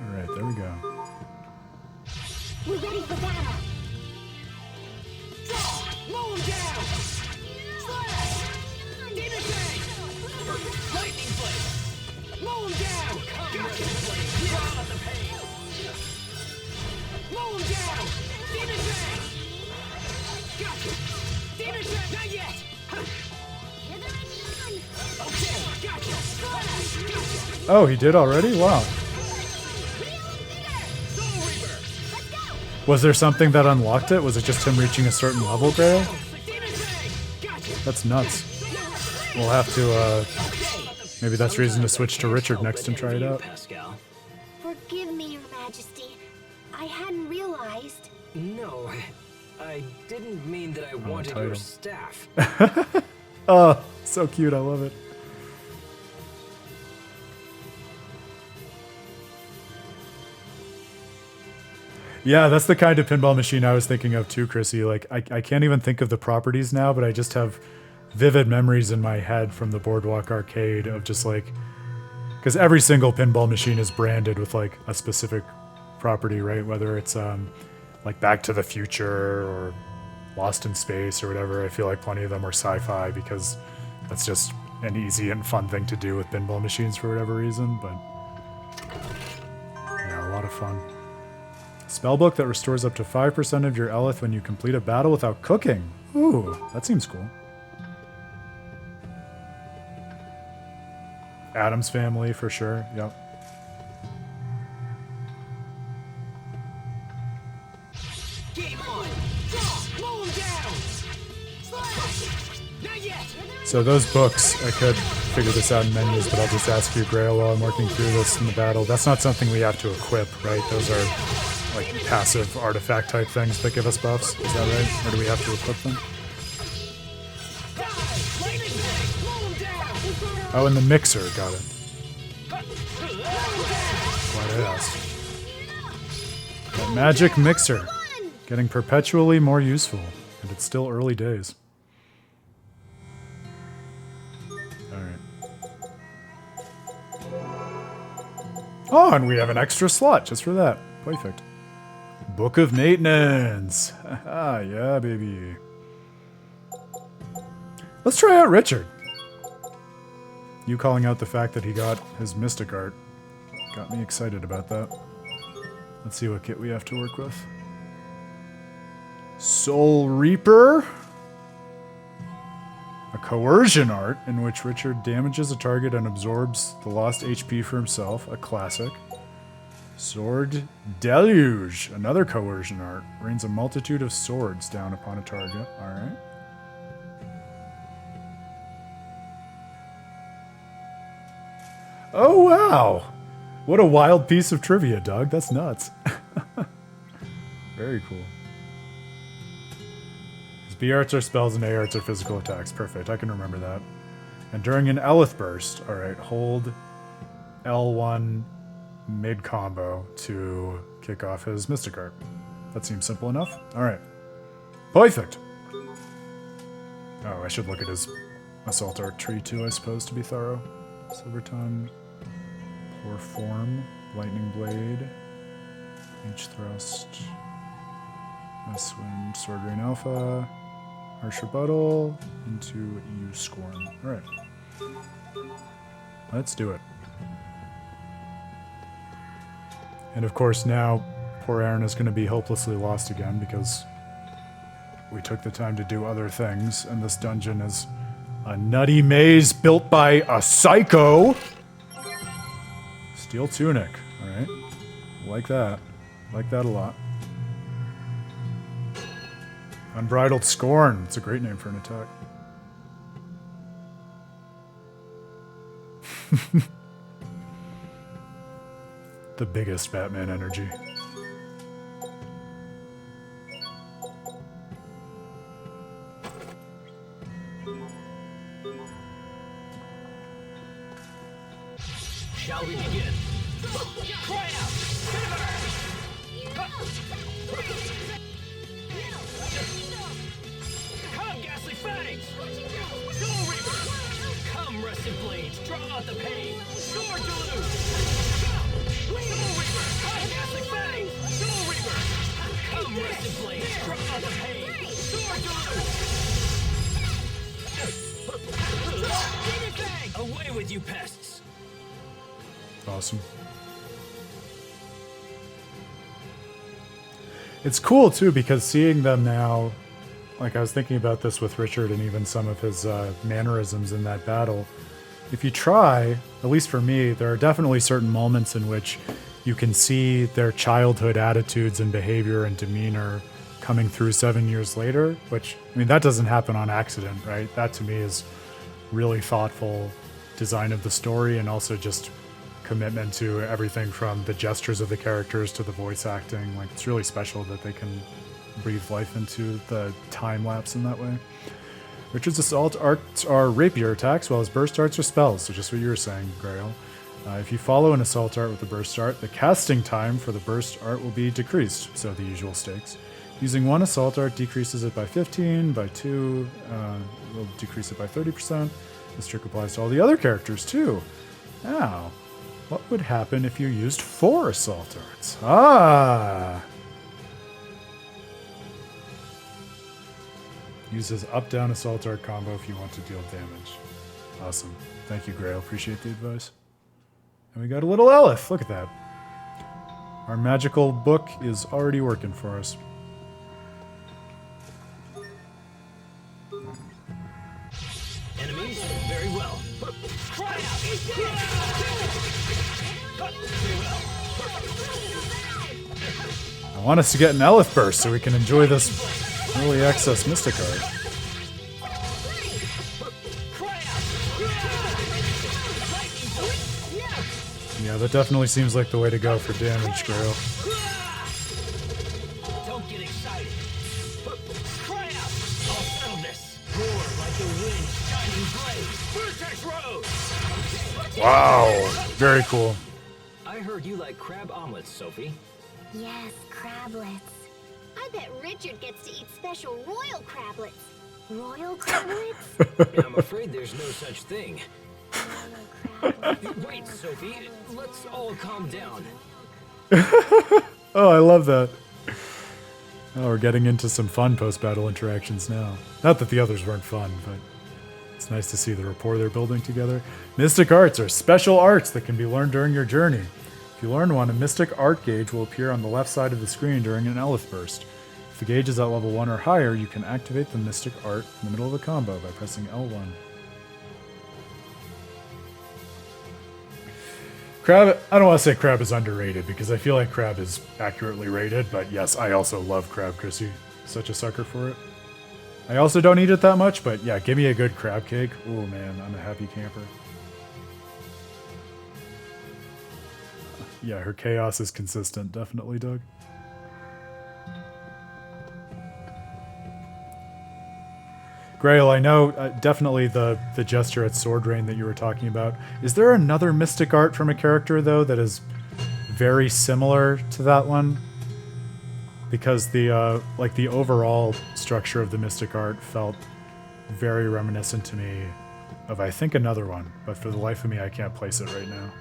Alright, there we go. We're ready for battle. Mow him down! Slash! Demon Fang! Lightning Blade! Mow him down! Gotcha! Draw the pain! Mow him down! Demon Fang! Gotcha! Demon Fang! Not yet! Okay, gotcha! Slash! Gotcha! Oh, he did already? Wow. Soul Reaper! Was there something that unlocked it? Was it just him reaching a certain level, Grail? Demon Fang! Gotcha! That's nuts. We'll have to, maybe that's reason to switch to Richard next and try it out. Pascal. Forgive me, Your Majesty. I hadn't realized. No, I didn't mean that I wanted your title. staff. Oh, so cute. I love it. Yeah, that's the kind of pinball machine I was thinking of too, Chrissy. Like, I can't even think of the properties now, but I just have vivid memories in my head from the Boardwalk arcade of just like, because every single pinball machine is branded with like a specific property, right? Whether it's like Back to the Future or Lost in Space or whatever. I feel like plenty of them are sci-fi because that's just an easy and fun thing to do with pinball machines for whatever reason, but yeah, a lot of fun. Spellbook that restores up to 5% of your Elith when you complete a battle without cooking. Ooh, that seems cool. Adam's Family for sure, yep. Game on! Draw! Mow him down! Slash! Not yet! So those books, I could figure this out in menus, but I'll just ask you, Grail, while I'm working through this in the battle. That's not something we have to equip, right? Those are like passive artifact type things that give us buffs. Is that right? Or do we have to equip them? Lightning Fang! Mow him down! Oh, and the mixer, got it. Glad I asked. That magic mixer, getting perpetually more useful, and it's still early days. Alright. Oh, and we have an extra slot just for that. Perfect. Book of Maintenance. Ah, yeah, baby. Let's try out Richard. You calling out the fact that he got his Mystic Art got me excited about that. Let's see what kit we have to work with. Soul Reaper. A coercion art in which Richard damages a target and absorbs the lost HP for himself. A classic. Sword Deluge. Another coercion art. Rains a multitude of swords down upon a target. Alright. Oh, wow. What a wild piece of trivia, Doug. That's nuts. Very cool. His B arts are spells and A arts are physical attacks. Perfect. I can remember that. And during an Elith burst, alright, hold L1 mid combo to kick off his Mystic Art. That seems simple enough. Alright. Perfect. Oh, I should look at his Assault Art tree too, I suppose, to be thorough. Silver Tongue. Poor Form. Lightning Blade. H Thrust. S-Wind, Sword Rain Alpha, Harsh Rebuttal, into U Scorn. Alright. Let's do it. And of course now, poor Aaron is going to be hopelessly lost again because we took the time to do other things, and this dungeon is a nutty maze built by a psycho! Steel Tunic. Alright. Like that. Like that a lot. Unbridled Scorn. It's a great name for an attack. The biggest Batman energy. Shall we begin? Cry out! Come, ghastly fangs! Soul Reaper! Come, rusted blades! Draw out the pain! Sword to loose! Soul Reaper! Come, ghastly fangs! Soul Reaper! Come, rusted blades! Draw out the pain! Sword to loose! Away with you pests! Awesome. It's cool too because seeing them now, like I was thinking about this with Richard and even some of his mannerisms in that battle. If you try, at least for me, there are definitely certain moments in which you can see their childhood attitudes and behavior and demeanor coming through 7 years later, which, I mean, that doesn't happen on accident, right? That to me is really thoughtful design of the story and also just commitment to everything from the gestures of the characters to the voice acting. Like, it's really special that they can breathe life into the time lapse in that way. Richard's assault arts are rapier attacks, while his burst arts are spells, so just what you were saying, Grail. If you follow an assault art with a burst art, the casting time for the burst art will be decreased, so the usual stakes. Using one assault art decreases it by 15, by 2 will decrease it by 30%. This trick applies to all the other characters too. Now, what would happen if you used 4 assault arts? Ah! Uses up-down assault art combo if you want to deal damage. Awesome. Thank you, Grail. Appreciate the advice. And we got a little Elif. Look at that. Our magical book is already working for us. Enemies? Very well. Cry out! Very well. I want us to get an Elif burst so we can enjoy this early access Mystic art. Yeah, that definitely seems like the way to go for damage, Grail. Don't get excited. Cry out! I'll settle this. Roar like the wind, shining blade. Vertex Rose! Wow! Very cool. I heard you like crab omelets, Sophie. Yes, crablets. I bet Richard gets to eat special royal crablets. Royal crablets? I'm afraid there's no such thing. Royal crablets. Wait, Sophie, let's all calm down. Oh, I love that. Oh, we're getting into some fun post-battle interactions now. Not that the others weren't fun, but it's nice to see the rapport they're building together. Mystic arts are special arts that can be learned during your journey. If you learn one, a Mystic Art gauge will appear on the left side of the screen during an Elif burst. If the gauge is at level 1 or higher, you can activate the Mystic Art in the middle of a combo by pressing L1. Crab, I don't want to say Crab is underrated, because I feel like Crab is accurately rated, but yes, I also love Crab, Chrissy. Such a sucker for it. I also don't eat it that much, but yeah, give me a good crab cake. Oh man, I'm a happy camper. Yeah, her chaos is consistent, definitely, Doug. Grail, I know definitely the gesture at Sword Rain that you were talking about. Is there another Mystic Art from a character, though, that is very similar to that one? Because the like the overall structure of the Mystic Art felt very reminiscent to me of, I think, another one. But for the life of me, I can't place it right now.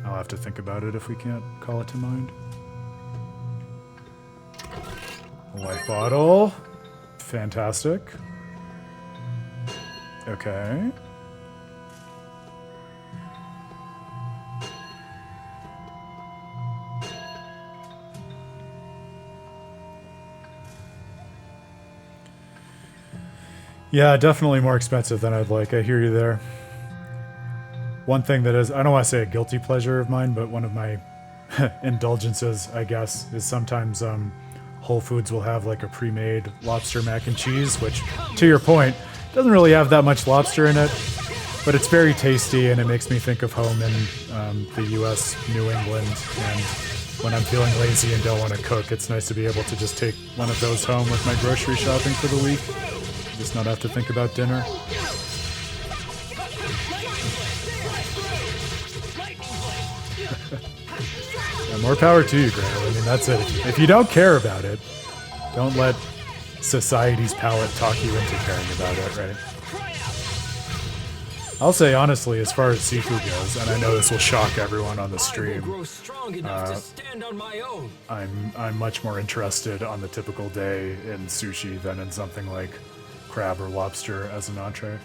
I'll have to think about it if we can't call it to mind. Life bottle. Fantastic. Okay. Yeah, definitely more expensive than I'd like. I hear you there. One thing that is, I don't want to say a guilty pleasure of mine, but one of my indulgences, I guess, is sometimes Whole Foods will have like a pre-made lobster mac and cheese, which, to your point, doesn't really have that much lobster in it, but it's very tasty and it makes me think of home in the U.S., New England, and when I'm feeling lazy and don't want to cook, it's nice to be able to just take one of those home with my grocery shopping for the week. Just not have to think about dinner. Yeah, more power to you, Grail. I mean, that's it. If you don't care about it, don't let society's palate talk you into caring about it, right? I'll say honestly, as far as seafood goes, and I know this will shock everyone on the stream, I'm much more interested on the typical day in sushi than in something like crab or lobster as an entree.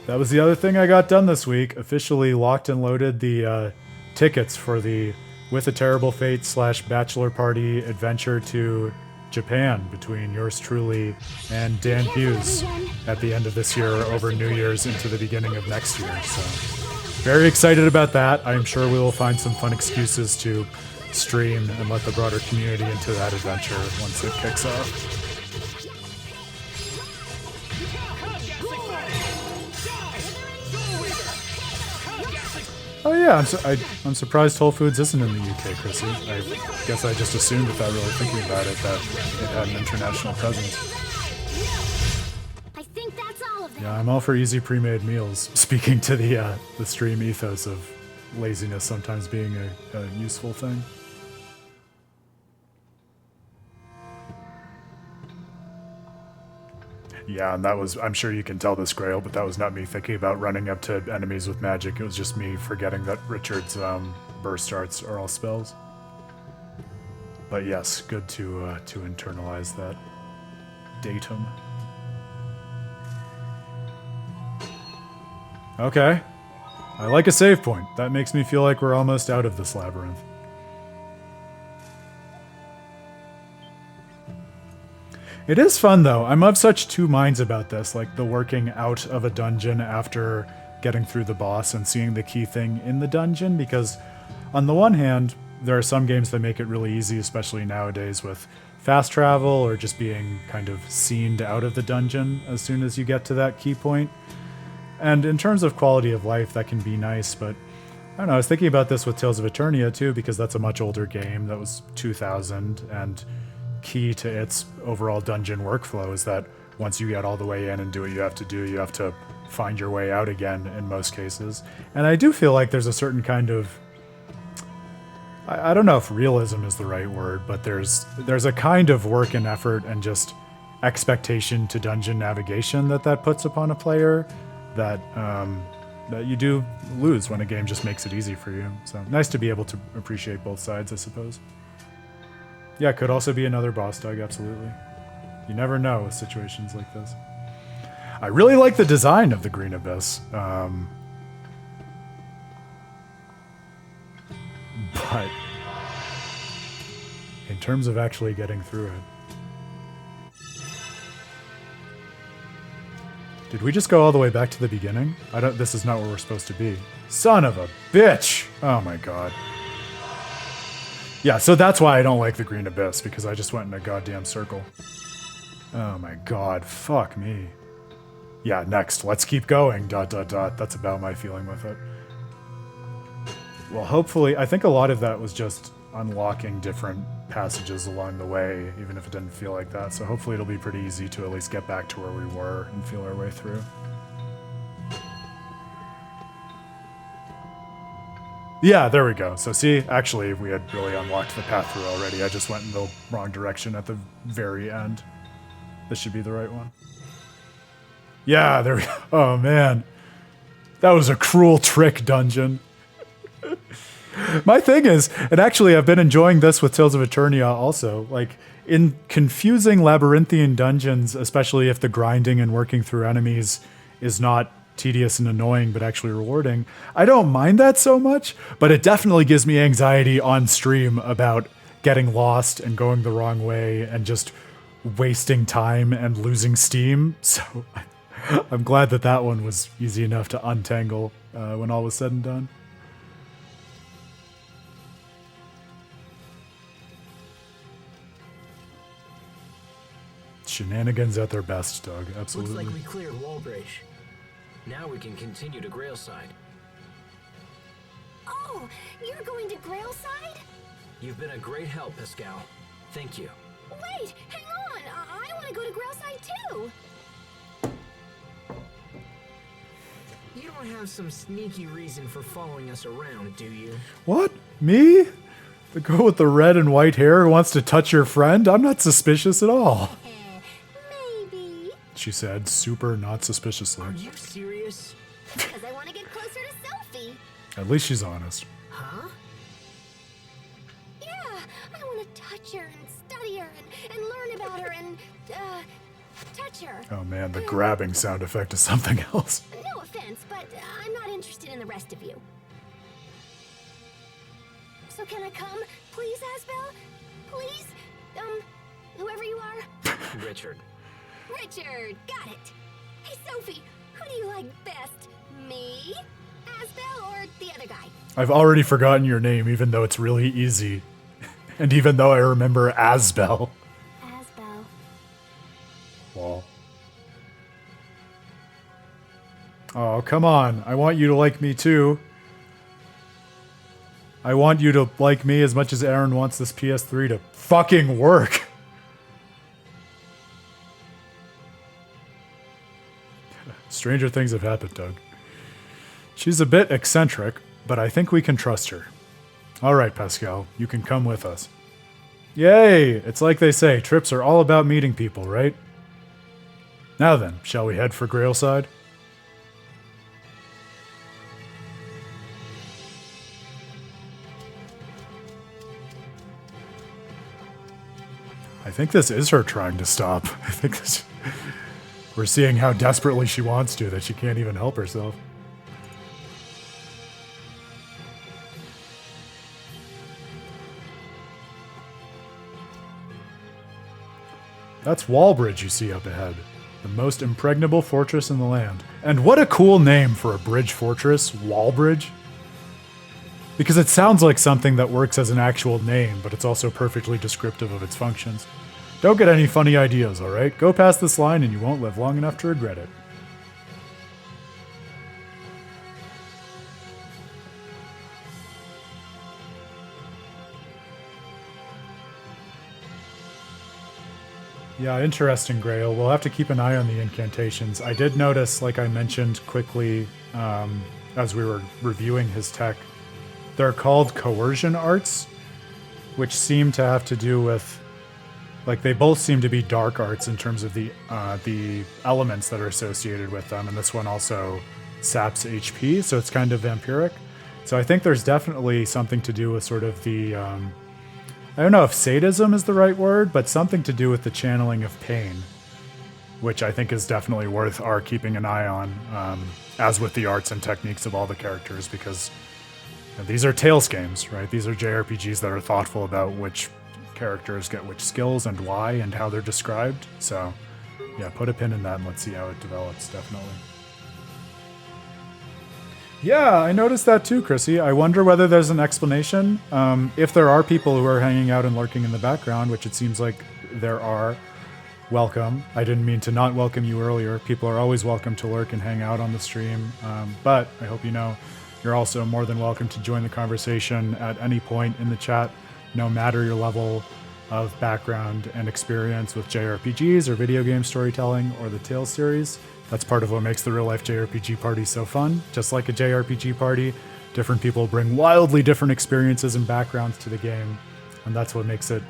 That was the other thing I got done this week. Officially locked and loaded the tickets for the With a Terrible Fate / Bachelor Party adventure to Japan between yours truly and Dan Hughes at the end of this year over New Year's into the beginning of next year. So very excited about that. I'm sure we will find some fun excuses to stream and let the broader community into that adventure once it kicks off. Oh yeah, I'm surprised Whole Foods isn't in the UK, Chrissy. I guess I just assumed without really thinking about it that it had an international presence. I think that's all of them. Yeah, I'm all for easy pre-made meals. Speaking to the stream ethos of laziness sometimes being a useful thing. Yeah, and that was, I'm sure you can tell this, Grail, but that was not me thinking about running up to enemies with magic. It was just me forgetting that Richard's burst arts are all spells. But yes, good to internalize that datum. Okay. I like a save point. That makes me feel like we're almost out of this labyrinth. It is fun, though. I'm of such two minds about this, like the working out of a dungeon after getting through the boss and seeing the key thing in the dungeon, because on the one hand, there are some games that make it really easy, especially nowadays with fast travel or just being kind of scened out of the dungeon as soon as you get to that key point. And in terms of quality of life, that can be nice, but I don't know, I was thinking about this with Tales of Eternia too, because that's a much older game. That was 2000, and key to its overall dungeon workflow is that once you get all the way in and do what you have to do, you have to find your way out again in most cases. And I do feel like there's a certain kind of, I don't know if realism is the right word, but there's a kind of work and effort and just expectation to dungeon navigation that puts upon a player that you do lose when a game just makes it easy for you. So nice to be able to appreciate both sides, I suppose. Yeah, could also be another boss dog, absolutely. You never know with situations like this. I really like the design of the Green Abyss. But in terms of actually getting through it. Did we just go all the way back to the beginning? This is not where we're supposed to be. Son of a bitch! Oh my god. Yeah, so that's why I don't like the Green Abyss, because I just went in a goddamn circle. Oh my god, fuck me. Yeah, next, let's keep going, ... That's about my feeling with it. Well, hopefully, I think a lot of that was just unlocking different passages along the way, even if it didn't feel like that. So hopefully it'll be pretty easy to at least get back to where we were and feel our way through. Yeah, there we go. So see, actually, we had really unlocked the path through already. I just went in the wrong direction at the very end. This should be the right one. Yeah, there we go. Oh, man. That was a cruel trick dungeon. My thing is, and actually I've been enjoying this with Tales of Eternia also, like in confusing labyrinthian dungeons, especially if the grinding and working through enemies is not tedious and annoying, but actually rewarding, I don't mind that so much, but it definitely gives me anxiety on stream about getting lost and going the wrong way and just wasting time and losing steam. So I'm glad that that one was easy enough to untangle when all was said and done. Shenanigans at their best, Doug. Absolutely. Looks like we cleared Wallbridge. Now we can continue to Grailside. Oh, you're going to Grailside? You've been a great help, Pascal. Thank you. Wait, hang on. I want to go to Grailside too. You don't have some sneaky reason for following us around, do you? What? Me? The girl with the red and white hair who wants to touch your friend? I'm not suspicious at all. Maybe. She said, super not suspiciously. Are you serious? Because I want to get closer to Sophie. At least she's honest. Huh? Yeah, I want to touch her and study her and learn about her and, touch her. Oh man, the grabbing sound effect is something else. No offense, but I'm not interested in the rest of you. So can I come, please, Asbel? Please? Whoever you are? Richard. Richard, got it. Hey, Sophie, who do you like best? Me, Asbel, or the other guy? I've already forgotten your name, even though it's really easy. And even though I remember Asbel. Asbel. Well. Oh, come on. I want you to like me too. I want you to like me as much as Aaron wants this PS3 to fucking work. Stranger things have happened, Doug. She's a bit eccentric, but I think we can trust her. All right, Pascal, you can come with us. Yay! It's like they say, trips are all about meeting people, right? Now then, shall we head for Grailside? I think this is her trying to stop. I think this... We're seeing how desperately she wants to, that she can't even help herself. That's Wallbridge you see up ahead. The most impregnable fortress in the land. And what a cool name for a bridge fortress, Wallbridge. Because it sounds like something that works as an actual name, but it's also perfectly descriptive of its functions. Don't get any funny ideas, alright? Go past this line and you won't live long enough to regret it. Yeah, interesting, Grail. We'll have to keep an eye on the incantations. I did notice, like I mentioned quickly as we were reviewing his tech, they're called coercion arts, which seem to have to do with, like, they both seem to be dark arts in terms of the elements that are associated with them, and this one also saps HP, so it's kind of vampiric. So I think there's definitely something to do with sort of the, I don't know if sadism is the right word, but something to do with the channeling of pain, which I think is definitely worth our keeping an eye on, as with the arts and techniques of all the characters, because these are Tales games, right? These are JRPGs that are thoughtful about which characters get which skills and why and how they're described. So yeah, put a pin in that and let's see how it develops, definitely. Yeah, I noticed that too, Chrissy. I wonder whether there's an explanation. If there are people who are hanging out and lurking in the background, which it seems like there are, welcome. I didn't mean to not welcome you earlier. People are always welcome to lurk and hang out on the stream. But I hope you know you're also more than welcome to join the conversation at any point in the chat, no matter your level of background and experience with JRPGs or video game storytelling or the Tales series. That's part of what makes the real-life JRPG party so fun. Just like a JRPG party, different people bring wildly different experiences and backgrounds to the game, and that's what makes it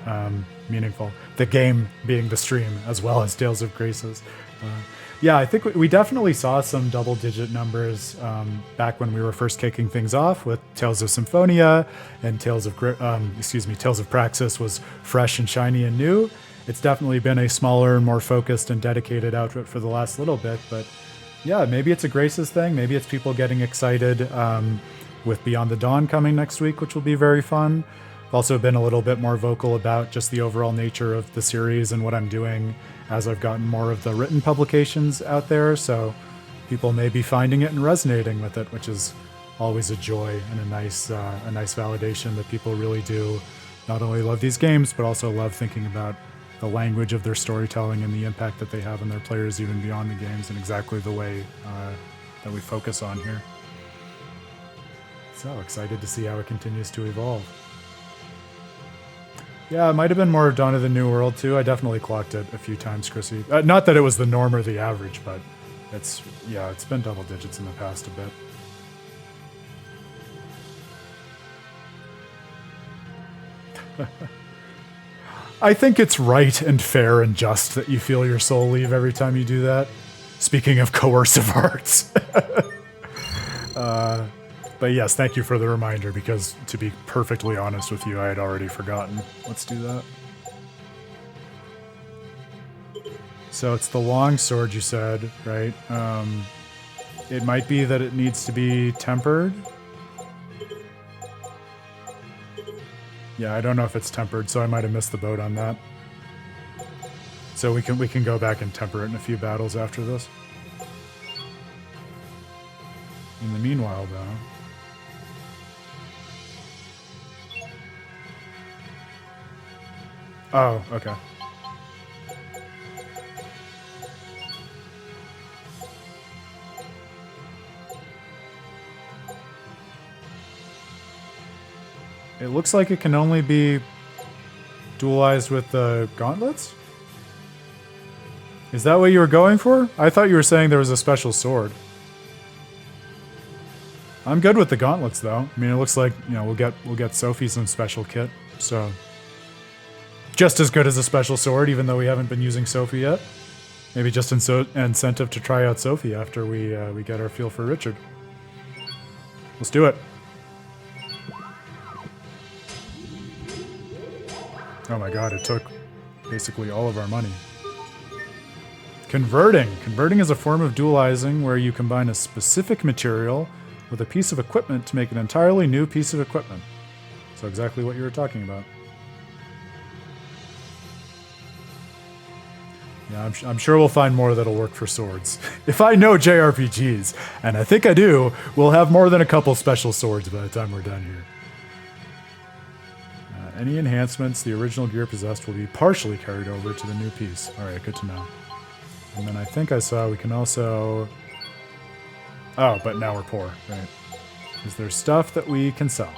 meaningful. The game being the stream, as well as Tales of Graces. Yeah, I think we definitely saw some double-digit numbers back when we were first kicking things off with Tales of Symphonia and Tales of Praxis was fresh and shiny and new. It's definitely been a smaller, more focused and dedicated outfit for the last little bit, but yeah, maybe it's a Graces thing. Maybe it's people getting excited with Beyond the Dawn coming next week, which will be very fun. I've also been a little bit more vocal about just the overall nature of the series and what I'm doing as I've gotten more of the written publications out there, so people may be finding it and resonating with it, which is always a joy and a nice validation that people really do not only love these games, but also love thinking about the language of their storytelling and the impact that they have on their players even beyond the games in exactly the way that we focus on here. So excited to see how it continues to evolve. Yeah, it might have been more Dawn of the New World too. I definitely clocked it a few times, Chrissy. Not that it was the norm or the average, but it's been double digits in the past a bit. I think it's right and fair and just that you feel your soul leave every time you do that. Speaking of coercive arts. But yes, thank you for the reminder, because to be perfectly honest with you, I had already forgotten. Let's do that. So it's the long sword, you said, right? It might be that it needs to be tempered. Yeah, I don't know if it's tempered, so I might have missed the boat on that. So we can go back and temper it in a few battles after this. In the meanwhile, though... Oh, okay. It looks like it can only be dualized with the gauntlets? Is that what you were going for? I thought you were saying there was a special sword. I'm good with the gauntlets, though. I mean, it looks like, you know, we'll get Sophie some special kit, so... Just as good as a special sword, even though we haven't been using Sophie yet. Maybe just incentive to try out Sophie after we get our feel for Richard. Let's do it. Oh my god, it took basically all of our money. Converting. Converting is a form of dualizing where you combine a specific material with a piece of equipment to make an entirely new piece of equipment. So exactly what you were talking about. Yeah, I'm sure we'll find more that'll work for swords. If I know JRPGs, and I think I do, we'll have more than a couple special swords by the time we're done here. Any enhancements the original gear possessed will be partially carried over to the new piece. Alright, good to know. And then I think I saw we can also... Oh, but now we're poor, right? Is there stuff that we can sell?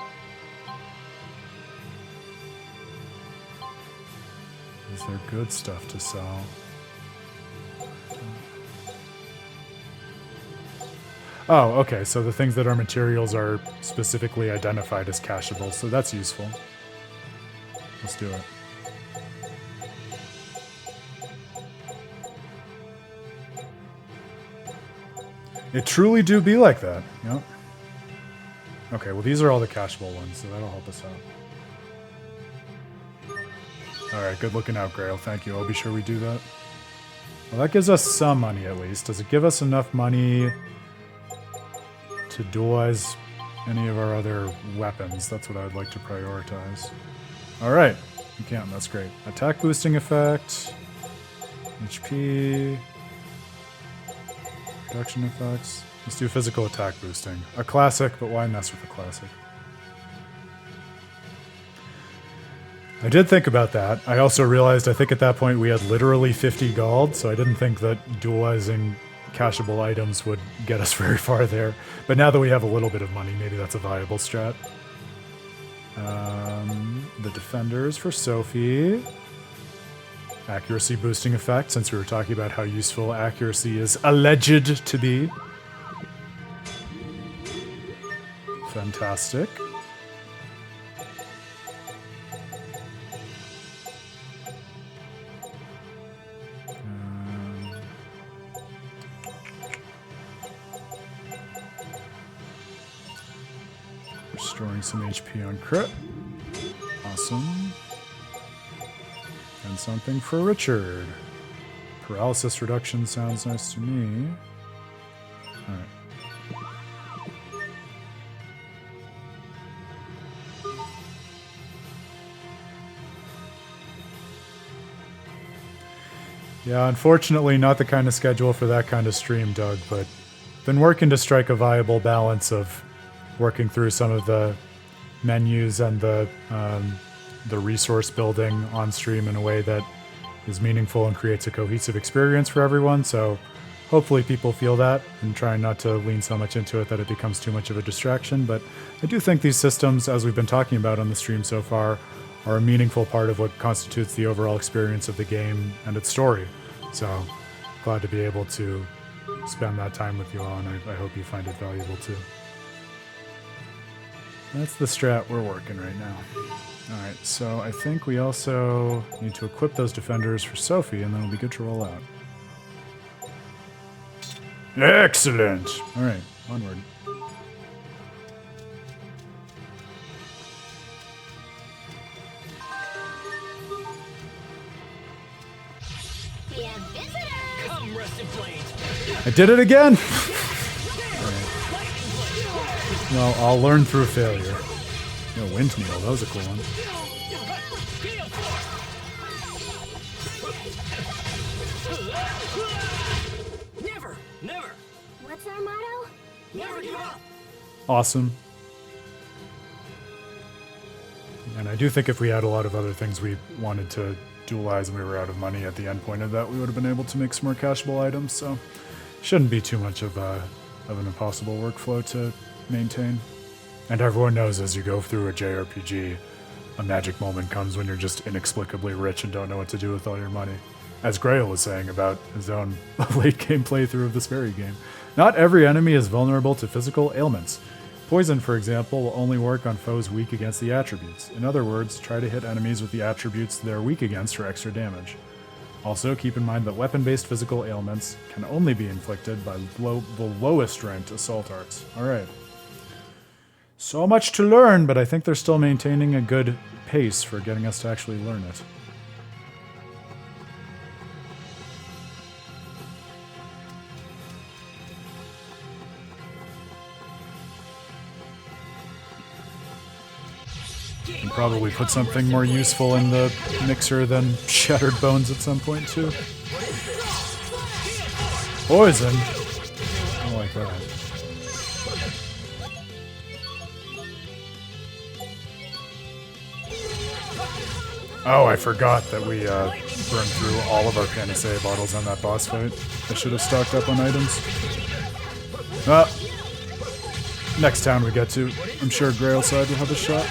Is there good stuff to sell? Oh, okay, so the things that are materials are specifically identified as cacheable, so that's useful. Let's do it. It truly do be like that, yep. Okay, well these are all the cacheable ones, so that'll help us out. Alright, good looking out, Grail, thank you, I'll be sure we do that. Well, that gives us some money at least. Does it give us enough money to dualize any of our other weapons? That's what I'd like to prioritize. Alright, you can, that's great. Attack boosting effect, HP, reduction effects. Let's do physical attack boosting. A classic, but why mess with a classic? I did think about that. I also realized I think at that point we had literally 50 gold, so I didn't think that dualizing cacheable items would get us very far there. But now that we have a little bit of money, maybe that's a viable strat. The defenders for Sophie. Accuracy boosting effect, since we were talking about how useful accuracy is alleged to be. Fantastic. Restoring some HP on crit. Awesome. And something for Richard. Paralysis reduction sounds nice to me. Alright. Yeah, unfortunately not the kind of schedule for that kind of stream, Doug, but been working to strike a viable balance of working through some of the menus and the resource building on stream in a way that is meaningful and creates a cohesive experience for everyone. So hopefully people feel that and trying not to lean so much into it that it becomes too much of a distraction. But I do think these systems, as we've been talking about on the stream so far, are a meaningful part of what constitutes the overall experience of the game and its story. So glad to be able to spend that time with you all, and I hope you find it valuable too. That's the strat we're working right now. Alright, so I think we also need to equip those defenders for Sophie, and then we'll be good to roll out. Excellent! Alright, onward. We have visitors! Come, Rusted Blades! I did it again! Well, I'll learn through failure. Yo, Wind Needle, that was a cool one. Never! Never! What's our motto? Never give up! Awesome. And I do think if we had a lot of other things we wanted to dualize and we were out of money at the end point of that, we would have been able to make some more cashable items, so shouldn't be too much of an impossible workflow to maintain. And everyone knows as you go through a JRPG, a magic moment comes when you're just inexplicably rich and don't know what to do with all your money. As Grail was saying about his own late game playthrough of this very game. Not every enemy is vulnerable to physical ailments. Poison, for example, will only work on foes weak against the attributes. In other words, try to hit enemies with the attributes they're weak against for extra damage. Also, keep in mind that weapon-based physical ailments can only be inflicted by the lowest ranked assault arts. Alright. So much to learn, but I think they're still maintaining a good pace for getting us to actually learn it. And probably put something more useful in the mixer than Shattered Bones at some point, too. Poison! I like that. Oh, I forgot that we burned through all of our Panacea bottles on that boss fight. I should have stocked up on items. Next town we get to, I'm sure Grailside will have a shot.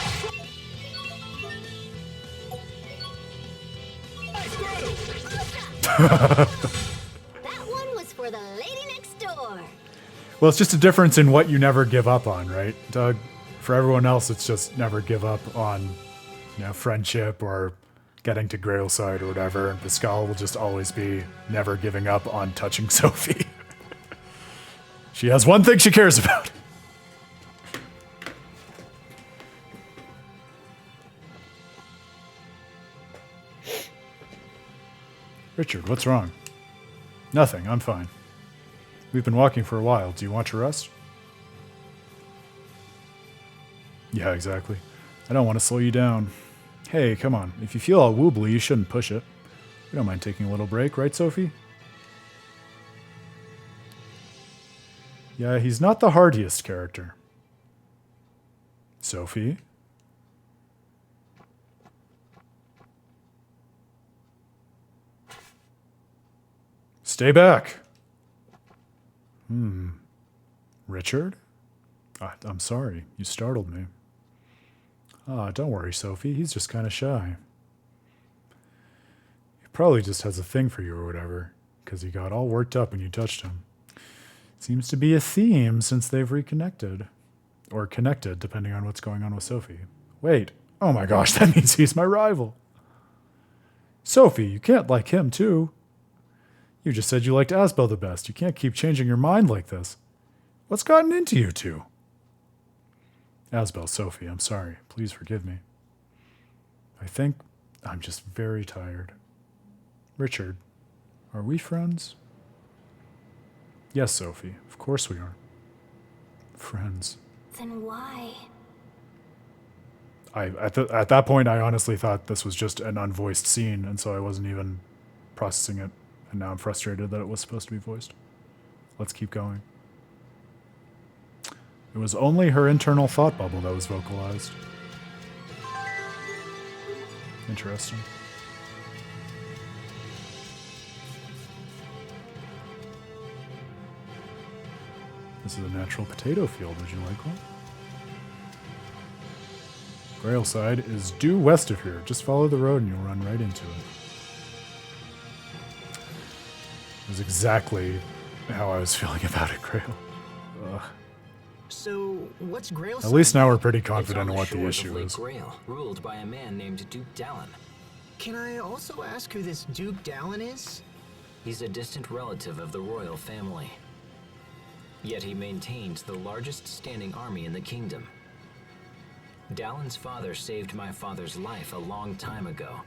That one was for the lady next door. Well, it's just a difference in what you never give up on, right, Doug? For everyone else, it's just never give up on, friendship or getting to Grailside or whatever. And Pascal will just always be never giving up on touching Sophie. She has one thing she cares about. Richard, what's wrong? Nothing, I'm fine. We've been walking for a while. Do you want to rest? Yeah, exactly. I don't want to slow you down. Hey, come on. If you feel all wobbly, you shouldn't push it. We don't mind taking a little break, right, Sophie? Yeah, he's not the hardiest character. Sophie? Stay back! Richard? I'm sorry. You startled me. Don't worry, Sophie. He's just kind of shy. He probably just has a thing for you or whatever, because he got all worked up when you touched him. Seems to be a theme since they've reconnected. Or connected, depending on what's going on with Sophie. Wait. Oh my gosh, that means he's my rival. Sophie, you can't like him, too. You just said you liked Asbel the best. You can't keep changing your mind like this. What's gotten into you two? Asbel, Sophie, I'm sorry. Please forgive me. I think I'm just very tired. Richard, are we friends? Yes, Sophie. Of course we are. Friends. Then why? At that point, I honestly thought this was just an unvoiced scene, and so I wasn't even processing it. And now I'm frustrated that it was supposed to be voiced. Let's keep going. It was only her internal thought bubble that was vocalized. Interesting. This is a natural potato field. Would you like one? Grailside is due west of here. Just follow the road and you'll run right into it. It was exactly how I was feeling about it, Grail. Ugh. So, what's Grail? At least now we're pretty It's confident on in what the shores of issue Lake is. Grail, ruled by a man named Duke Dallin. Can I also ask who this Duke Dallin is? He's a distant relative of the royal family. Yet he maintains the largest standing army in the kingdom. Dallin's father saved my father's life a long time ago,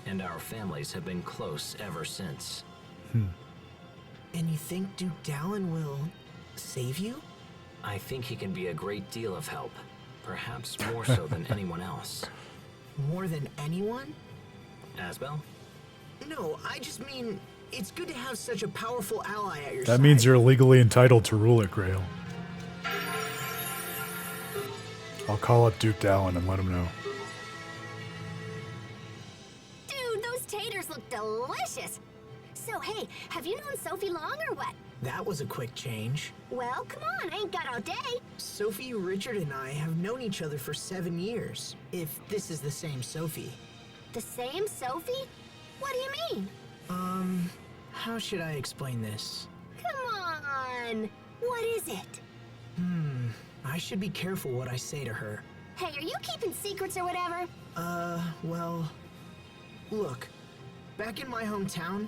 and our families have been close ever since. And you think Duke Dallin will save you? I think he can be a great deal of help, perhaps more so than anyone else. More than anyone? Asbel? No, I just mean, it's good to have such a powerful ally at your side. That means you're legally entitled to rule it, Grail. I'll call up Duke Dallin and let him know. Dude, those taters look delicious. So, hey, have you known Sophie long or what? That was a quick change. Well, come on, I ain't got all day. Sophie, Richard, and I have known each other for 7 years, if this is the same Sophie. The same Sophie? What do you mean? How should I explain this? Come on. What is it? I should be careful what I say to her. Hey, are you keeping secrets or whatever? Well, look, back in my hometown,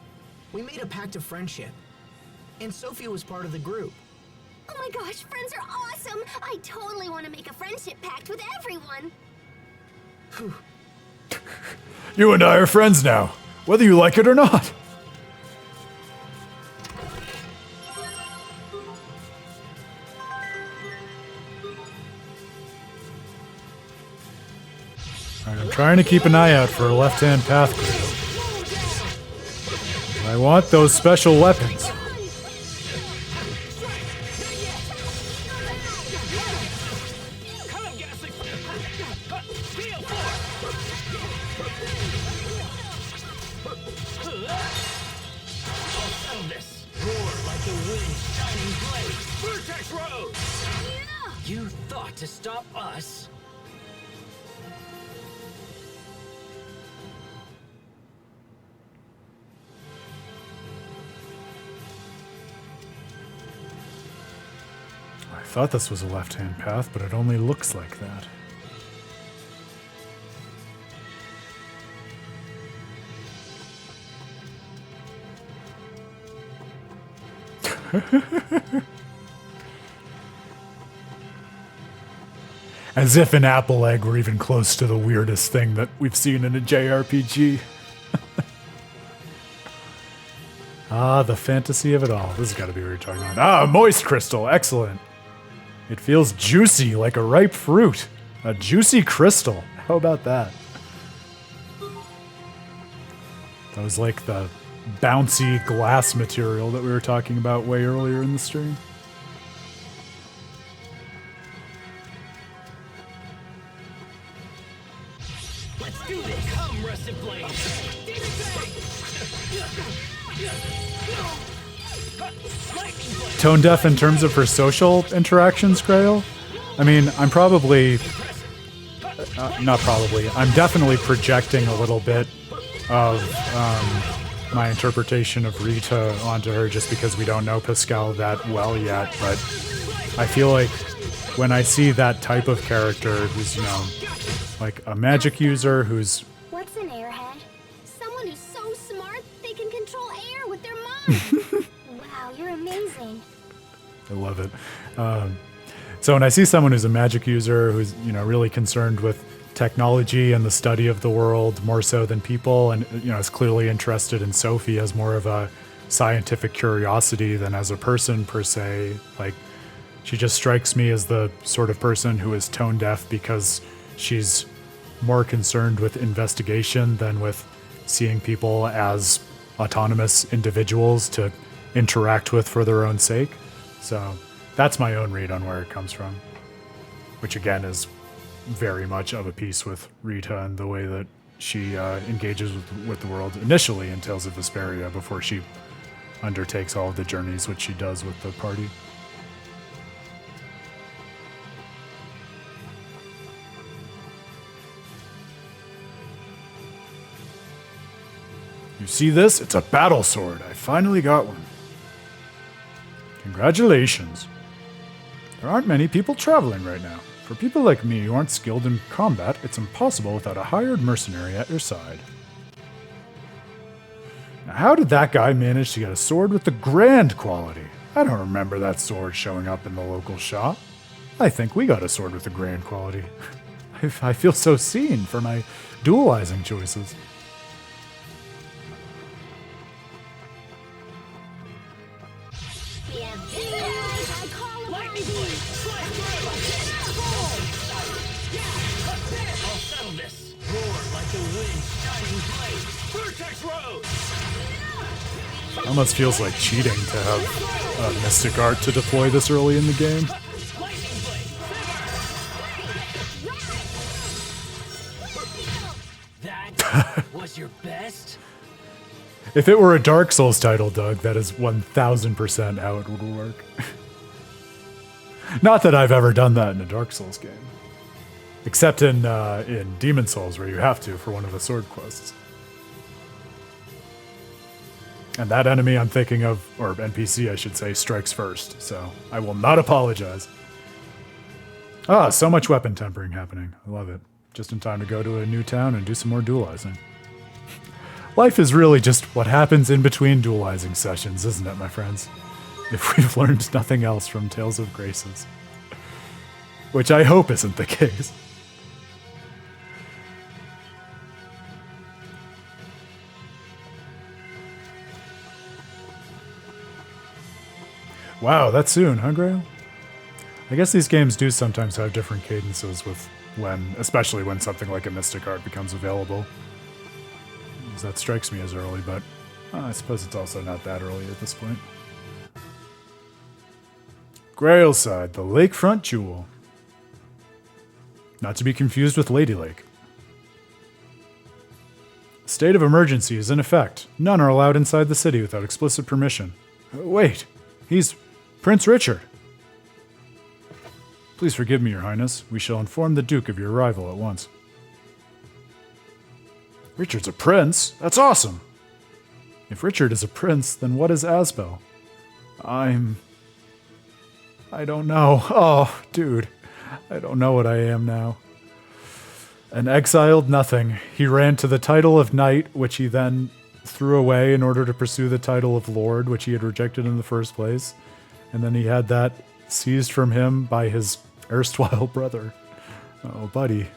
we made a pact of friendship, and Sophie was part of the group. Oh my gosh, friends are awesome. I totally want to make a friendship pact with everyone. You and I are friends now, whether you like it or not. Alright, I'm trying to keep an eye out for a left-hand path, Grail. I want those special weapons. Come, Ghastly! Feel I'll settle this. Roar like the wind, shining blade. Vertex Road! You thought to stop us? I thought this was a left-hand path, but it only looks like that. As if an apple egg were even close to the weirdest thing that we've seen in a JRPG. Ah, the fantasy of it all. This has got to be what you're talking about. Ah, moist crystal. Excellent. It feels juicy, like a ripe fruit. A juicy crystal. How about that? That was like the bouncy glass material that we were talking about way earlier in the stream. Let's do this! Come, Rusted Blade! Lightning Blade! Tone deaf in terms of her social interactions, Grail? I mean, I'm probably... not probably. I'm definitely projecting a little bit of my interpretation of Rita onto her just because we don't know Pascal that well yet, but I feel like when I see that type of character who's, you know, like a magic user who's... What's an airhead? Someone who's so smart they can control air with their mind. Wow, you're amazing. I love it. So when I see someone who's a magic user, who's, you know, really concerned with technology and the study of the world more so than people, and, you know, is clearly interested in Sophie as more of a scientific curiosity than as a person per se, like, she just strikes me as the sort of person who is tone deaf because she's more concerned with investigation than with seeing people as autonomous individuals to interact with for their own sake. So that's my own read on where it comes from, which again is very much of a piece with Rita and the way that she engages with the world initially in Tales of Vesperia before she undertakes all of the journeys which she does with the party. You see this? It's a battle sword. I finally got one. Congratulations. There aren't many people traveling right now. For people like me who aren't skilled in combat, it's impossible without a hired mercenary at your side. Now, how did that guy manage to get a sword with the grand quality? I don't remember that sword showing up in the local shop. I think we got a sword with the grand quality. I feel so seen for my dualizing choices. We have visitors. I call Lightning blade! Slice through! I'll settle this. Roar like the wind, shining blade. Vertex Rose! It almost feels like cheating to have Mystic Art to deploy this early in the game. Lightning blade! That was your best? If it were a Dark Souls title, Doug, that is 1000% how it would work. Not that I've ever done that in a Dark Souls game. Except in Demon Souls, where you have to for one of the sword quests. And that enemy I'm thinking of, or NPC I should say, strikes first, so I will not apologize. Ah, so much weapon tempering happening. I love it. Just in time to go to a new town and do some more dualizing. Life is really just what happens in between dualizing sessions, isn't it, my friends? If we've learned nothing else from Tales of Graces. Which I hope isn't the case. Wow, that soon, huh, Grail? I guess these games do sometimes have different cadences with when, especially when something like a Mystic Art becomes available. That strikes me as early, but I suppose it's also not that early at this point. Grailside, the lakefront jewel. Not to be confused with Lady Lake. State of emergency is in effect. None are allowed inside the city without explicit permission. Wait, he's Prince Richard. Please forgive me, Your Highness. We shall inform the Duke of your arrival at once. Richard's a prince? That's awesome! If Richard is a prince, then what is Asbel? I don't know. Oh, dude. I don't know what I am now. An exiled nothing. He ran to the title of knight, which he then threw away in order to pursue the title of lord, which he had rejected in the first place. And then he had that seized from him by his erstwhile brother. Oh, buddy.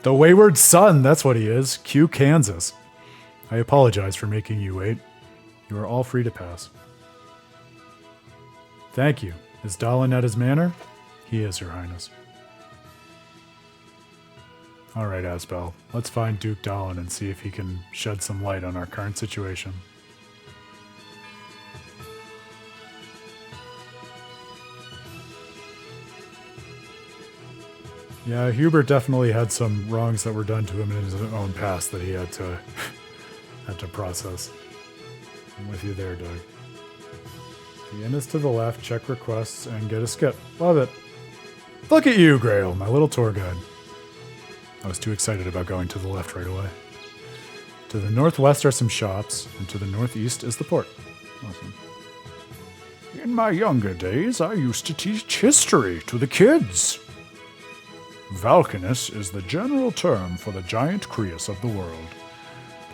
The Wayward Son, that's what he is. Q Kansas. I apologize for making you wait. You are all free to pass. Thank you. Is Dalin at his manor? He is, Your Highness. Alright, Asbel. Let's find Duke Dalin and see if he can shed some light on our current situation. Yeah, Hubert definitely had some wrongs that were done to him in his own past that he had to process. I'm with you there, Doug. The inn is to the left, check requests, and get a skip. Love it. Look at you, Grail, my little tour guide. I was too excited about going to the left right away. To the northwest are some shops, and to the northeast is the port. Awesome. In my younger days, I used to teach history to the kids. Valkanus is the general term for the giant Creus of the world.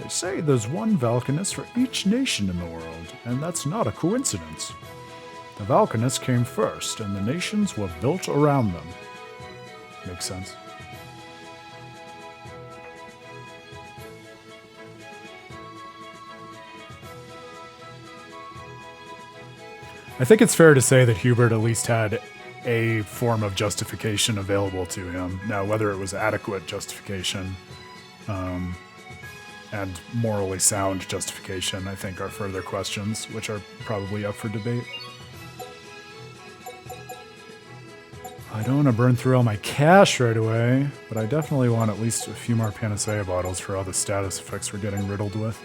They say there's one Valkanus for each nation in the world, and that's not a coincidence. The Valkanists came first, and the nations were built around them. Makes sense. I think it's fair to say that Hubert at least had a form of justification available to him. Now, whether it was adequate justification and morally sound justification, I think are further questions, which are probably up for debate. I don't want to burn through all my cash right away, but I definitely want at least a few more panacea bottles for all the status effects we're getting riddled with.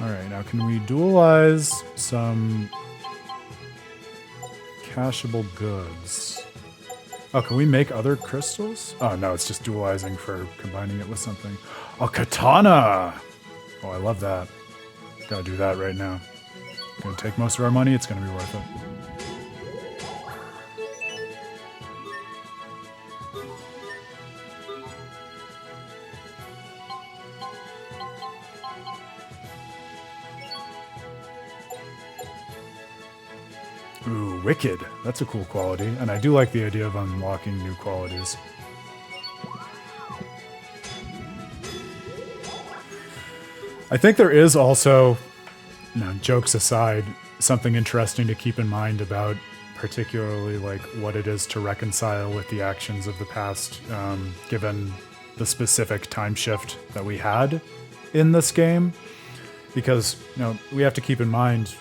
Alright, now can we dualize some cashable goods? Oh, can we make other crystals? Oh, no, it's just dualizing for combining it with something. Oh, katana! Oh, I love that. Gotta do that right now. Gonna take most of our money, it's gonna be worth it. Ooh, wicked. That's a cool quality, and I do like the idea of unlocking new qualities. I think there is also, jokes aside, something interesting to keep in mind about particularly like what it is to reconcile with the actions of the past, given the specific time shift that we had in this game. Because, we have to keep in mind,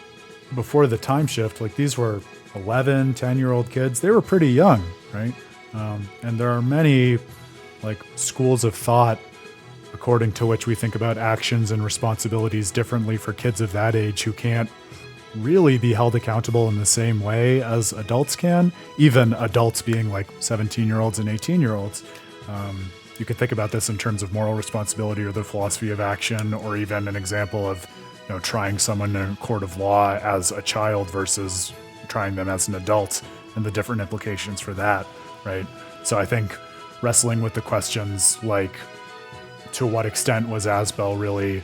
before the time shift, like these were 11, 10-year-old kids. They were pretty young, right? And there are many like schools of thought according to which we think about actions and responsibilities differently for kids of that age who can't really be held accountable in the same way as adults can, even adults being like 17-year-olds and 18-year-olds. You could think about this in terms of moral responsibility or the philosophy of action, or even an example of trying someone in a court of law as a child versus trying them as an adult and the different implications for that, right? So I think wrestling with the questions like, to what extent was Asbel really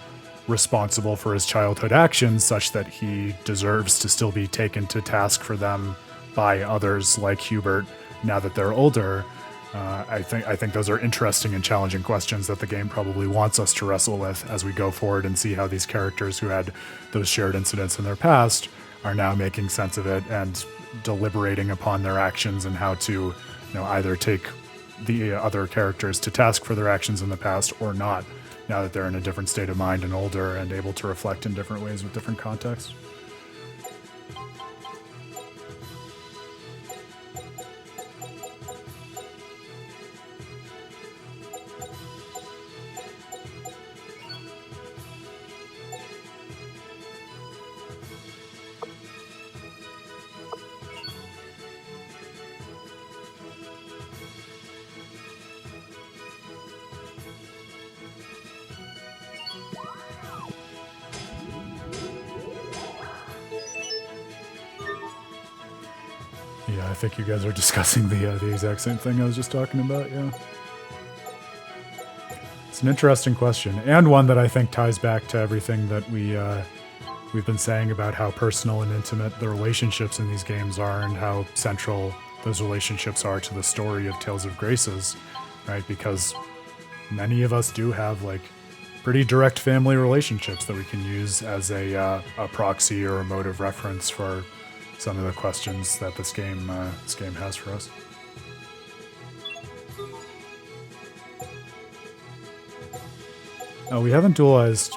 responsible for his childhood actions such that he deserves to still be taken to task for them by others like Hubert now that they're older? I think those are interesting and challenging questions that the game probably wants us to wrestle with as we go forward and see how these characters who had those shared incidents in their past are now making sense of it and deliberating upon their actions and how to, either take the other characters to task for their actions in the past or not, now that they're in a different state of mind and older and able to reflect in different ways with different contexts. Yeah, I think you guys are discussing the exact same thing I was just talking about, yeah. It's an interesting question, and one that I think ties back to everything that we've been saying about how personal and intimate the relationships in these games are and how central those relationships are to the story of Tales of Graces, right? Because many of us do have, like, pretty direct family relationships that we can use as a proxy or a mode of reference for some of the questions that this game has for us. Oh, we haven't dualized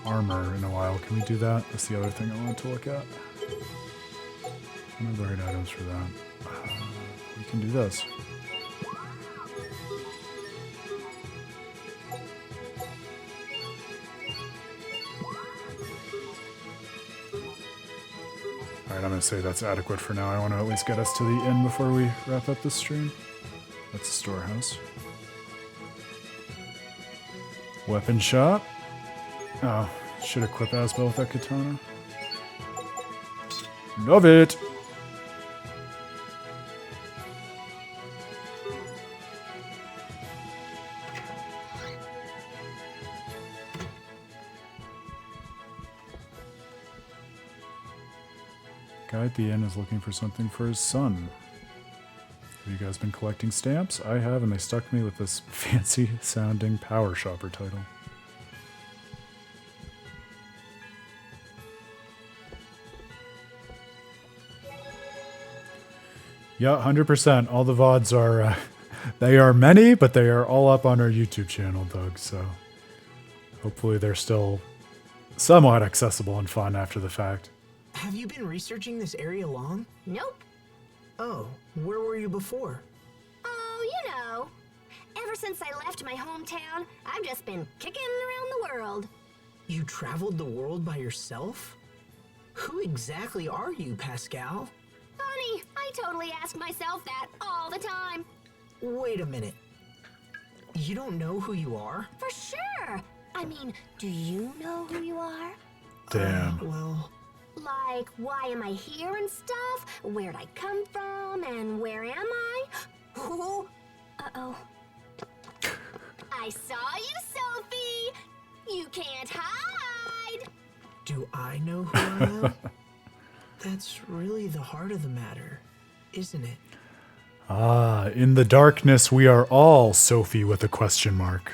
armor in a while. Can we do that? That's the other thing I wanted to look at. What are the right items for that? We can do this. Alright, I'm going to say that's adequate for now. I want to at least get us to the inn before we wrap up this stream. That's the storehouse. Weapon shop. Oh, should equip Asbel with that katana. Love it! Guy at the inn is looking for something for his son. Have you guys been collecting stamps? I have, and they stuck me with this fancy sounding power shopper title. Yeah, 100%. All the VODs are, they are many, but they are all up on our YouTube channel, Doug, so hopefully they're still somewhat accessible and fun after the fact. Have you been researching this area long? Nope. Oh, where were you before? Oh, you know. Ever since I left my hometown, I've just been kicking around the world. You traveled the world by yourself? Who exactly are you, Pascal? Funny, I totally ask myself that all the time. Wait a minute. You don't know who you are? For sure. I mean, do you know who you are? Damn. Well... Like, why am I here and stuff? Where'd I come from and where am I? Who? Uh-oh. I saw you, Sophie! You can't hide! Do I know who I am? That's really the heart of the matter, isn't it? Ah, in the darkness we are all Sophie with a question mark.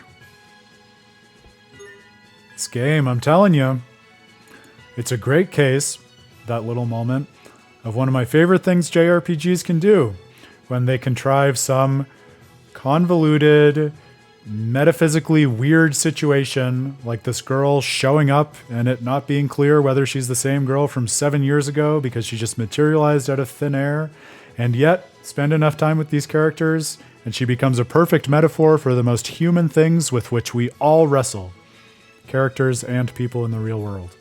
This game, I'm telling you, it's a great case, that little moment, of one of my favorite things JRPGs can do, when they contrive some convoluted, metaphysically weird situation, like this girl showing up and it not being clear whether she's the same girl from 7 years ago because she just materialized out of thin air, and yet spend enough time with these characters and she becomes a perfect metaphor for the most human things with which we all wrestle. Characters and people in the real world.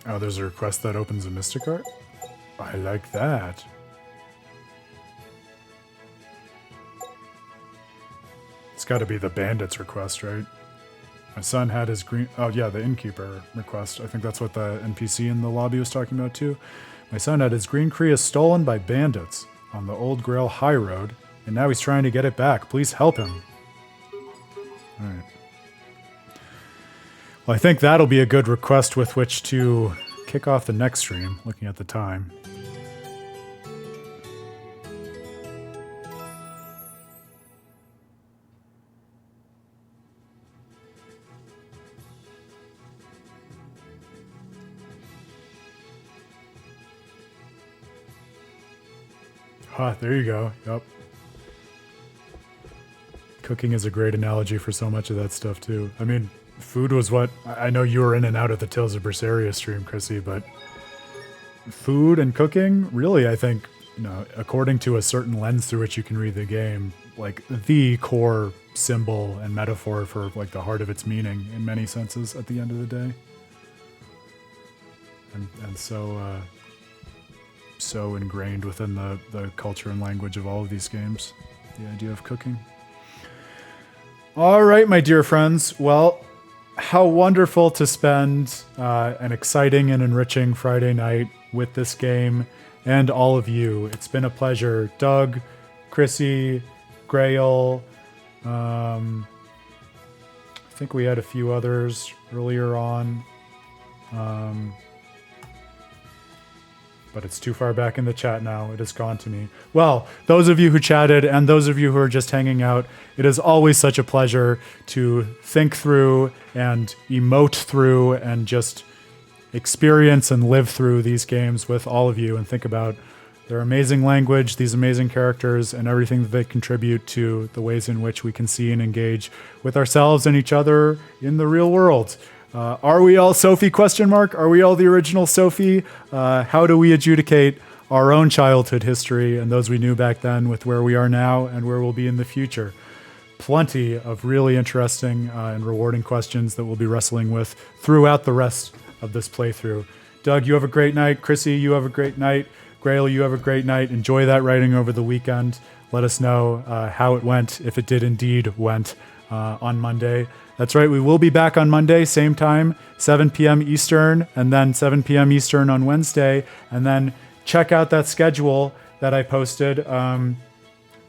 Oh, there's a request that opens a Mystic Art? I like that. It's got to be the bandits request, right? My son had his green... Oh, yeah, the innkeeper request. I think that's what the NPC in the lobby was talking about, too. My son had his green Kriya stolen by bandits on the Old Grail High Road, and now he's trying to get it back. Please help him. All right. Well, I think that'll be a good request with which to kick off the next stream, looking at the time. Ah, there you go. Yep. Cooking is a great analogy for so much of that stuff, too. I mean, food was what... I know you were in and out of the Tales of Berseria stream, Chrissy, but food and cooking, really, I think, you know, according to a certain lens through which you can read the game, like the core symbol and metaphor for like the heart of its meaning in many senses at the end of the day. And so so ingrained within the culture and language of all of these games, the idea of cooking. All right, my dear friends. Well, how wonderful to spend an exciting and enriching Friday night with this game and all of you. It's been a pleasure. Doug, Chrissy, Grail, I think we had a few others earlier on. But it's too far back in the chat now. It has gone to me. Well, those of you who chatted and those of you who are just hanging out, it is always such a pleasure to think through and emote through and just experience and live through these games with all of you and think about their amazing language, these amazing characters, and everything that they contribute to the ways in which we can see and engage with ourselves and each other in the real world. Are we all Sophie? Question mark. Are we all the original Sophie? How do we adjudicate our own childhood history and those we knew back then with where we are now and where we'll be in the future? Plenty of really interesting and rewarding questions that we'll be wrestling with throughout the rest of this playthrough. Doug, you have a great night. Chrissy, you have a great night. Grail, you have a great night. Enjoy that writing over the weekend. Let us know how it went, if it did indeed went on Monday. That's right, we will be back on Monday, same time, 7 p.m. Eastern, and then 7 p.m. Eastern on Wednesday. And then check out that schedule that I posted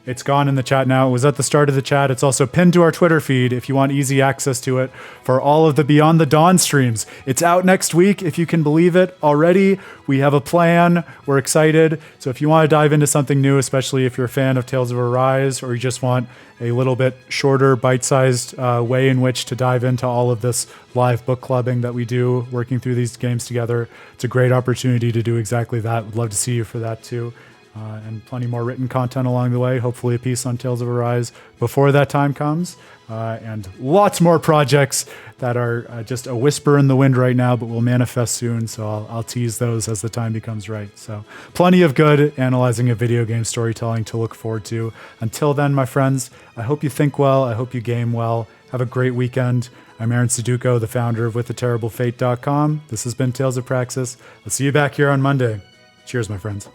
It's gone in the chat now. It was at the start of the chat. It's also pinned to our Twitter feed if you want easy access to it for all of the Beyond the Dawn streams. It's out next week, if you can believe it already. We have a plan. We're excited. So if you want to dive into something new, especially if you're a fan of Tales of Arise, or you just want a little bit shorter, bite-sized way in which to dive into all of this live book clubbing that we do, working through these games together, it's a great opportunity to do exactly that. Would love to see you for that too. And plenty more written content along the way. Hopefully a piece on Tales of Arise before that time comes. And lots more projects that are just a whisper in the wind right now, but will manifest soon. So I'll tease those as the time becomes right. So plenty of good analyzing of video game storytelling to look forward to. Until then, my friends, I hope you think well. I hope you game well. Have a great weekend. I'm Aaron Suduko, the founder of WithTheTerribleFate.com. This has been Tales of Praxis. I'll see you back here on Monday. Cheers, my friends.